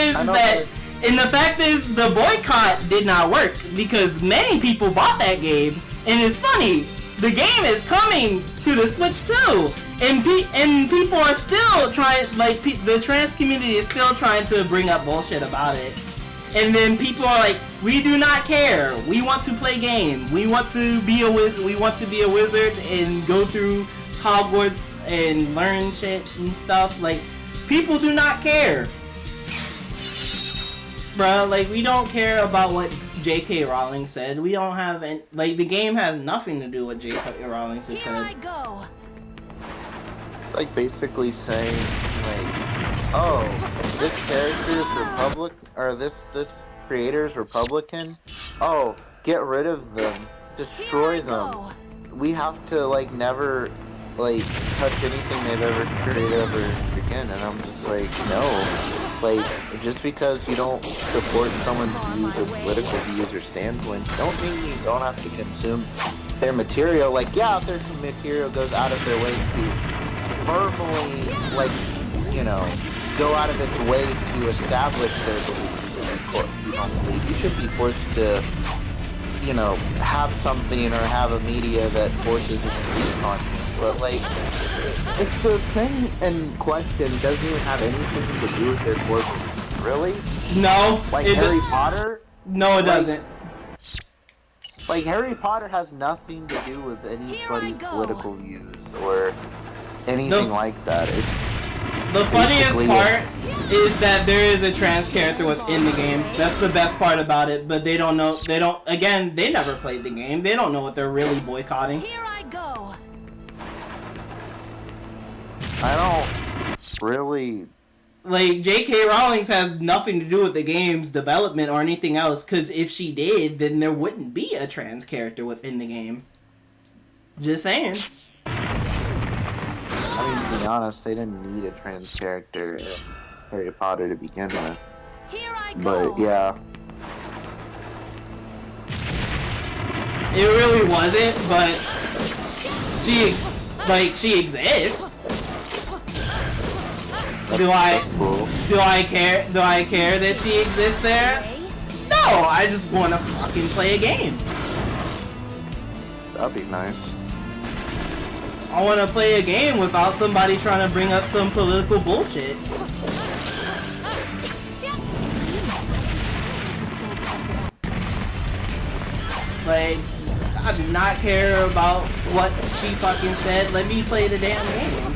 is the boycott did not work because many people bought that game, and it's funny, the game is coming to the Switch too, and people are still trying, like the trans community is still trying to bring up bullshit about it, and then people are like, we do not care, we want to play game, we want to be a wizard and go through Hogwarts and learn shit and stuff. Like people do not care. Bro, like, we don't care about what J.K. Rowling said. We don't have any, like, the game has nothing to do with J.K. Rowling has said. I go. Like, basically saying, like, oh, this character is this creator is Republican. Oh, get rid of them. Destroy them. Go. We have to, like, never, like, touch anything they've ever created ever again. And I'm just like, no. Like, just because you don't support someone's views or political views or standpoints, don't mean you don't have to consume their material. Like, yeah, if their material goes out of their way to verbally, like, you know, go out of its way to establish their beliefs, and of course, you don't believe, you should be forced to, you know, have something or have a media that forces it to be content. But, like, if the thing in question doesn't even have anything to do with their core beliefs, really? No. Like Harry Potter? No, it doesn't. Like, Harry Potter has nothing to do with anybody's political views or anything like that. The funniest part is that there is a trans character within the game. That's the best part about it, but they don't know, they never played the game. They don't know what they're really boycotting. Here I I don't really. Like, J.K. Rowling's has nothing to do with the game's development or anything else, because if she did, then there wouldn't be a trans character within the game. Just saying. I mean, to be honest, they didn't need a trans character in Harry Potter to begin with. Here I go. But, yeah. It really wasn't, but she exists. Do I care that she exists there? No, I just want to fucking play a game. That'd be nice. I want to play a game without somebody trying to bring up some political bullshit. Like, I do not care about what she fucking said. Let me play the damn game.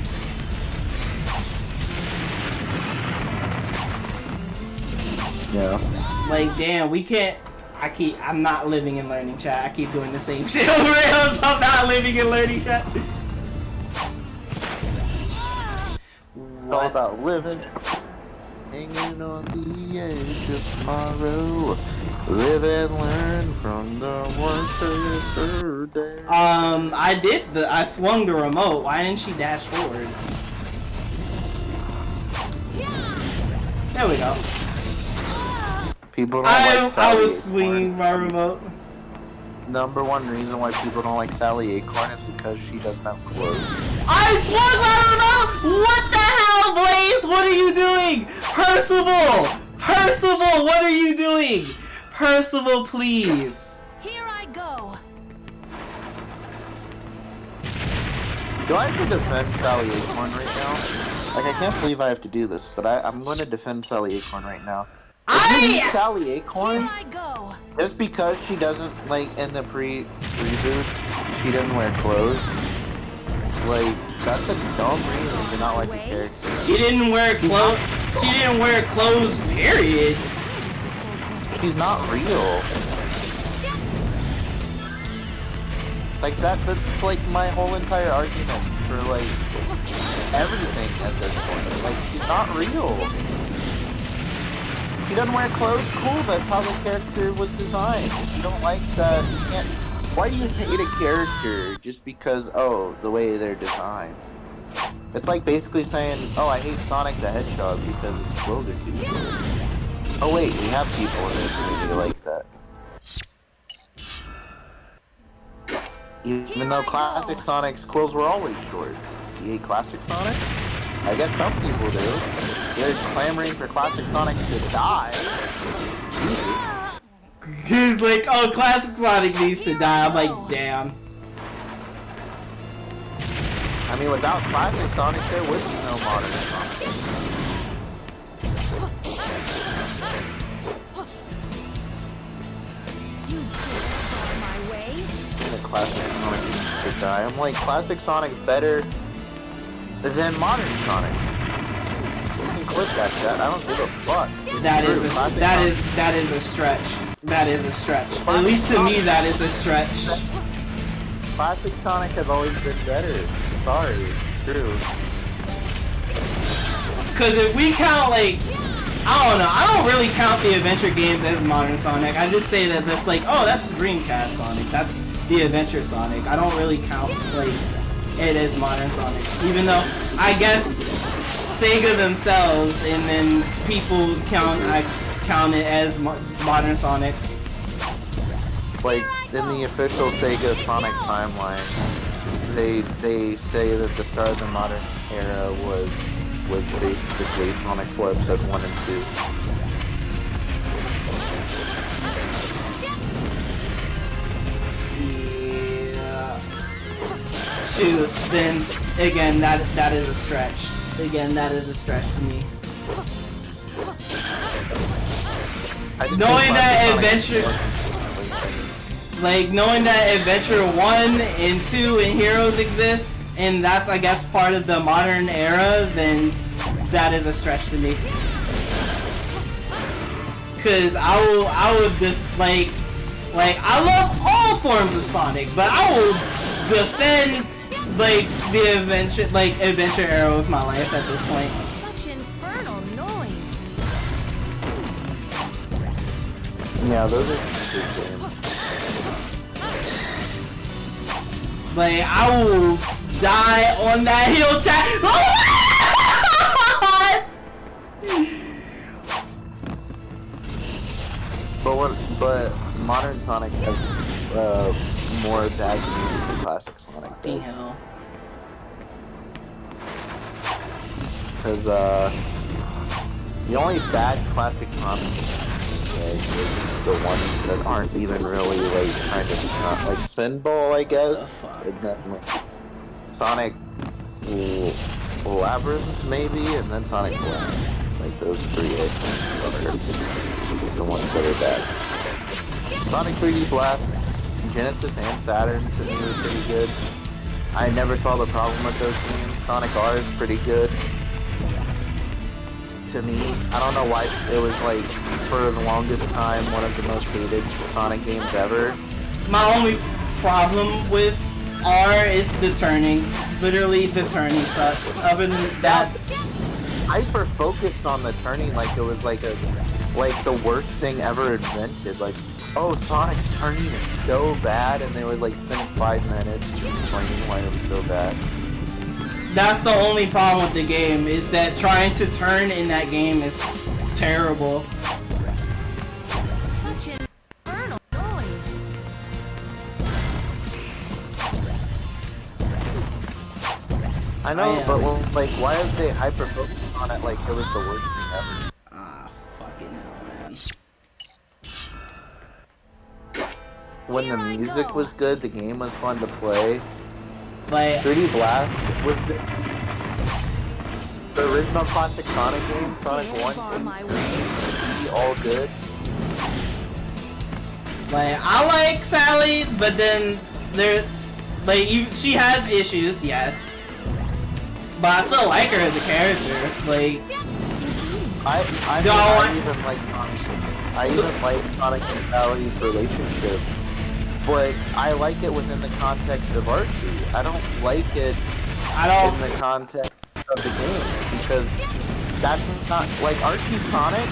Yeah. Like, damn, we can't. I'm not living in learning chat. I keep doing the same shit over and I'm not living in learning chat. It's all about living. Hanging on the edge of tomorrow. Live and learn from the worst of day. I swung the remote. Why didn't she dash forward? There we go. People don't like I was Sally swinging Acorn. my remote. Number one reason why people don't like Sally Acorn is because she doesn't have clothes. I swung my remote! What the hell, Blaze? What are you doing? Percival! Percival, what are you doing? Percival, please. Here I go. Do I have to defend Sally Acorn right now? Like, I can't believe I have to do this, but I'm going to defend Sally Acorn right now. If you hate Sally Acorn, Here I go. just because she doesn't, like, in the reboot, she didn't wear clothes, like, that's a dumb reason to not like the character. She didn't wear clothes. She didn't wear clothes, period. She's not real. Like, that's, like, my whole entire argument for, like, everything at this point. Like, she's not real. She doesn't wear clothes, cool, that's how the character was designed. If you don't like that, you can't... Why do you hate a character just because, oh, the way they're designed? It's like basically saying, oh, I hate Sonic the Hedgehog because his clothes are too short. Oh wait, we have people in this community like that. Even though Classic Sonic's quills were always short. Do you hate Classic Sonic? I guess some people do. They're clamoring for Classic Sonic to die. Jesus. He's like, oh, Classic Sonic needs to die. I'm like, damn. I mean, without Classic Sonic, there would be no modern Sonic. The Classic Sonic needs to die. I'm like, Classic Sonic's better than modern Sonic. You can clip that shit. I don't give a fuck. That is a stretch. That is a stretch. At least to me, that is a stretch. Classic Sonic has always been better. Sorry, it's true. Because if we count, like, I don't know, I don't really count the adventure games as modern Sonic. I just say that that's like, oh, that's Dreamcast Sonic. That's the adventure Sonic. I don't really count, like, it as modern Sonic. Even though, I guess, Sega themselves, and then people count it as modern Sonic. Like, in the official Sega Sonic timeline, they say that the start of the modern era was basically Sonic 4 episodes 1 and 2. Yeah. Shoot, then again that is a stretch. Again, that is a stretch to me. Knowing that Adventure 1 and 2 and Heroes exists, and that's, I guess, part of the modern era, then that is a stretch to me. Cause I love all forms of Sonic, but I will defend like the adventure era of my life at this point. Such infernal noise. Yeah, those are good games. Like, I will die on that hill, chat. Oh But modern Sonic has more bad games than classic Sonic does. hell. Because the only bad classic Sonic is the ones that aren't even really like kind of like Spinball, I guess. Sonic Labyrinth maybe, and then Sonic Blast. Like those three are the ones that are bad. Sonic 3D Blast, Genesis and Saturn to me was pretty good. I never saw the problem with those games. Sonic R is pretty good. To me, I don't know why it was like for the longest time one of the most hated Sonic games ever. My only problem with R is the turning. Literally, the turning sucks. Other than that, Hyper focused on the turning like it was like the worst thing ever invented. Like, oh, Sonic's turning is so bad, and they would like spend 5 minutes explaining why it was so bad. that's the only problem with the game, is that trying to turn in that game is terrible. Such infernal noise. I know, but well, like, why have they hyper focused on it like it was the worst thing ever? Ah, fucking hell, man. When the music was good, the game was fun to play. Like, 3D Blast was good. The original classic Sonic game, Sonic 1, 2, 3, all good. like, I like Sally, but then she has issues, yes. But I still like her as a character. Like, I even like Sonic. I even like Sonic and Sally's relationship, but I like it within the context of Archie. I don't like it in the context of the game, because that's not like Archie Sonic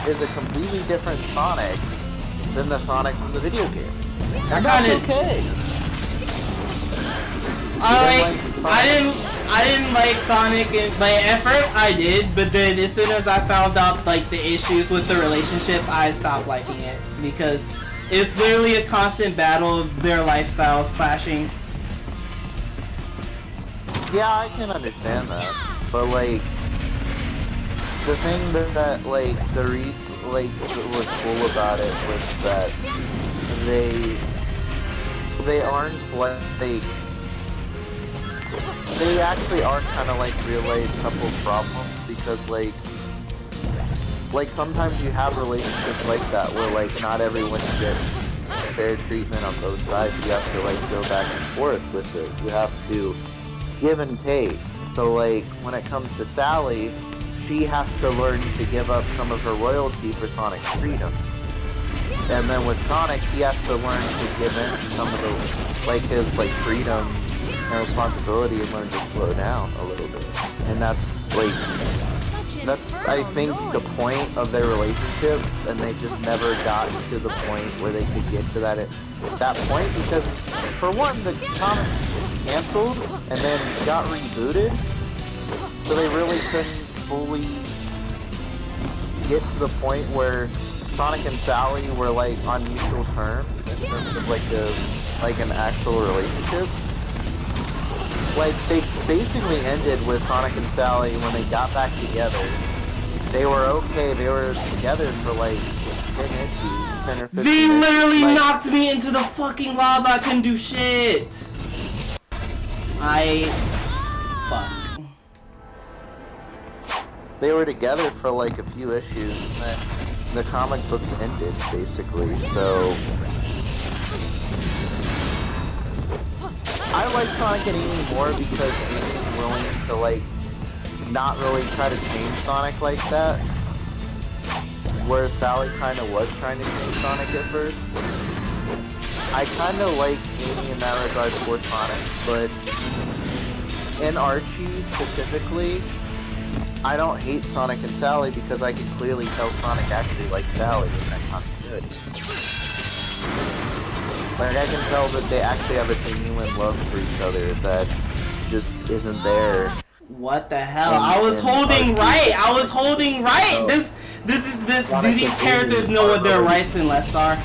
is a completely different Sonic than the Sonic from the video game. And that's okay. I didn't like Sonic, and like at first I did, but then as soon as I found out like the issues with the relationship, I stopped liking it, because it's literally a constant battle of their lifestyles clashing. Yeah, I can understand that, but like the thing that like what was cool about it was that they aren't like they actually are kind of like real life couple problems, because like sometimes you have relationships like that where like not everyone gets fair treatment on both sides. You have to like go back and forth with it. You have to give and take. So like when it comes to Sally, she has to learn to give up some of her royalty for Sonic's freedom. And then with Sonic, he has to learn to give in some of the his freedom and responsibility, and learn to slow down a little bit. And that's I think the point of their relationship, and they just never got to the point where they could get to that point, because for one, the comic canceled and then got rebooted, so they really couldn't fully get to the point where Sonic and Sally were like on mutual terms in terms of an actual relationship. Like, they basically ended with Sonic and Sally when they got back together. They were okay, they were together for 10 issues, 10 or 15 They literally issues. knocked me into the fucking lava, I couldn't do shit! Fuck. They were together for a few issues, and then the comic book ended, basically, so... I like Sonic and Amy more because Amy's willing to, not really try to change Sonic like that. Whereas Sally kind of was trying to change Sonic at first. I kind of like Amy in that regard for Sonic, but in Archie specifically, I don't hate Sonic and Sally because I can clearly tell Sonic actually likes Sally in that continuity. Like, I can tell that they actually have a genuine love for each other that just isn't there. What the hell? I was holding right! I was holding right! Oh. Do these characters know what their rights and lefts are?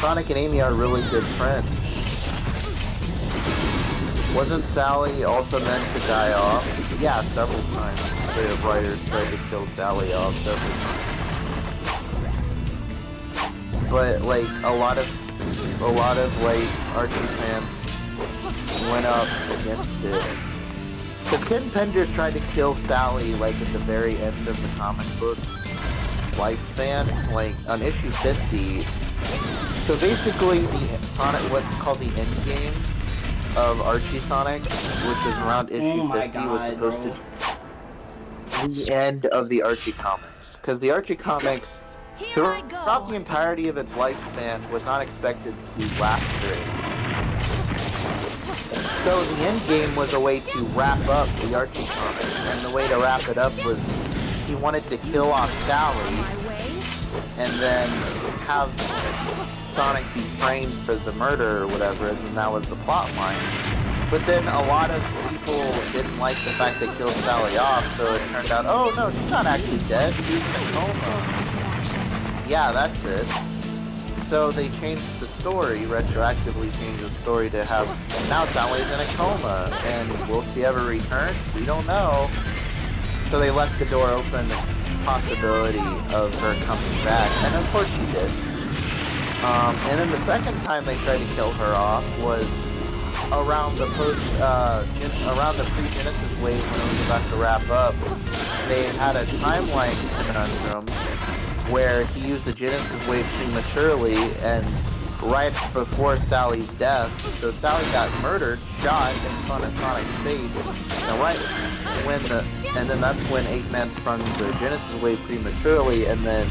Sonic and Amy are really good friends. Wasn't Sally also meant to die off? Yeah, several times. The writers tried to kill Sally off several times. But like a lot of like Archie fans went up against it. The Kingpinders tried to kill Sally like at the very end of the comic book lifespan, like on issue 50. So basically, the Sonic, what's called the end game of Archie Sonic, which is around issue 50, was supposed to be the end of the Archie comics. Because the Archie comics, throughout the entirety of its lifespan, was not expected to last very long. So the end game was a way to wrap up the Archie comics, and the way to wrap it up was he wanted to kill off Sally, and then have Sonic be framed for the murder or whatever, and that was the plot line. But then a lot of people didn't like the fact they killed Sally off, so it turned out, oh no, she's not actually dead, she's in a coma. Yeah, that's it. So they changed the story, retroactively changed the story to have, now Sally's in a coma, and will she ever return? We don't know. So they left the door open, the possibility of her coming back, and of course she did. And then the second time they tried to kill her off was around the around the pre-Genesis wave when it was about to wrap up. They had a timeline conundrum where he used the Genesis wave prematurely and right before Sally's death. So Sally got murdered, shot in front of Sonic's face. And and then that's when Eggman sprung the Genesis wave prematurely and then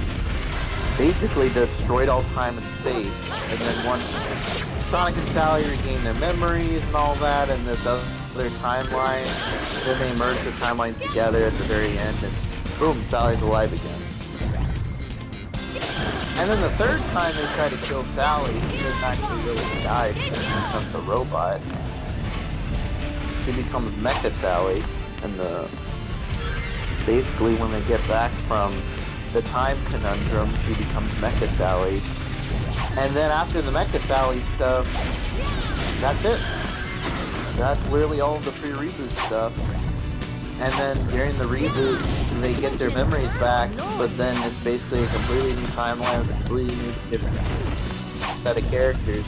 basically destroyed all time and space. And then once Sonic and Sally regained their memories and all that, and this other timeline, then they merged the timelines together at the very end, and boom, Sally's alive again. And then the third time they tried to kill Sally, she doesn't actually really die. She becomes a robot. She becomes Mecha Sally, and basically when they get back from the time conundrum, she becomes Mecha Sally. And then after the Mecha Sally stuff, that's it. That's literally all of the pre-reboot stuff. And then during the reboot, they get their memories back, but then it's basically a completely new timeline with a completely new different set of characters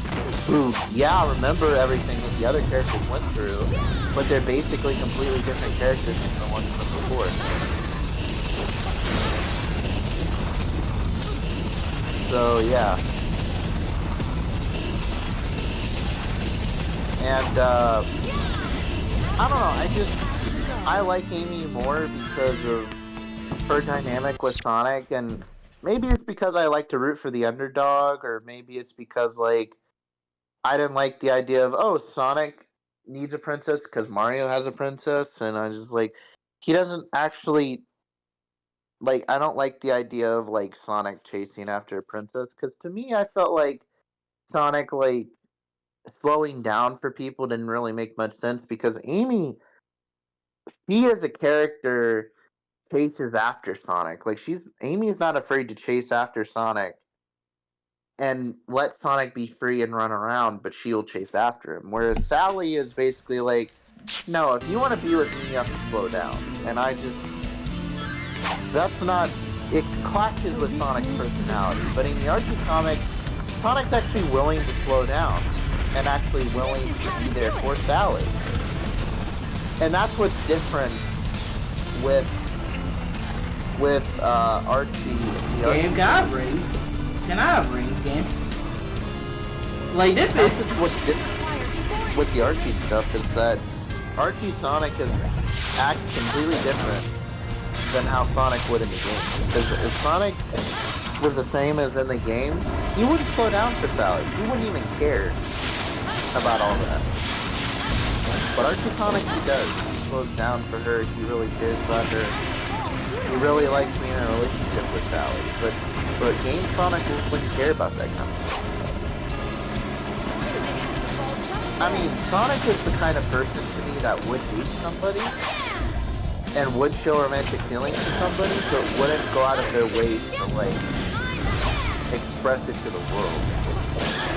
who, yeah, remember everything that the other characters went through, but they're basically completely different characters from the ones from before. So, yeah. And, I don't know, I like Amy more because of her dynamic with Sonic, and maybe it's because I like to root for the underdog, or maybe it's because, like, I didn't like the idea of, oh, Sonic needs a princess because Mario has a princess, and I just, like, he doesn't actually, like, I don't like the idea of, like, Sonic chasing after a princess, because to me, I felt like Sonic, like, slowing down for people didn't really make much sense, because Amy, she as a character chases after Sonic. Like, Amy's not afraid to chase after Sonic and let Sonic be free and run around, but she'll chase after him. Whereas Sally is basically like, no, if you want to be with me, you have to slow down. And that's not, it clashes with Sonic's personality. But in the Archie comics, Sonic's actually willing to slow down and actually willing to be there for Sally. And that's what's different with Archie. Game, can I have rings? Can I have rings, game? Like, this is... what's different with the Archie stuff is that Archie Sonic acts completely different than how Sonic would in the game. Because Sonic was the same as in the game, he wouldn't slow down for Sally. He wouldn't even care about all that. But Archie Sonic, he does. He slows down for her. He really cares about her. He really likes being in a relationship with Sally. But Game Sonic wouldn't care about that kind of stuff. I mean, Sonic is the kind of person to me that would hate somebody and would show romantic feelings to somebody, but wouldn't go out of their way to, like, express it to the world.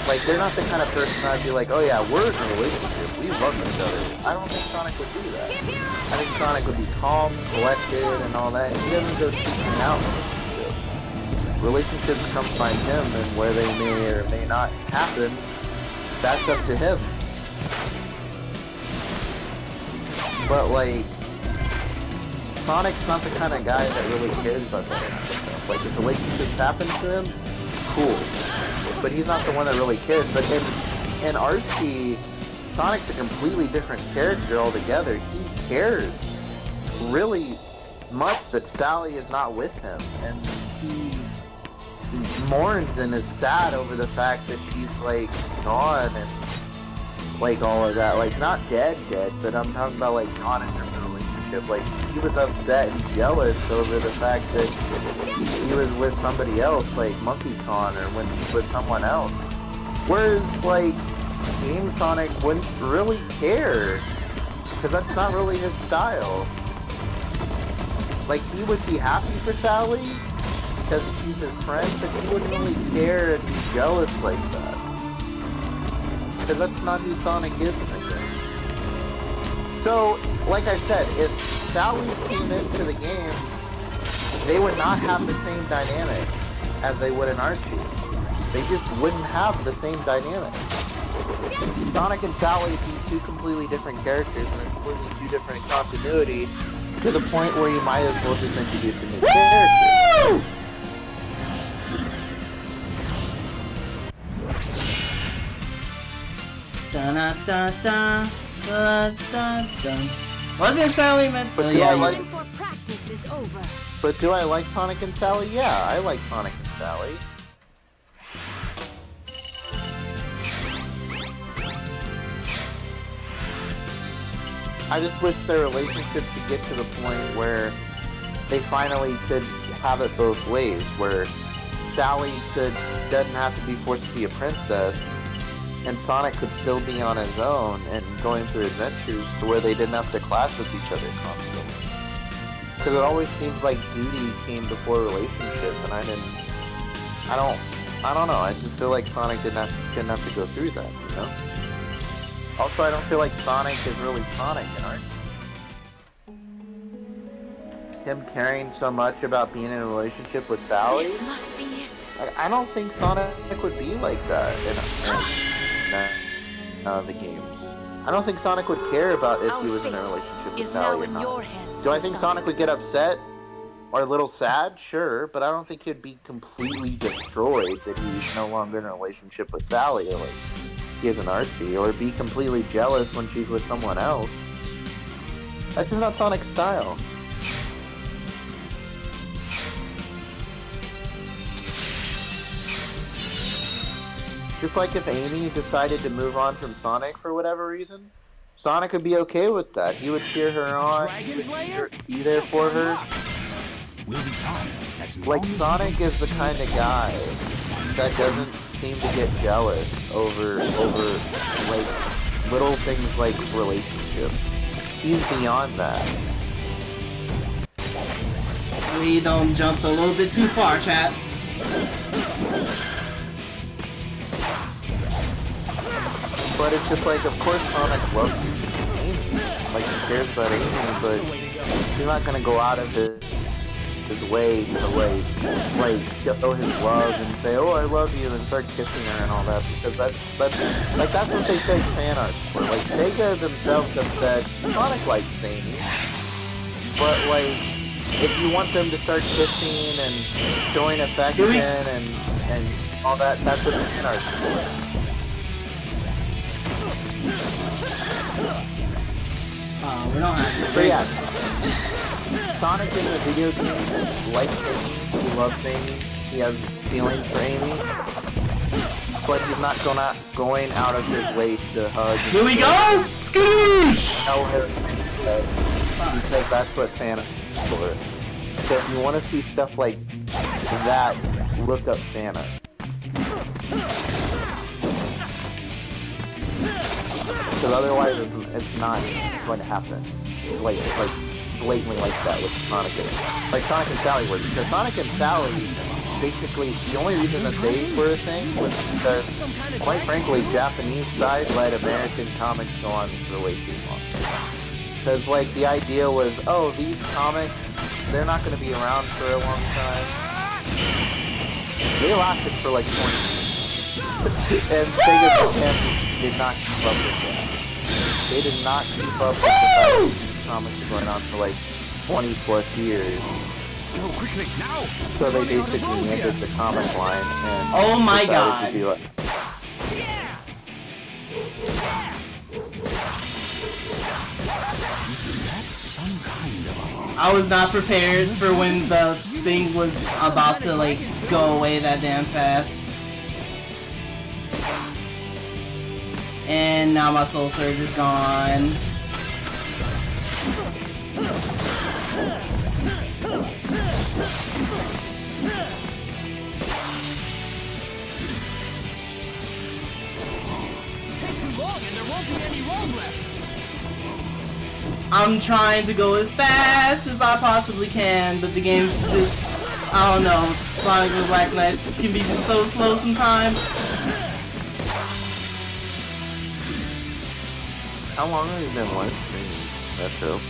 Like, they're not the kind of person that'd be like, oh yeah, we're in a relationship, we love each other. I don't think Sonic would do that. I think Sonic would be calm, collected, and all that. He doesn't go seeking out relationships. Relationships come find him, and where they may or may not happen, that's up to him. But, like, Sonic's not the kind of guy that really cares about that kind of stuff. Like, if relationships happen to him, cool. But he's not the one that really cares. But in Archie, Sonic's a completely different character altogether. He cares really much that Sally is not with him. And he mourns and is sad over the fact that she's, like, gone and, like, all of that. Like, not dead, but I'm talking about, like, gone in terms of relationship. Like, he was upset and jealous over the fact that he was with somebody else, like Monkey Kong, or when he's with someone else. Whereas, like, Game Sonic wouldn't really care, because that's not really his style. Like, he would be happy for Sally, because she's his friend, but he wouldn't really care and be jealous like that. Because that's not who Sonic is, I think. So, like I said, if Sally came into the game, they would not have the same dynamic as they would in Archie. They just wouldn't have the same dynamic. Sonic and Sally would be two completely different characters and completely two different continuity, to the point where you might as well just introduce a new character. Wasn't Sally meant? But Oh, do yeah, I you like? did. For practice is over. But do I like Sonic and Sally? Yeah, I like Sonic and Sally. I just wish their relationship could get to the point where they finally could have it both ways, where Sally doesn't have to be forced to be a princess, and Sonic could still be on his own and going through adventures to where they didn't have to clash with each other constantly. Because it always seems like duty came before relationship, and I don't know, I just feel like Sonic didn't have to go through that, you know? Also, I don't feel like Sonic is really Sonic in Archie. Him caring so much about being in a relationship with Sally, This must be it. I don't think Sonic would be like that in the games. I don't think Sonic would care about if he was in a relationship with Sally or not. Do I think Sonic would get upset or a little sad? Sure, but I don't think he'd be completely destroyed that he's no longer in a relationship with Sally, or like he is in Archie, or be completely jealous when she's with someone else. That's just not Sonic's style. Just like if Amy decided to move on from Sonic for whatever reason, Sonic would be okay with that. He would cheer her on, he would be there for her. Like, Sonic is the kind of guy that doesn't seem to get jealous over like little things like relationships. He's beyond that. We don't jump a little bit too far, chat. But it's just like, of course Sonic loves Amy. Like, he cares about Amy, but he's not gonna go out of his way to like show his love and say, oh, I love you, and start kissing her and all that, because that's what they say fan art for. Like, Sega themselves have said Sonic likes Amy, but like, if you want them to start kissing and showing affection and all that, that's what fan art for. We don't have to. But yeah, Sonic in the video game likes Amy, he loves Amy, he has feelings for Amy, but he's not going out of his way to hug. Here we go! Skoosh! Tell her because that's what Santa's for. So if you want to see stuff like that, look up Santa. Because otherwise, it's not going to happen. Like blatantly like that with Sonic and like Sonic and Sally were. Because Sonic and Sally, basically, the only reason that they were a thing was because, quite frankly, Japanese side let American comics go on for way too long. Because like the idea was, oh, these comics, they're not going to be around for a long time. They lasted for like 20 years. And Sega Japan did not keep up with that. They did not keep up with the fact that these comics are going on for like 20 plus years. Go quickly now! So they basically ended the comic line and oh my decided to do god. Some kind of I was not prepared for when the thing was about to like go away that damn fast. And now my soul surge is gone. I'm trying to go as fast as I possibly can, but the game's just, I don't know, Sonic and the Black Knights can be just so slow sometimes. How long have you been live streaming that show?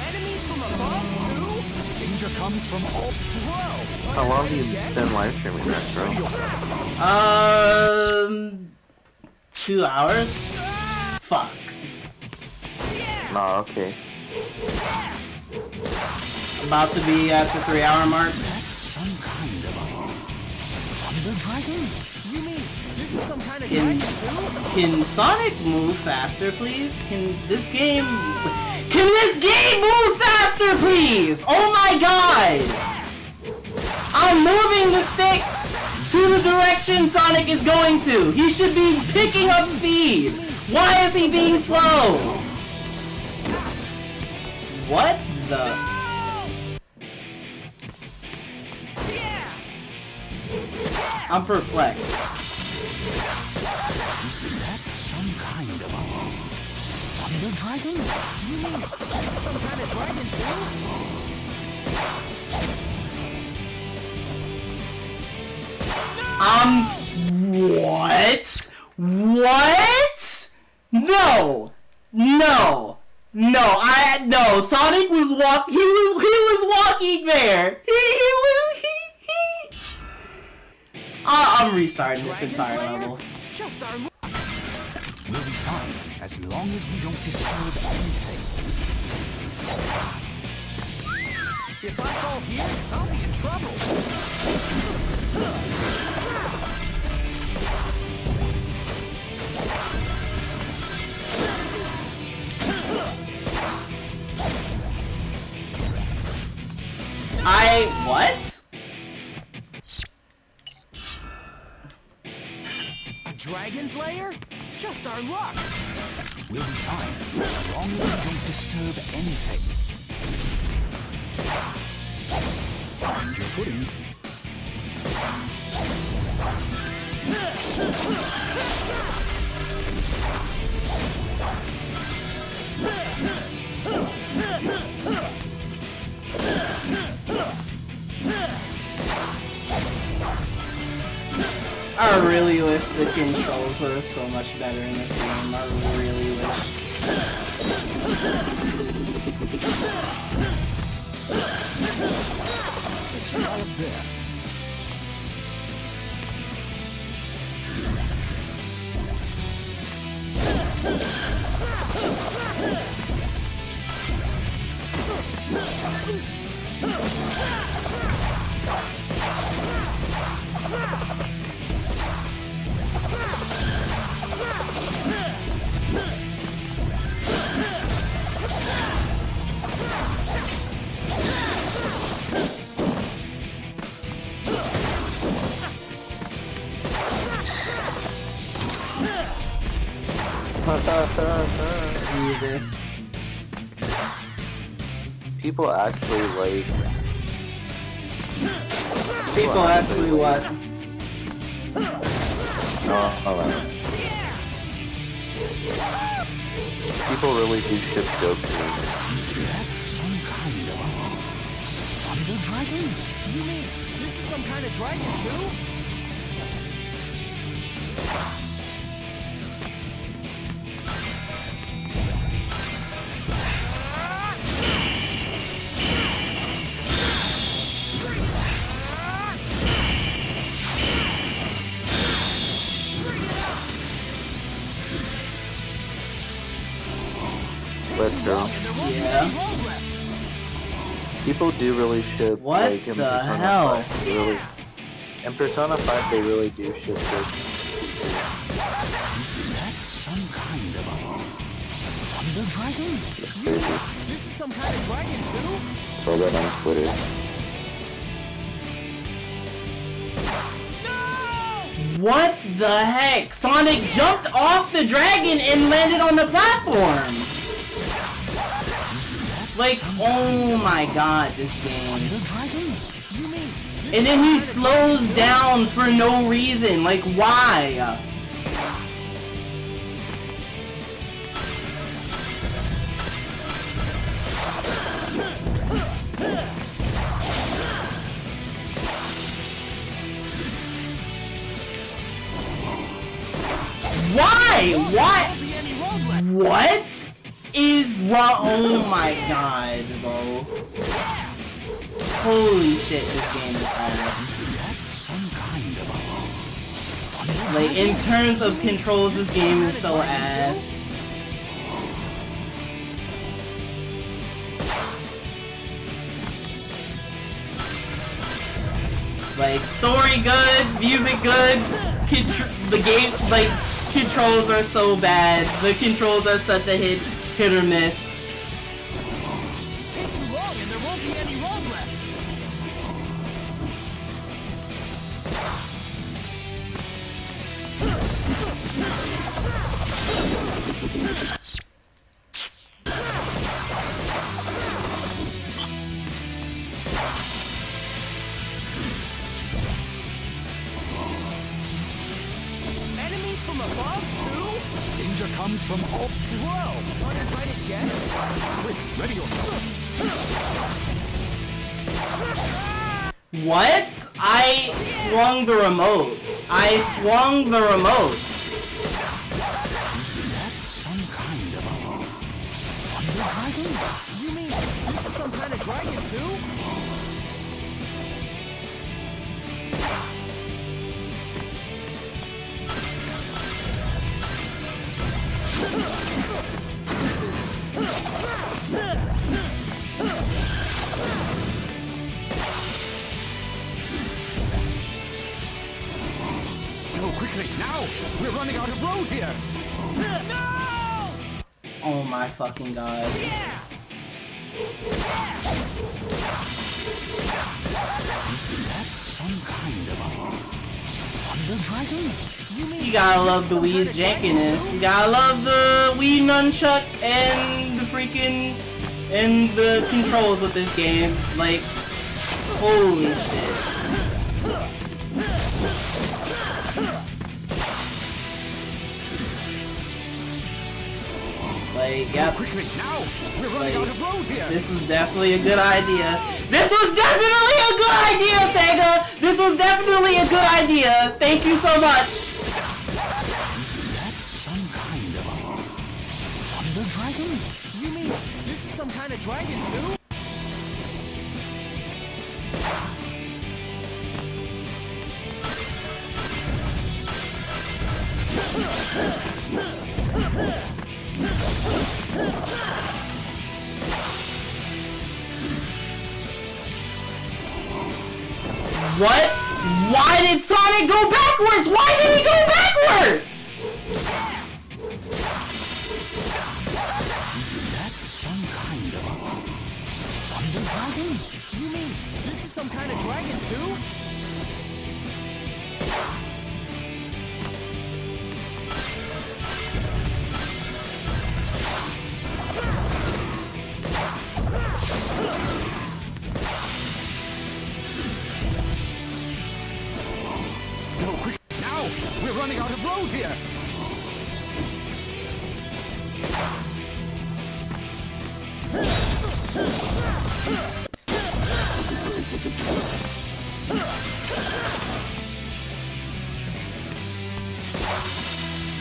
Enemies from above, too? danger comes from all. Whoa! How long have you been live streaming that show? 2 hours? Fuck. No, okay. About to be at the 3 hour mark. That's some kind of a thunder dragon? You mean this is some kind of Can, dragon too? can Sonic move faster, please? Can this game move faster, please? Oh my god! I'm moving the stick to the direction Sonic is going to. He should be picking up speed. Why is he being slow? What the? I'm perplexed. Is that some kind of a thunder dragon? You mean this is some kind of dragon too? What? What? No! No! No, Sonic was he was walking there! I'm restarting this entire level. Just our We'll be fine as long as we don't disturb anything. If I fall here, I'll be in trouble. What? A dragon's lair? Just our luck. We'll be fine as long as we don't disturb anything. Find your footing. I really wish the controls were so much better in this game. I really wish. It's right up there. Jesus. People actually like... People actually what? Oh, hold on. People really do ship jokes. Is that some kind of thunder dragon? You mean this is some kind of dragon too? But Yeah. people do really ship. What like, in the Persona hell? 5, they really, in Persona 5, they really do ship jokes. Is that some kind of thunder dragon? It's crazy. This is some kind of dragon too? Saw that on Twitter. What the heck? Sonic jumped off the dragon and landed on the platform! Like, oh my god, this game. And then he slows down for no reason. Like, why? Why? What is wrong? Oh my god, bro. Holy shit, this game is ass. Like, in terms of controls, this game is so ass. Like, story good, music good, the game, like, controls are so bad. The controls are such a hit or miss. Take too long and there won't be any road left. Enemies from above too? Danger comes from all. Whoa! Want to try to guess? Quick, ready yourself. What? I swung the remote. I swung the remote. Is that some kind of thunder dragon? You mean this is some kind of dragon too? Go quickly, now! We're running out of road here! Oh my fucking god. Is that some kind of thunder dragon? You gotta love the Wii's jankiness. You gotta love the Wii nunchuck and the freaking and the controls with this game. Like, holy shit. Like, yep. Quickly, now! We're running out of road here! This was definitely a good idea. This was definitely a good idea, Sega! This was definitely a good idea. Thank you so much. Is that some kind of thunder dragon? You mean this is some kind of dragon too? What? Why did Sonic go backwards? Why did he go backwards? Is that some kind of thunder dragon? You mean this is some kind of dragon too? road here.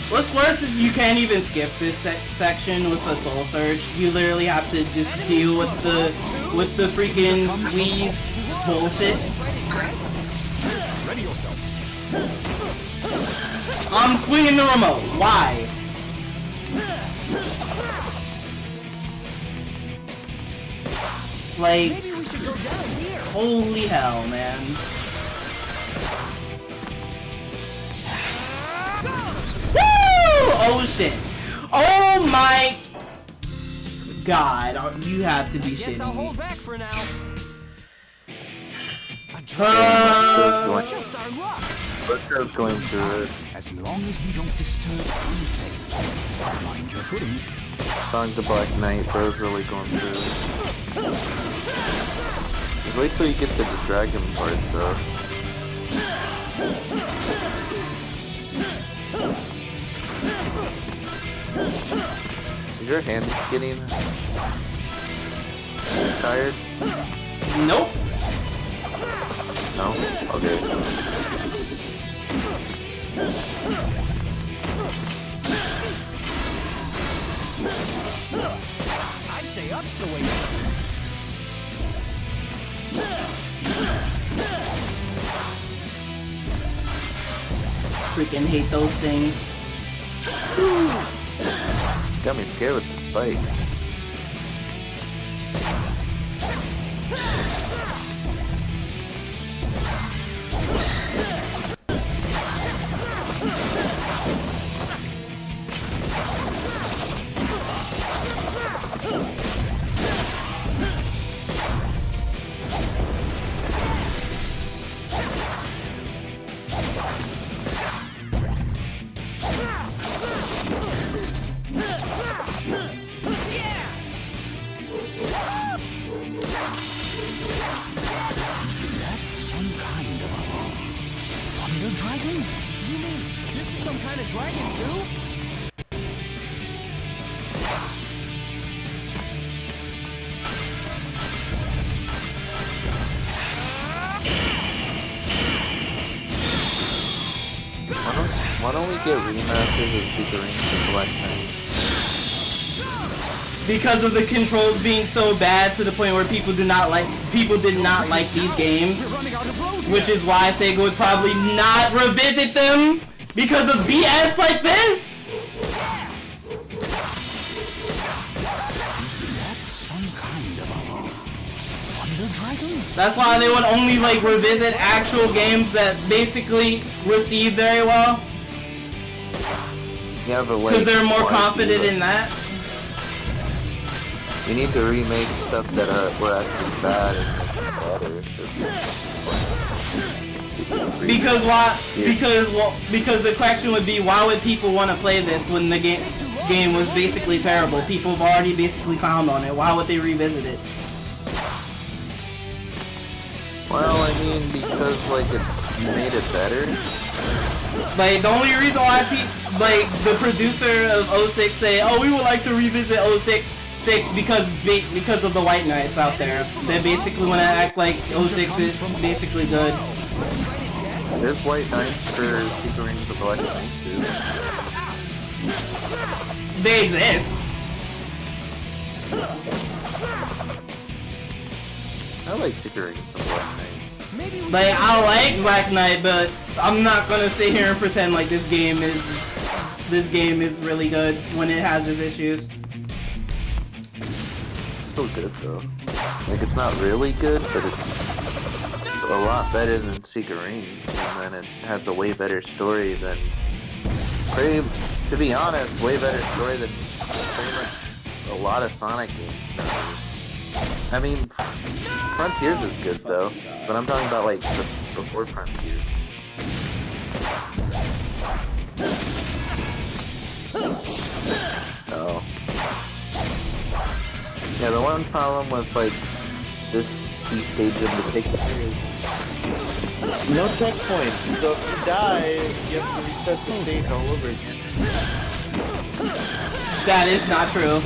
What's worse is you can't even skip this section with a soul surge. You literally have to just deal with the freaking Wii's bullshit. Ready yourself. I'm swinging the remote. Why? Like, holy hell, man. Woo! Oh shit. Oh my god. You have to be Guess I'll shitting hold me. back for now. Just our luck. Let's going through it. As long as we don't disturb anything. Mind your footing. Sonic the Black Knight, bro's really going through it. Just wait till you get to the dragon part, though. Is your hand getting tired? Nope. No? Okay. I'd say up's the way. Freaking hate those things. Got me scared with the spike. Why don't we get remasters of Super the Black Knight? Because of the controls being so bad to the point where people did not like these games, which is why Sega would probably not revisit them because of BS like this. That's why they would only like revisit actual games that basically received very well. Yeah, but because they're more confident in that. You need to remake stuff that were actually bad and better. Because why? Because the question would be, why would people want to play this when the game was basically terrible? People have already basically found on it. Why would they revisit it? Well, I mean, because like it made it better. Like the only reason why the producer of 06 say, oh, we would like to revisit 06 because of the White Knights out there. They basically want to act like 06 is basically good. There's White Knights for Super Rings of the Black Knight too. They exist. I like Super Rings of the Black Knight. Like, I like Black Knight, but I'm not gonna sit here and pretend like this game is really good when it has its issues. Still good though. Like, it's not really good, but it's a lot better than Secret Rings, and then it has a way better story than, to be honest, way better story than pretty much a lot of Sonic games. I mean, Frontiers is good though, but I'm talking about like before Frontiers. Oh. Yeah, the one problem with like this key stage in particular is No checkpoints, so if you die, you have to reset the stage all over again. That is not true.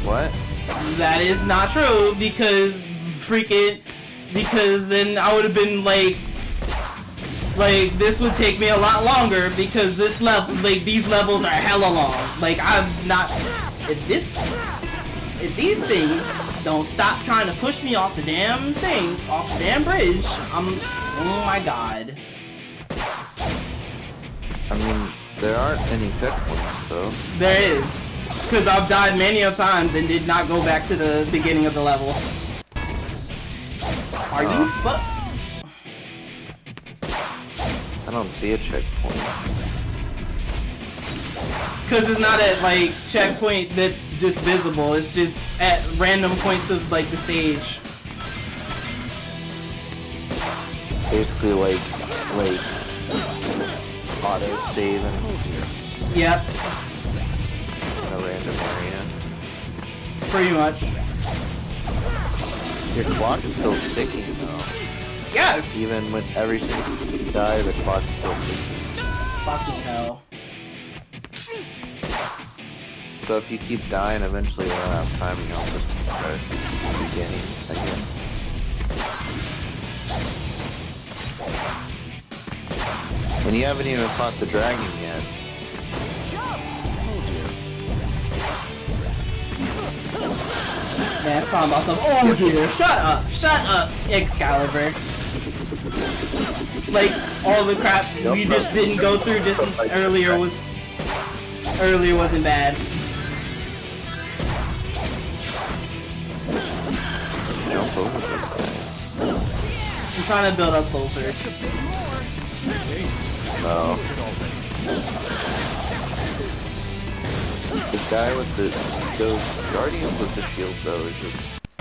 What? That is not true because because then I would have been like this would take me a lot longer because this level, like these levels are hella long. Like I'm not, if these things don't stop trying to push me off the damn thing, off the damn bridge, oh my god. I mean, there aren't any checkpoints though. There is. Because I've died many of times and did not go back to the beginning of the level. Are you I don't see a checkpoint. Because it's not at, like, checkpoint that's just visible. It's just at random points of, like, the stage. Basically, like auto save and Yep. a random area. Pretty much. Your clock is still ticking though. Yes! Even when every time you die, the clock's still ticking. Fucking hell. So if you keep dying, eventually you'll run out of time and you'll just start at the beginning again. And you haven't even fought the dragon yet. Man, I saw myself. Oh dear, shut up, Excalibur. Like, all the crap we just didn't go through just earlier wasn't bad. Jump over this guy. I'm trying to build up Soul Surge. No. The guy with those guardians with the shield though is just, I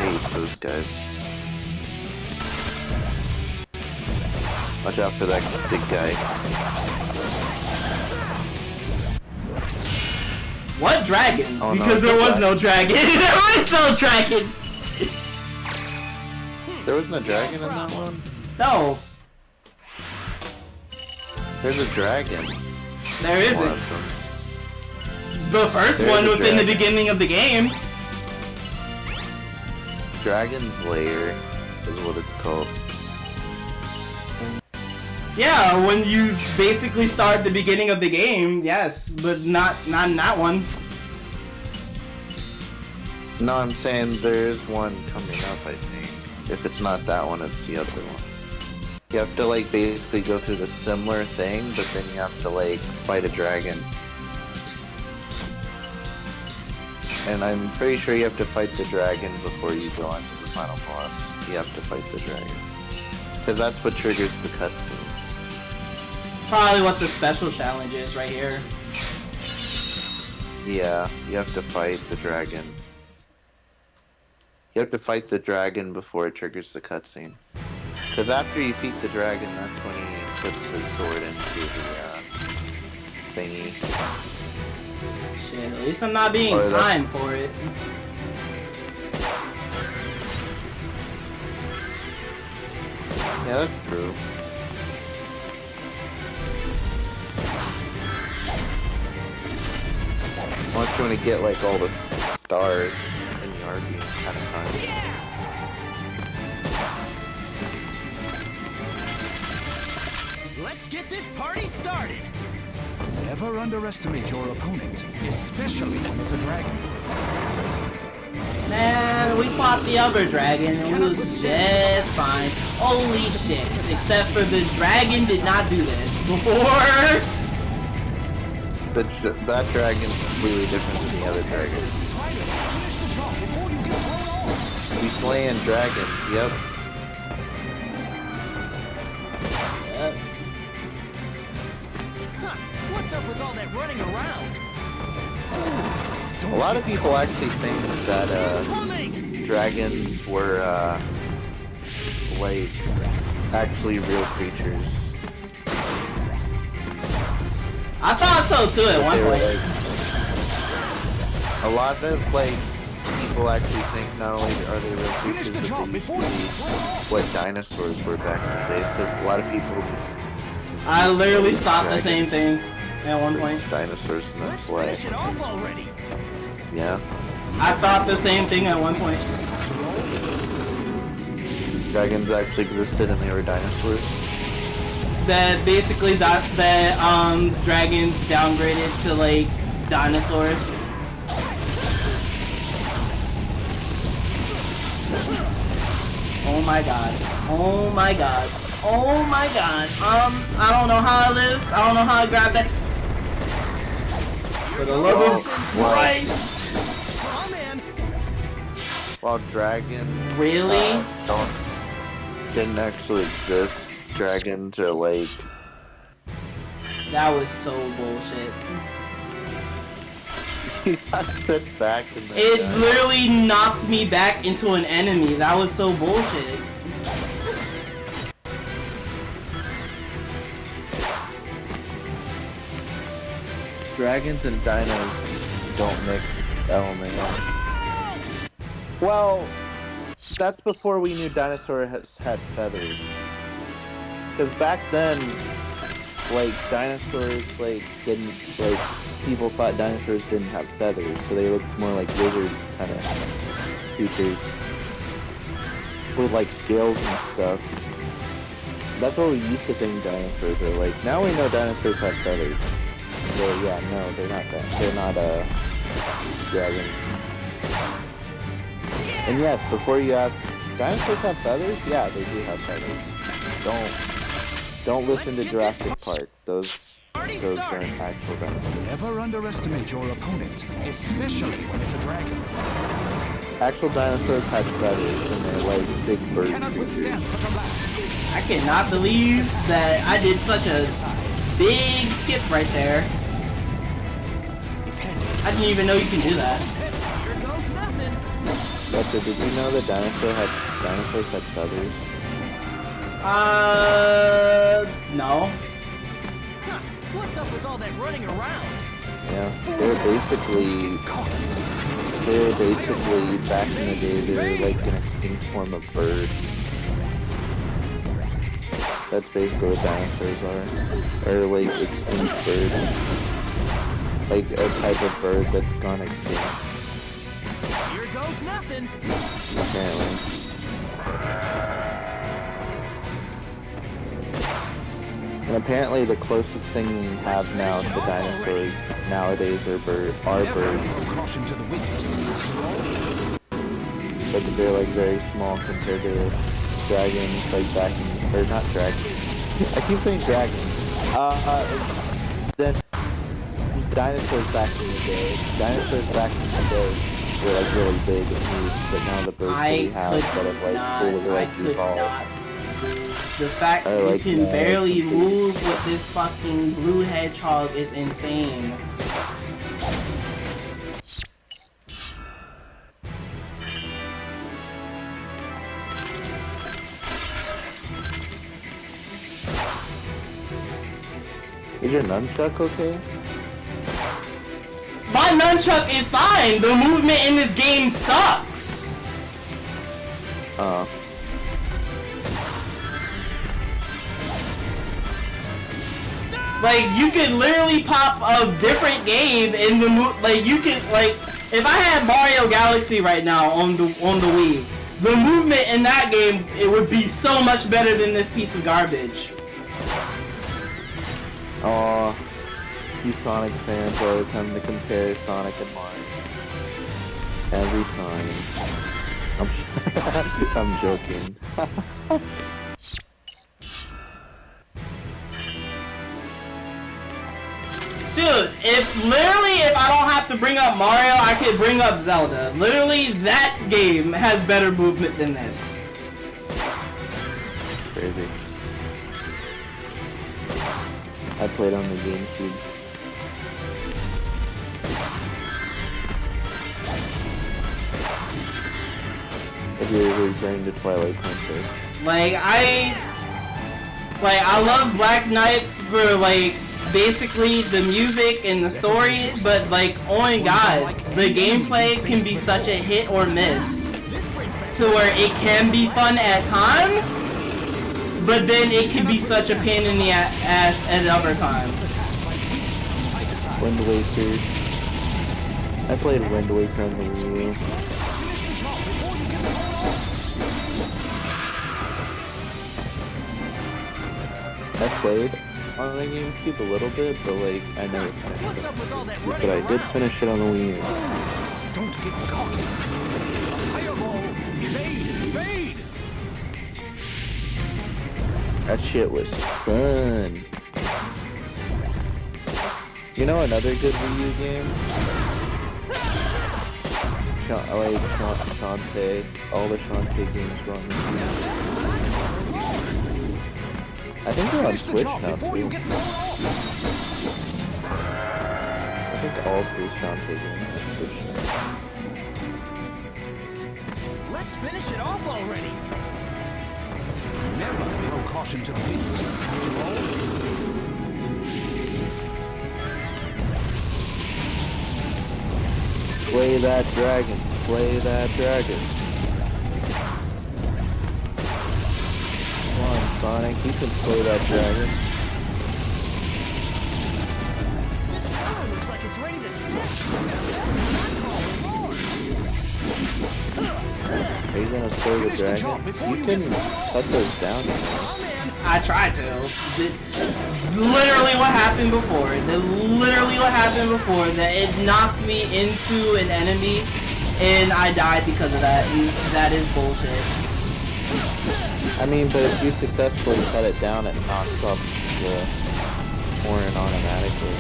hate those guys. Watch out for that big guy. What dragon? Oh, because no, there was no dragon. There was no dragon. There was no dragon in that one? No. There's a dragon. There isn't. The first There's one a within the dragon. beginning of the game. Dragon's Lair is what it's called. Yeah, when you basically start the beginning of the game, yes, but not in that one. No, I'm saying there's one coming up, I think. If it's not that one, it's the other one. You have to, like, basically go through the similar thing, but then you have to, like, fight a dragon. And I'm pretty sure you have to fight the dragon before you go on to the final boss. You have to fight the dragon. Because that's what triggers the cutscene. Probably what the special challenge is right here. Yeah, you have to fight the dragon. You have to fight the dragon before it triggers the cutscene. Because after you defeat the dragon, that's when he puts his sword into the thingy. Shit, at least I'm not being timed for it. Yeah, that's true. Once you want to get like all the stars in the RP kind of time. Let's get this party started. Never underestimate your opponent, especially when it's a dragon. Man, we fought the other dragon and we was just fine. Holy shit. Except for the dragon did not do this before. That dragon's completely different than the other dragon. He's slaying dragons, yep. What's up with all that running around? A lot of people actually think that dragons were like actually real creatures. I thought so too at one point. A lot of like people actually think not only are they real creatures, but they used to be what dinosaurs were back in the day. So a lot of people. I literally thought the same thing at one point. Dinosaurs, and that's why. Yeah. I thought the same thing at one point. Dragons actually existed and they were dinosaurs. That basically dragons downgraded to like dinosaurs. Oh my god. Oh my god. Oh my god. I don't know how I live. I don't know how I grab that. For the love of Christ. While dragons really didn't actually exist, dragons are like. That was so bullshit. You got sent back in the It literally knocked me back into an enemy. That was so bullshit. Dragons and dinos don't mix elements. Well, that's before we knew dinosaurs had feathers. Because back then, like, dinosaurs, like, didn't, like, people thought dinosaurs didn't have feathers, so they looked more like lizard kind of creatures. With, like, scales and stuff. That's what we used to think dinosaurs are like. Now we know dinosaurs have feathers. So, yeah, no, they're not dragons. And yes, before you ask, dinosaurs have feathers? Yeah, they do have feathers. Don't listen to Jurassic Park. Those aren't actual dinosaurs. Never underestimate your opponent, especially when it's a dragon. Actual dinosaurs have feathers, and they're like big bird creatures. I cannot believe that I did such a big skip right there. I didn't even know you can do that. Lester, did you know that dinosaurs had feathers? No. What's up with all that running around? Yeah, they were basically back in the day, they were like an extinct form of bird. That's basically what dinosaurs are. Or like extinct birds. Like a type of bird that's gone extinct. Here goes nothing. Apparently. And apparently the closest thing we have now to dinosaurs nowadays are birds. But they're like very small compared to dragons, like back in, or not dragons. I keep saying dragons. Then dinosaurs back in the day. Dinosaurs back in the day were like really big and huge, but now the birds that we have that have like fully like evolved. The fact that you can barely move with this fucking blue hedgehog is insane. Is your nunchuck okay? My nunchuck is fine! The movement in this game sucks! Like, you could literally pop a different game in the like, you could, like, if I had Mario Galaxy right now on the Wii, the movement in that game, it would be so much better than this piece of garbage. Aw, you Sonic fans always having to compare Sonic and Mario. Every time. I'm joking. Dude, if I don't have to bring up Mario, I could bring up Zelda. Literally, that game has better movement than this. Crazy. I played on the GameCube. If you're referring to Twilight Princess. I love Black Knights for, like, basically the music and the story, but like, oh my god, the gameplay can be such a hit or miss to where it can be fun at times, but then it can be such a pain in the ass at other times. Wind Waker. I played Wind Waker on the Wii U. I played on the GameCube a little bit, but like I never finished it. But I did finish it on the Wii U. Don't get caught. Fireball! Evade! Evade! That shit was fun. You know another good Wii U game? I like Shantae. All the Shantae games were on the Wii U. I think they're on Switch now too. I think all 3 Shantae games are on Switch now. Let's finish it off already. Never throw caution to the wind. After all, Play that dragon. Play that dragon. Come on, Sonic. You can play that dragon. This color looks like it's ready to snap. Are you gonna play the dragon? You can cut those down, you know. I tried to. Literally what happened before. That it knocked me into an enemy and I died because of that. And that is bullshit. I mean, but if you successfully cut it down, it knocks up the horn automatically.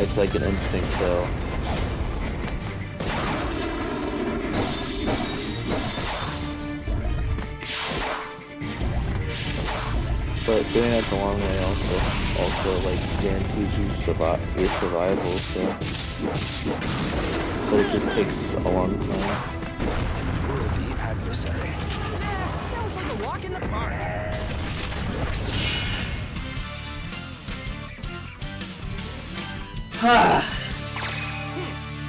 It's like an instant kill. But doing it the long way also like guarantees you your survival, so. But it just takes a long time. worthy adversary. That was like a walk in the park.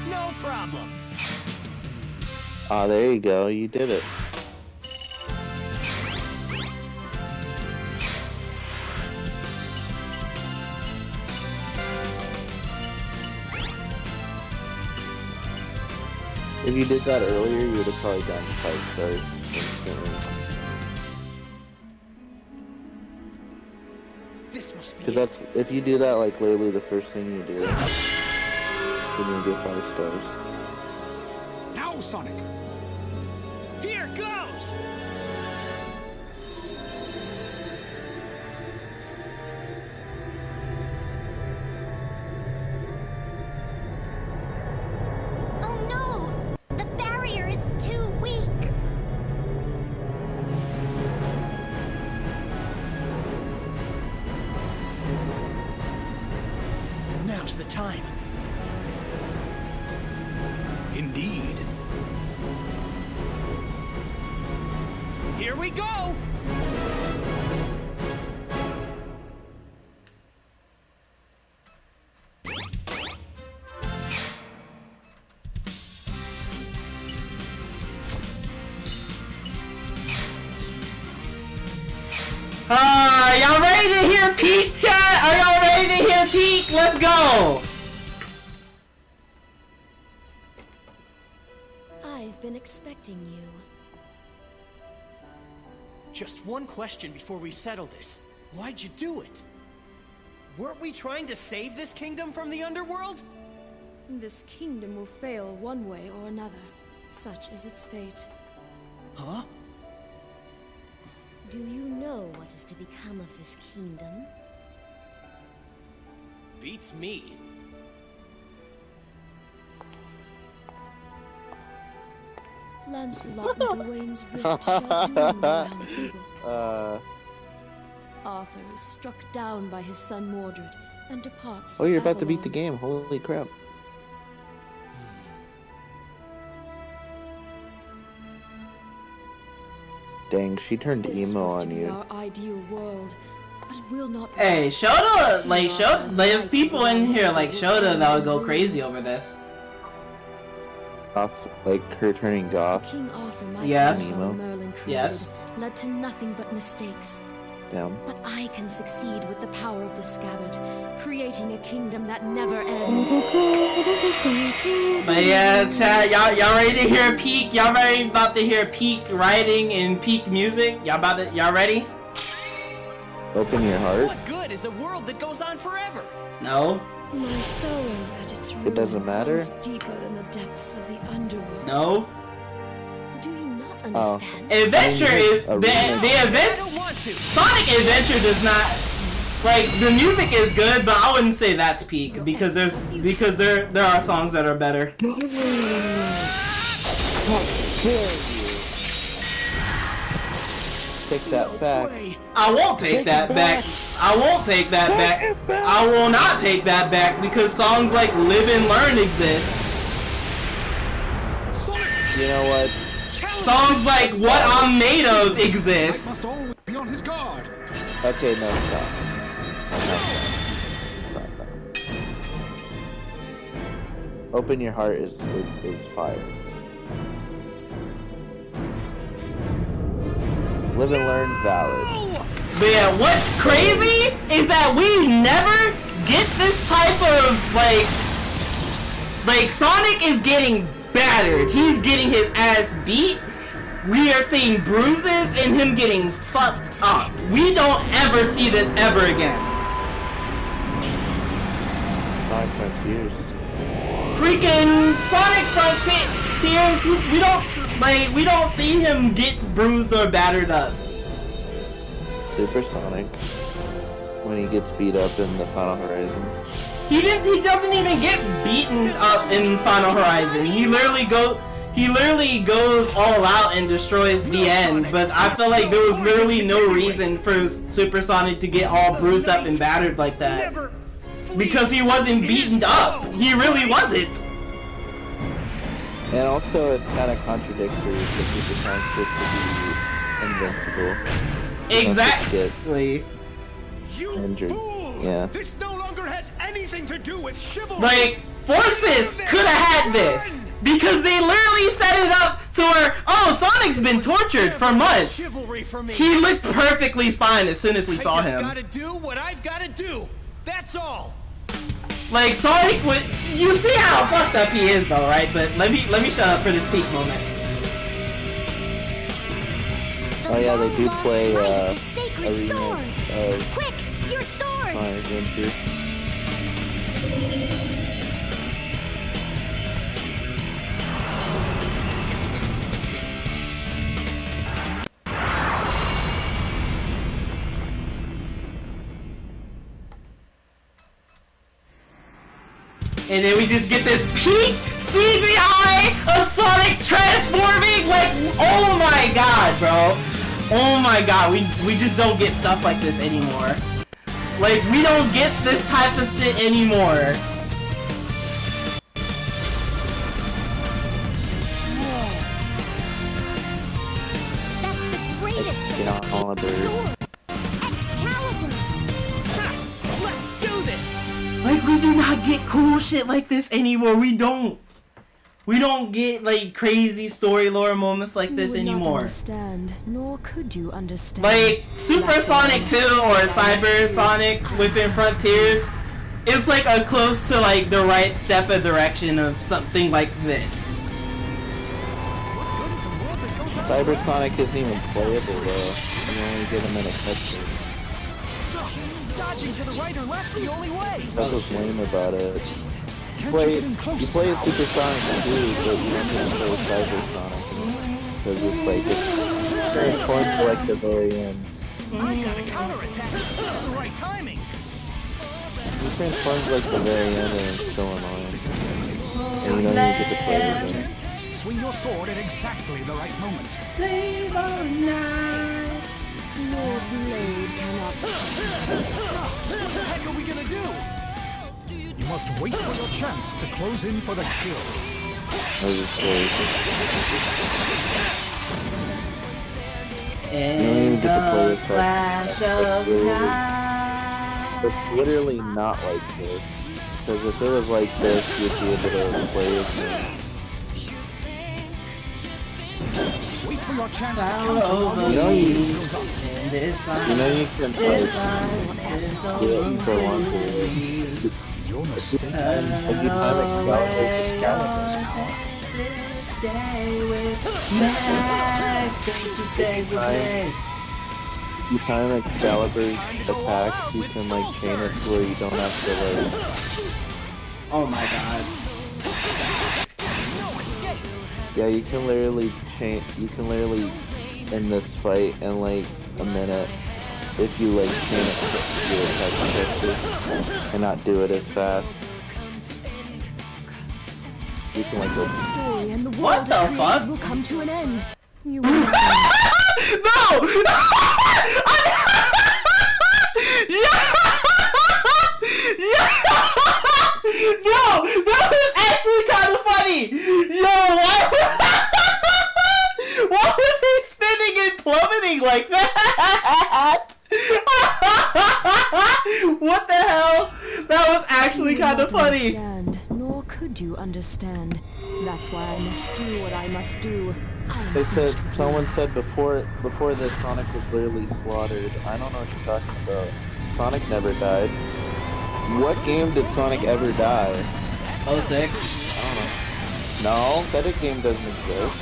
No problem. Ah, there you go. You did it. If you did that earlier, you would have probably gotten 5 stars instantly. This must be. Because that's, if you do that, like literally the first thing you do, then you get 5 stars. Now, Sonic! Here goes. Oh no! The barrier is too weak! Now's the time. Indeed. Here we go. Y'all ready to hear peak, chat? Are y'all ready to hear peak? Let's go! I've been expecting you. Just one question before we settle this. Why'd you do it? Weren't we trying to save this kingdom from the underworld? This kingdom will fail one way or another. Such is its fate. Huh? Do you know what is to become of this kingdom? Beats me. Lancelot and Gawain's rift shall doom the Round Table. Arthur is struck down by his son Mordred and departs Oh, for you're about to beat the Avalon. game. Holy crap. Dang, she turned This emo was to on be you. our ideal world, but will not. Hey, Shota, like, there's people in here like Shota that would go crazy over this. Off, like her turning goth. King Arthur, my Yes. grandfather Merlin created, Yes. led to nothing but mistakes. Damn. But I can succeed with the power of the scabbard, creating a kingdom that never ends. But yeah, chat, y'all ready to hear peak? Y'all ready about to hear peak writing and peak music? Y'all ready? Open your heart. What good is a world that goes on forever? No. My soul at its root doesn't matter? runs deeper than the depths of the underworld. No. Do you not Oh. understand? Adventure is A the I event. don't want to. Sonic Adventure does not like the music is good, but I wouldn't say that's peak because there are songs that are better. Take that back. I won't take that back. I won't take that back. I will not take that back because songs like Live and Learn exist. You know what? Songs like What I'm Made Of exist. Must always be on his guard. Okay, no, stop. Stop. Open your heart is fire. Live and learn, valid. But yeah, what's crazy is that we never get this type of like Sonic is getting battered. He's getting his ass beat. We are seeing bruises and him getting fucked up. We don't ever see this ever again. Sonic Frontiers. Freaking Sonic Frontiers, we don't see him get bruised or battered up. Super Sonic. When he gets beat up in the Final Horizon. He doesn't even get beaten up in Final Horizon. He literally goes all out and destroys the end. But I feel like there was literally no reason for Super Sonic to get all bruised up and battered like that. Because he wasn't beaten up. He really wasn't. And also, it's kind of contradictory because Super Sonic's supposed to be invincible. Exactly. You Injured. fool! Yeah. This no longer has anything to do with chivalry. Like, Forces could have had this. Because they literally set it up to where, oh, Sonic's been tortured for months. Chivalry for me. He looked perfectly fine as soon as we saw I just him. gotta do what I've gotta do. That's all. Like Sonic would, you see how fucked up he is though, right? But let me shut up for this peak moment. Oh yeah, they do play a Sacred remake sword. of Quick, your swords. Sonic Adventure. And then we just get this peak CGI of Sonic transforming. Like, oh my god, bro. Oh my god, we just don't get stuff like this anymore. Like, we don't get this type of shit anymore. That's the greatest Get on Oliver. sword. Excalibur. Let's do this. Like, we do not get cool shit like this anymore. We don't get, like, crazy story lore moments like this You would not anymore. understand, nor could you understand. Like, Super Sonic 2 or Cyber Sonic within Frontiers is like a close to, like, the right step of direction of something like this. Cyber Sonic isn't even playable though. You only get him in a cutscene. Dodging to the right or left's the only way. That's what's lame about it. You play Super Sonic 2, but you don't even play Cyber Sonic. Because it's like, it's transformed to like the very end. I gotta counterattack at just the right timing. He transforms like the very end and it's so annoying. And you don't even get to play with him. Swing your sword at exactly the right moment. Save our nights. Your blade cannot. What the heck are we gonna do? You must wait for your chance to close in for the kill. That was crazy. In even get to play the with that. flash That's of really- night. It's literally not like this. Because if it was like this, you'd be able to play with me. Wait for your chance to Down counter over while You know your you, soul goes up. And this you know you can like do it for one time. period. Your mistake. If you time Excalibur's power. Stay with me. Stay with me. you time Excalibur's attack, you can like chain it to where you don't have to like. Oh my god. Yeah, you can literally chain. You can literally end this fight in like a minute if you like chain it to your attack quickly and not do it as fast. You can like go. Story and the What world the it created fuck? will come to an end. You will No! No, that was actually kind of funny. Yo, why was he spinning and plummeting like that? What the hell? That was actually kind of funny. Understand, nor could you understand. That's why I must do what I must do. I am They said finished with someone you. said before this Sonic was literally slaughtered. I don't know what you're talking about. Sonic never died. What game did Sonic ever die? 06. I don't know. No, that game doesn't exist.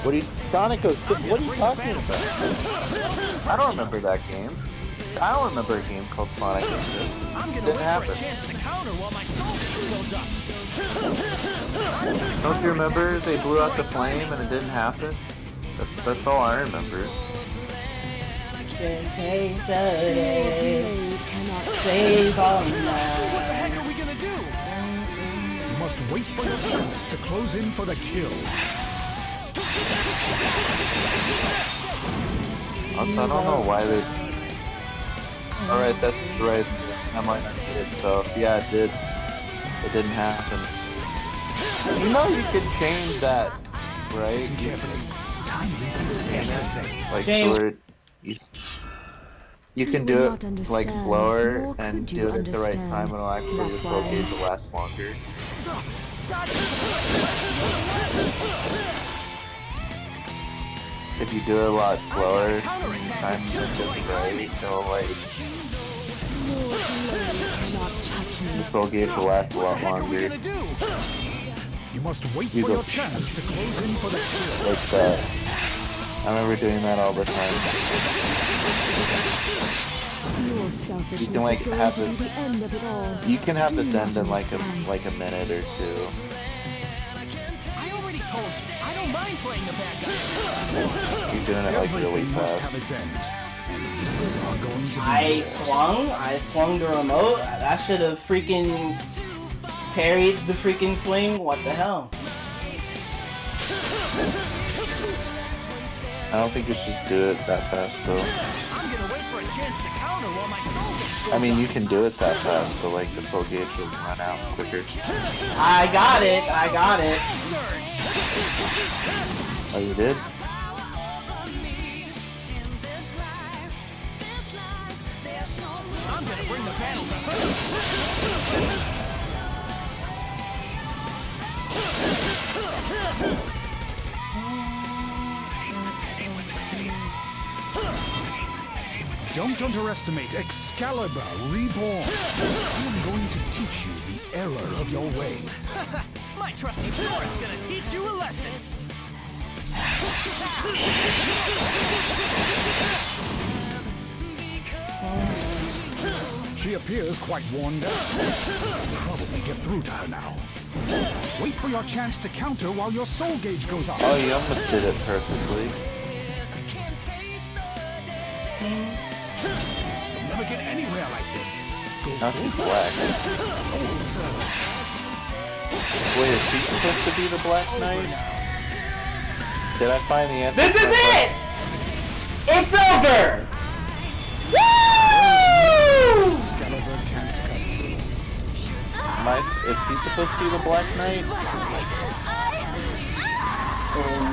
What are you Sonic 06? What are you talking about? I don't remember that game. I don't remember a game called Sonic 06. It didn't happen. Don't you remember they blew out the flame and it didn't happen? That's all I remember. Can take the day, Blade cannot save all night. You must wait for your chance to close in for the kill. I don't know why they. Alright, that's right. I might not get it, so yeah, it did. It didn't happen. You know you can change that, right? Listen carefully. Timing is everything. Like James. where you can You do will it not understand, like slower nor and could do you it at the right understand. time, and it'll actually That's the why slow I gauge must- will last longer. If you do it a lot slower, time is just right, so like Your blade cannot touch me. the slow gauge will last a lot longer. You must wait You for go- your chance to close in for the kill. Like that. I remember doing that all the time. Your selfishness You can, like, is going have to this- be the end of it all. You can have Do this not end in like understand. a minute or two. I already told you, I don't mind playing the bad guy. You're doing it like really Everything must fast. have its end. And you are going to be I yours. swung the remote. That should have freaking parried the freaking swing. What the hell? I don't think you should do it that fast though. I'm gonna wait for a chance to counter while my soul gets I mean, you can do it that fast, but like the soul gauge will run out quicker. I got it. I got it. Oh, you did? I'm gonna bring the battle to her. Don't underestimate Excalibur Reborn. I'm going to teach you the error of your way. My trusty sword's gonna teach you a lesson. She appears quite worn down. You'll probably get through to her now. Wait for your chance to counter while your soul gauge goes up. Oh, you almost did it perfectly. You'll never get anywhere like this. Go Now she's black. soul serve. Wait, is she supposed to be the Black Knight? Did I find the answer? This is it. It's over. Woo! Excalibur can't cut through. Is she supposed to be the Black Knight? In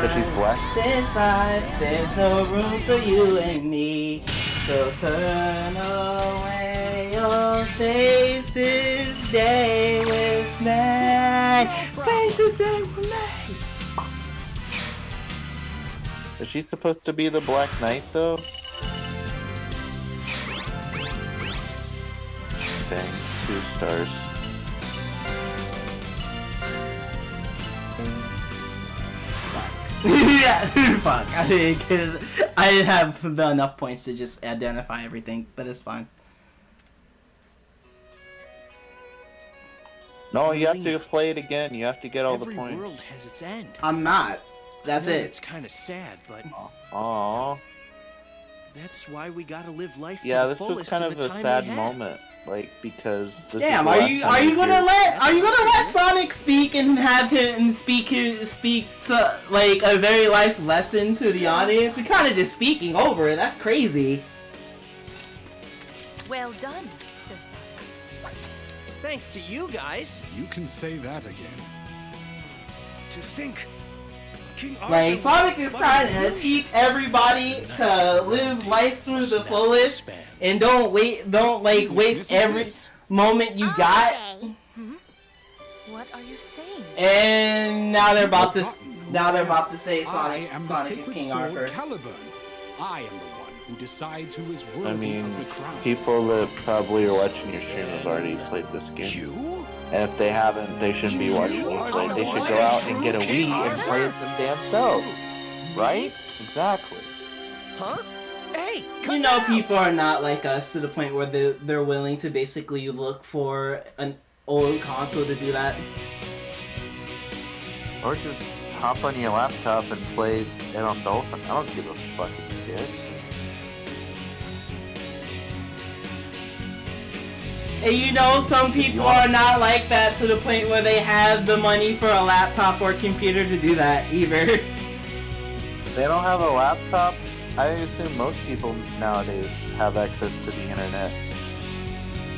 But she's black. this life, there's no room for you and me. So turn away your face this day with me. Face this day with me. Is she supposed to be the Black Knight though? Dang, 2 stars. Yeah, fuck. I didn't have enough points to just identify everything, but it's fine. No, you have to play it again. You have to get all the Every points. world has its end. I'm not. That's I know it. It's kind of sad, but Aww. that's why we gotta live life Yeah, to the this was fullest kind in of the a time sad we have. moment, like because this Damn, is the are you last time we gonna hear- let Sonic speak and have him speak to like a very life lesson to the audience? You're kind of just speaking over it. That's crazy. Well done, Sir Sonic. Thanks to you guys. You can say that again. To think, King Arthur Like was Sonic is but trying a to youth. teach everybody to live life to the fullest and don't waste every moment you got. Okay. What are you saying? And now they're about to say Sonic I am the Sonic is sacred King sword Arthur. Caliburn. I am the one who decides who is worthy I mean, of the crown. people that probably are watching your stream have already played this game. You? And if they haven't, they shouldn't be watching you play. They should go out and get a Wii and play it them damn selves. Right? Exactly. Huh? Hey, You know, people are not like us to the point where they're willing to basically look for an old console to do that. Or just hop on your laptop and play it on Dolphin. I don't give a fucking shit. And you know, some people are not like that to the point where they have the money for a laptop or computer to do that either. They don't have a laptop. I assume most people nowadays have access to the internet.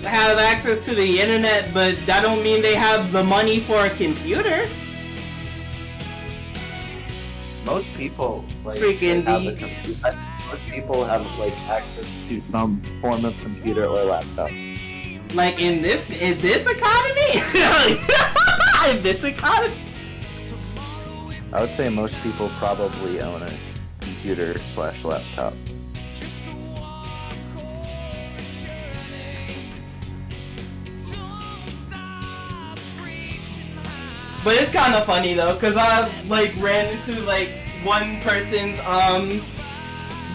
They have access to the internet, but that don't mean they have the money for a computer. Most people like Freaking have the- a computer. Most people have like access to some form of computer or laptop. Like in this economy? In this economy? I would say most people probably own a computer/laptop. But it's kind of funny though, cause I like ran into like one person's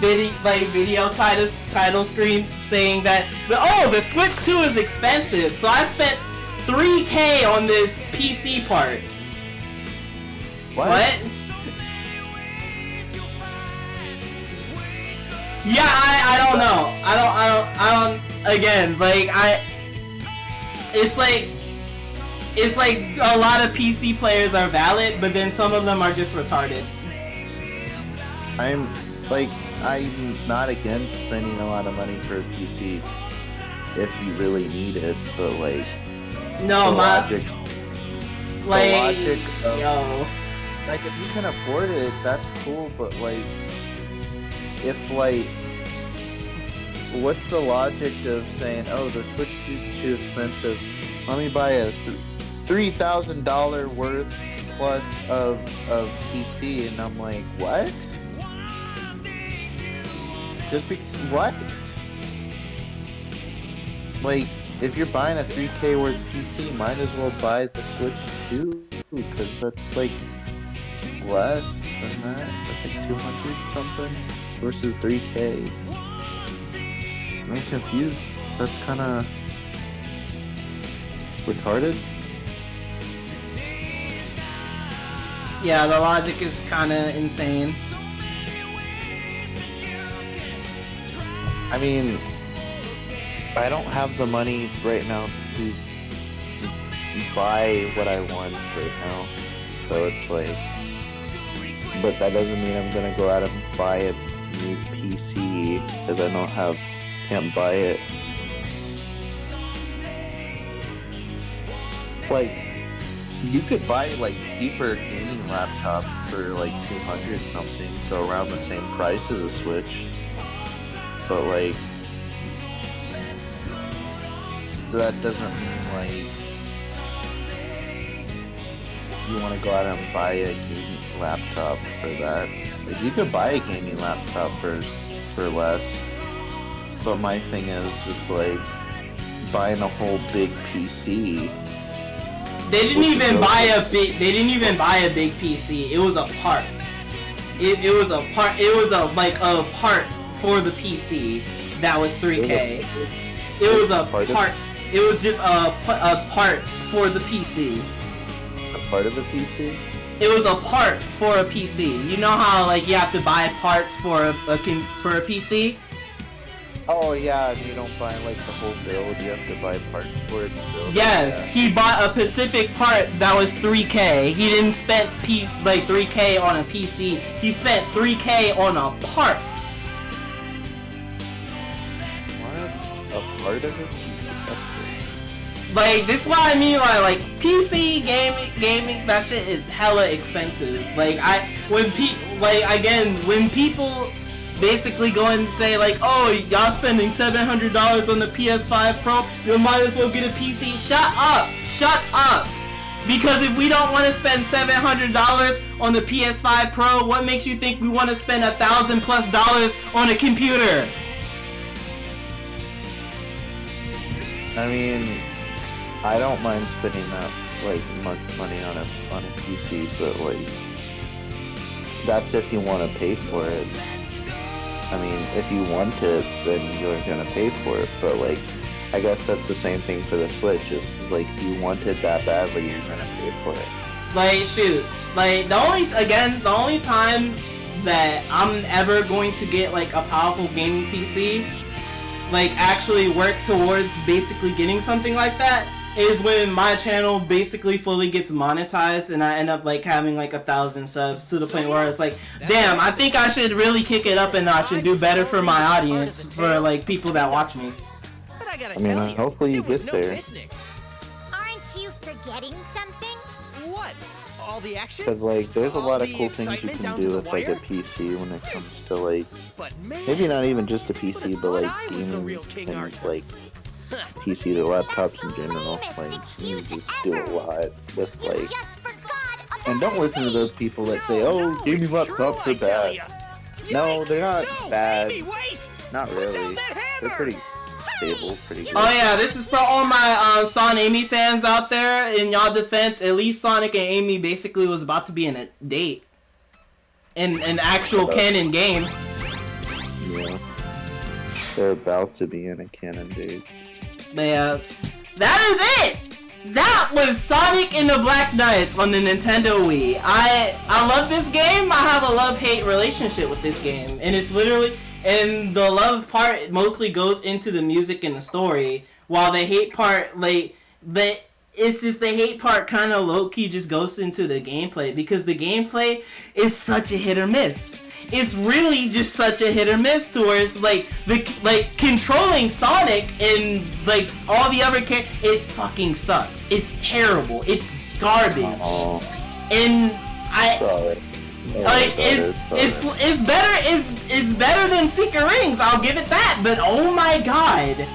video title screen saying that the Switch 2 is expensive, so I spent $3K on this PC part. What? Yeah, I don't know. I don't. Again, like it's like a lot of PC players are valid, but then some of them are just retarded. I'm not against spending a lot of money for a PC if you really need it, but like No, the logic of, yo. like if you can afford it, that's cool, but like if like what's the logic of saying, oh, the Switch is too expensive, let me buy a $3,000 worth plus of PC, and I'm like, what? Just because what? Like, if you're buying a 3K worth PC, might as well buy the Switch 2, because that's like less than that. That's like 200 something versus 3K. I'm confused. That's kind of retarded. Yeah, the logic is kind of insane. I mean, I don't have the money right now to buy what I want right now, so it's like, but that doesn't mean I'm gonna go out and buy a new PC because I can't buy it. Like, You could buy like cheaper gaming laptop for like 200 something, so around the same price as a Switch. But like, that doesn't mean like you want to go out and buy a gaming laptop for that. Like, you could buy a gaming laptop for less. But my thing is just like buying a whole big PC. They didn't even buy a big PC. It was a part. It was a part. It was a part for the PC that was 3K. It was a part. It was just a part for the PC. A part of a PC? It was a part for a PC. You know how like you have to buy parts for a PC? Oh yeah, and you don't buy like the whole build, you have to buy parts for it to build. Yes, yeah. he bought a specific part that was 3K. He didn't spend 3K on a PC. He spent 3K on a part. What? A part of it? That's great. Like, this is what I mean, like PC gaming, that shit is hella expensive. Like, when people basically go and say like, oh, y'all spending $700 on the PS5 Pro, you might as well get a PC. Shut up. Because if we don't want to spend $700 on the PS5 Pro, what makes you think we want to spend $1,000+ on a computer? I mean, I don't mind spending that like much money on a PC, but like, that's if you want to pay for it. I mean, if you want it, then you're gonna pay for it. But like, I guess that's the same thing for the Switch. It's like, if you want it that badly, you're gonna pay for it. Like, shoot. Like, the only time that I'm ever going to get like a powerful gaming PC, like actually work towards basically getting something like that, is when my channel basically fully gets monetized and I end up like having like 1,000 subs, to the point where it's like, damn, I think I should really kick it up a notch and do better for my audience, for like people that watch me. I mean, hopefully you get there. Aren't you forgetting something? What? All the action? Because like, there's a lot of cool things you can do with like a PC when it comes to like, maybe not even just a PC, but like gaming things, like PC or laptops in general. Like, you just do a lot with like, and don't listen to those people that say, oh, gaming laptops are bad. No, they're not bad. Not really. They're pretty stable, pretty good. Oh yeah, this is for all my Son Amy fans out there. In y'all defense, at least Sonic and Amy basically was about to be in a date. In an actual canon game. Yeah. They're about to be in a canon date. But yeah, that is it! That was Sonic and the Black Knights on the Nintendo Wii. I love this game. I have a love-hate relationship with this game. And it's literally, and the love part mostly goes into the music and the story, while the hate part, like, it's just the hate part kind of low-key just goes into the gameplay, because the gameplay is such a hit or miss. It's really just such a hit or miss, to where it's like controlling Sonic and like all the other characters, it fucking sucks. It's terrible. It's garbage. And it's better than Secret Rings. I'll give it that. But oh my god,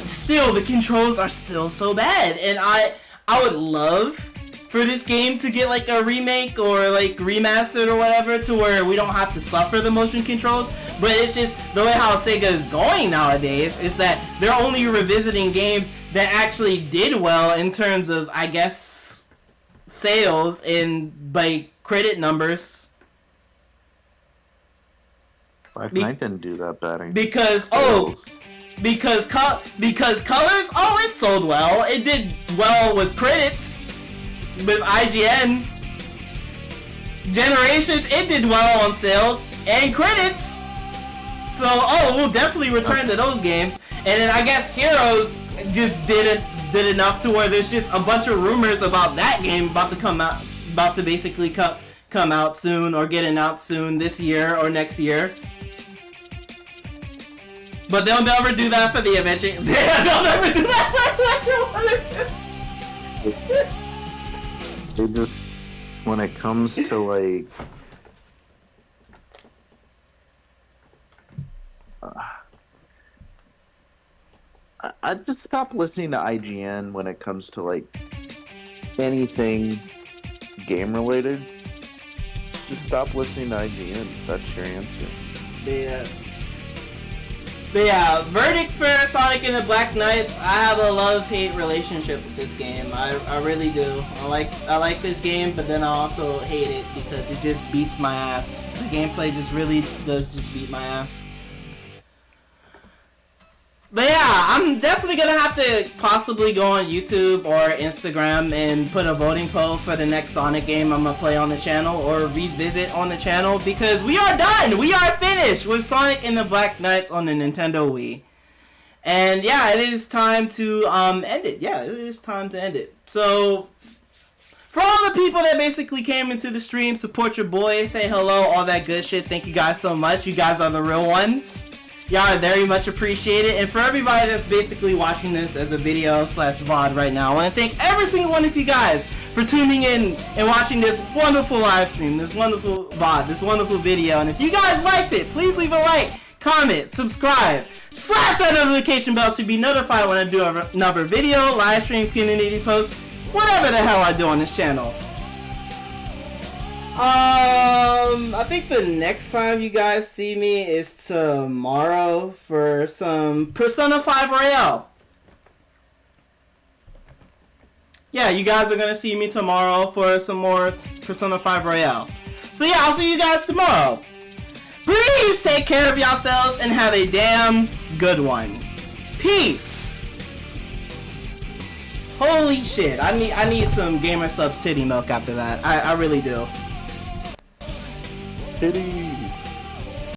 still the controls are still so bad. And I would love for this game to get like a remake or like remastered or whatever, to where we don't have to suffer the motion controls. But it's just the way how Sega is going nowadays is that they're only revisiting games that actually did well in terms of, I guess, sales and like credit numbers. Black Knight didn't do that bad. Because Colors, oh, it sold well. It did well with critics. With IGN. Generations, it did well on sales and critics. So, we'll definitely return to those games. And then I guess Heroes just did enough to where there's just a bunch of rumors about that game about to basically come out soon, or get announced soon this year or next year. But they'll never do that for the Adventure. They'll never do that for Adventure 1 or 2. They just, when it comes to like, I just stop listening to IGN when it comes to like anything game related. Just stop listening to IGN. That's your answer. But yeah, verdict for Sonic and the Black Knights. I have a love-hate relationship with this game. I really do. I like this game, but then I also hate it because it just beats my ass. The gameplay just really does just beat my ass. But yeah, I'm definitely gonna have to possibly go on YouTube or Instagram and put a voting poll for the next Sonic game I'm gonna play on the channel or revisit on the channel, because we are done! We are finished with Sonic and the Black Knights on the Nintendo Wii. And yeah, it is time to end it. Yeah, it is time to end it. So, for all the people that basically came into the stream, support your boy, say hello, all that good shit, thank you guys so much. You guys are the real ones. Y'all are very much appreciated. And for everybody that's basically watching this as a video / VOD right now, I want to thank every single one of you guys for tuning in and watching this wonderful live stream, this wonderful VOD, this wonderful video. And if you guys liked it, please leave a like, comment, subscribe, slash that notification bell to be notified when I do another video, live stream, community post, whatever the hell I do on this channel. I think the next time you guys see me is tomorrow for some Persona 5 Royale. Yeah, you guys are gonna see me tomorrow for some more Persona 5 Royale. So yeah, I'll see you guys tomorrow. Please take care of yourselves and have a damn good one. Peace. Holy shit, I need some Gamer Subs titty milk after that. I really do. Titty.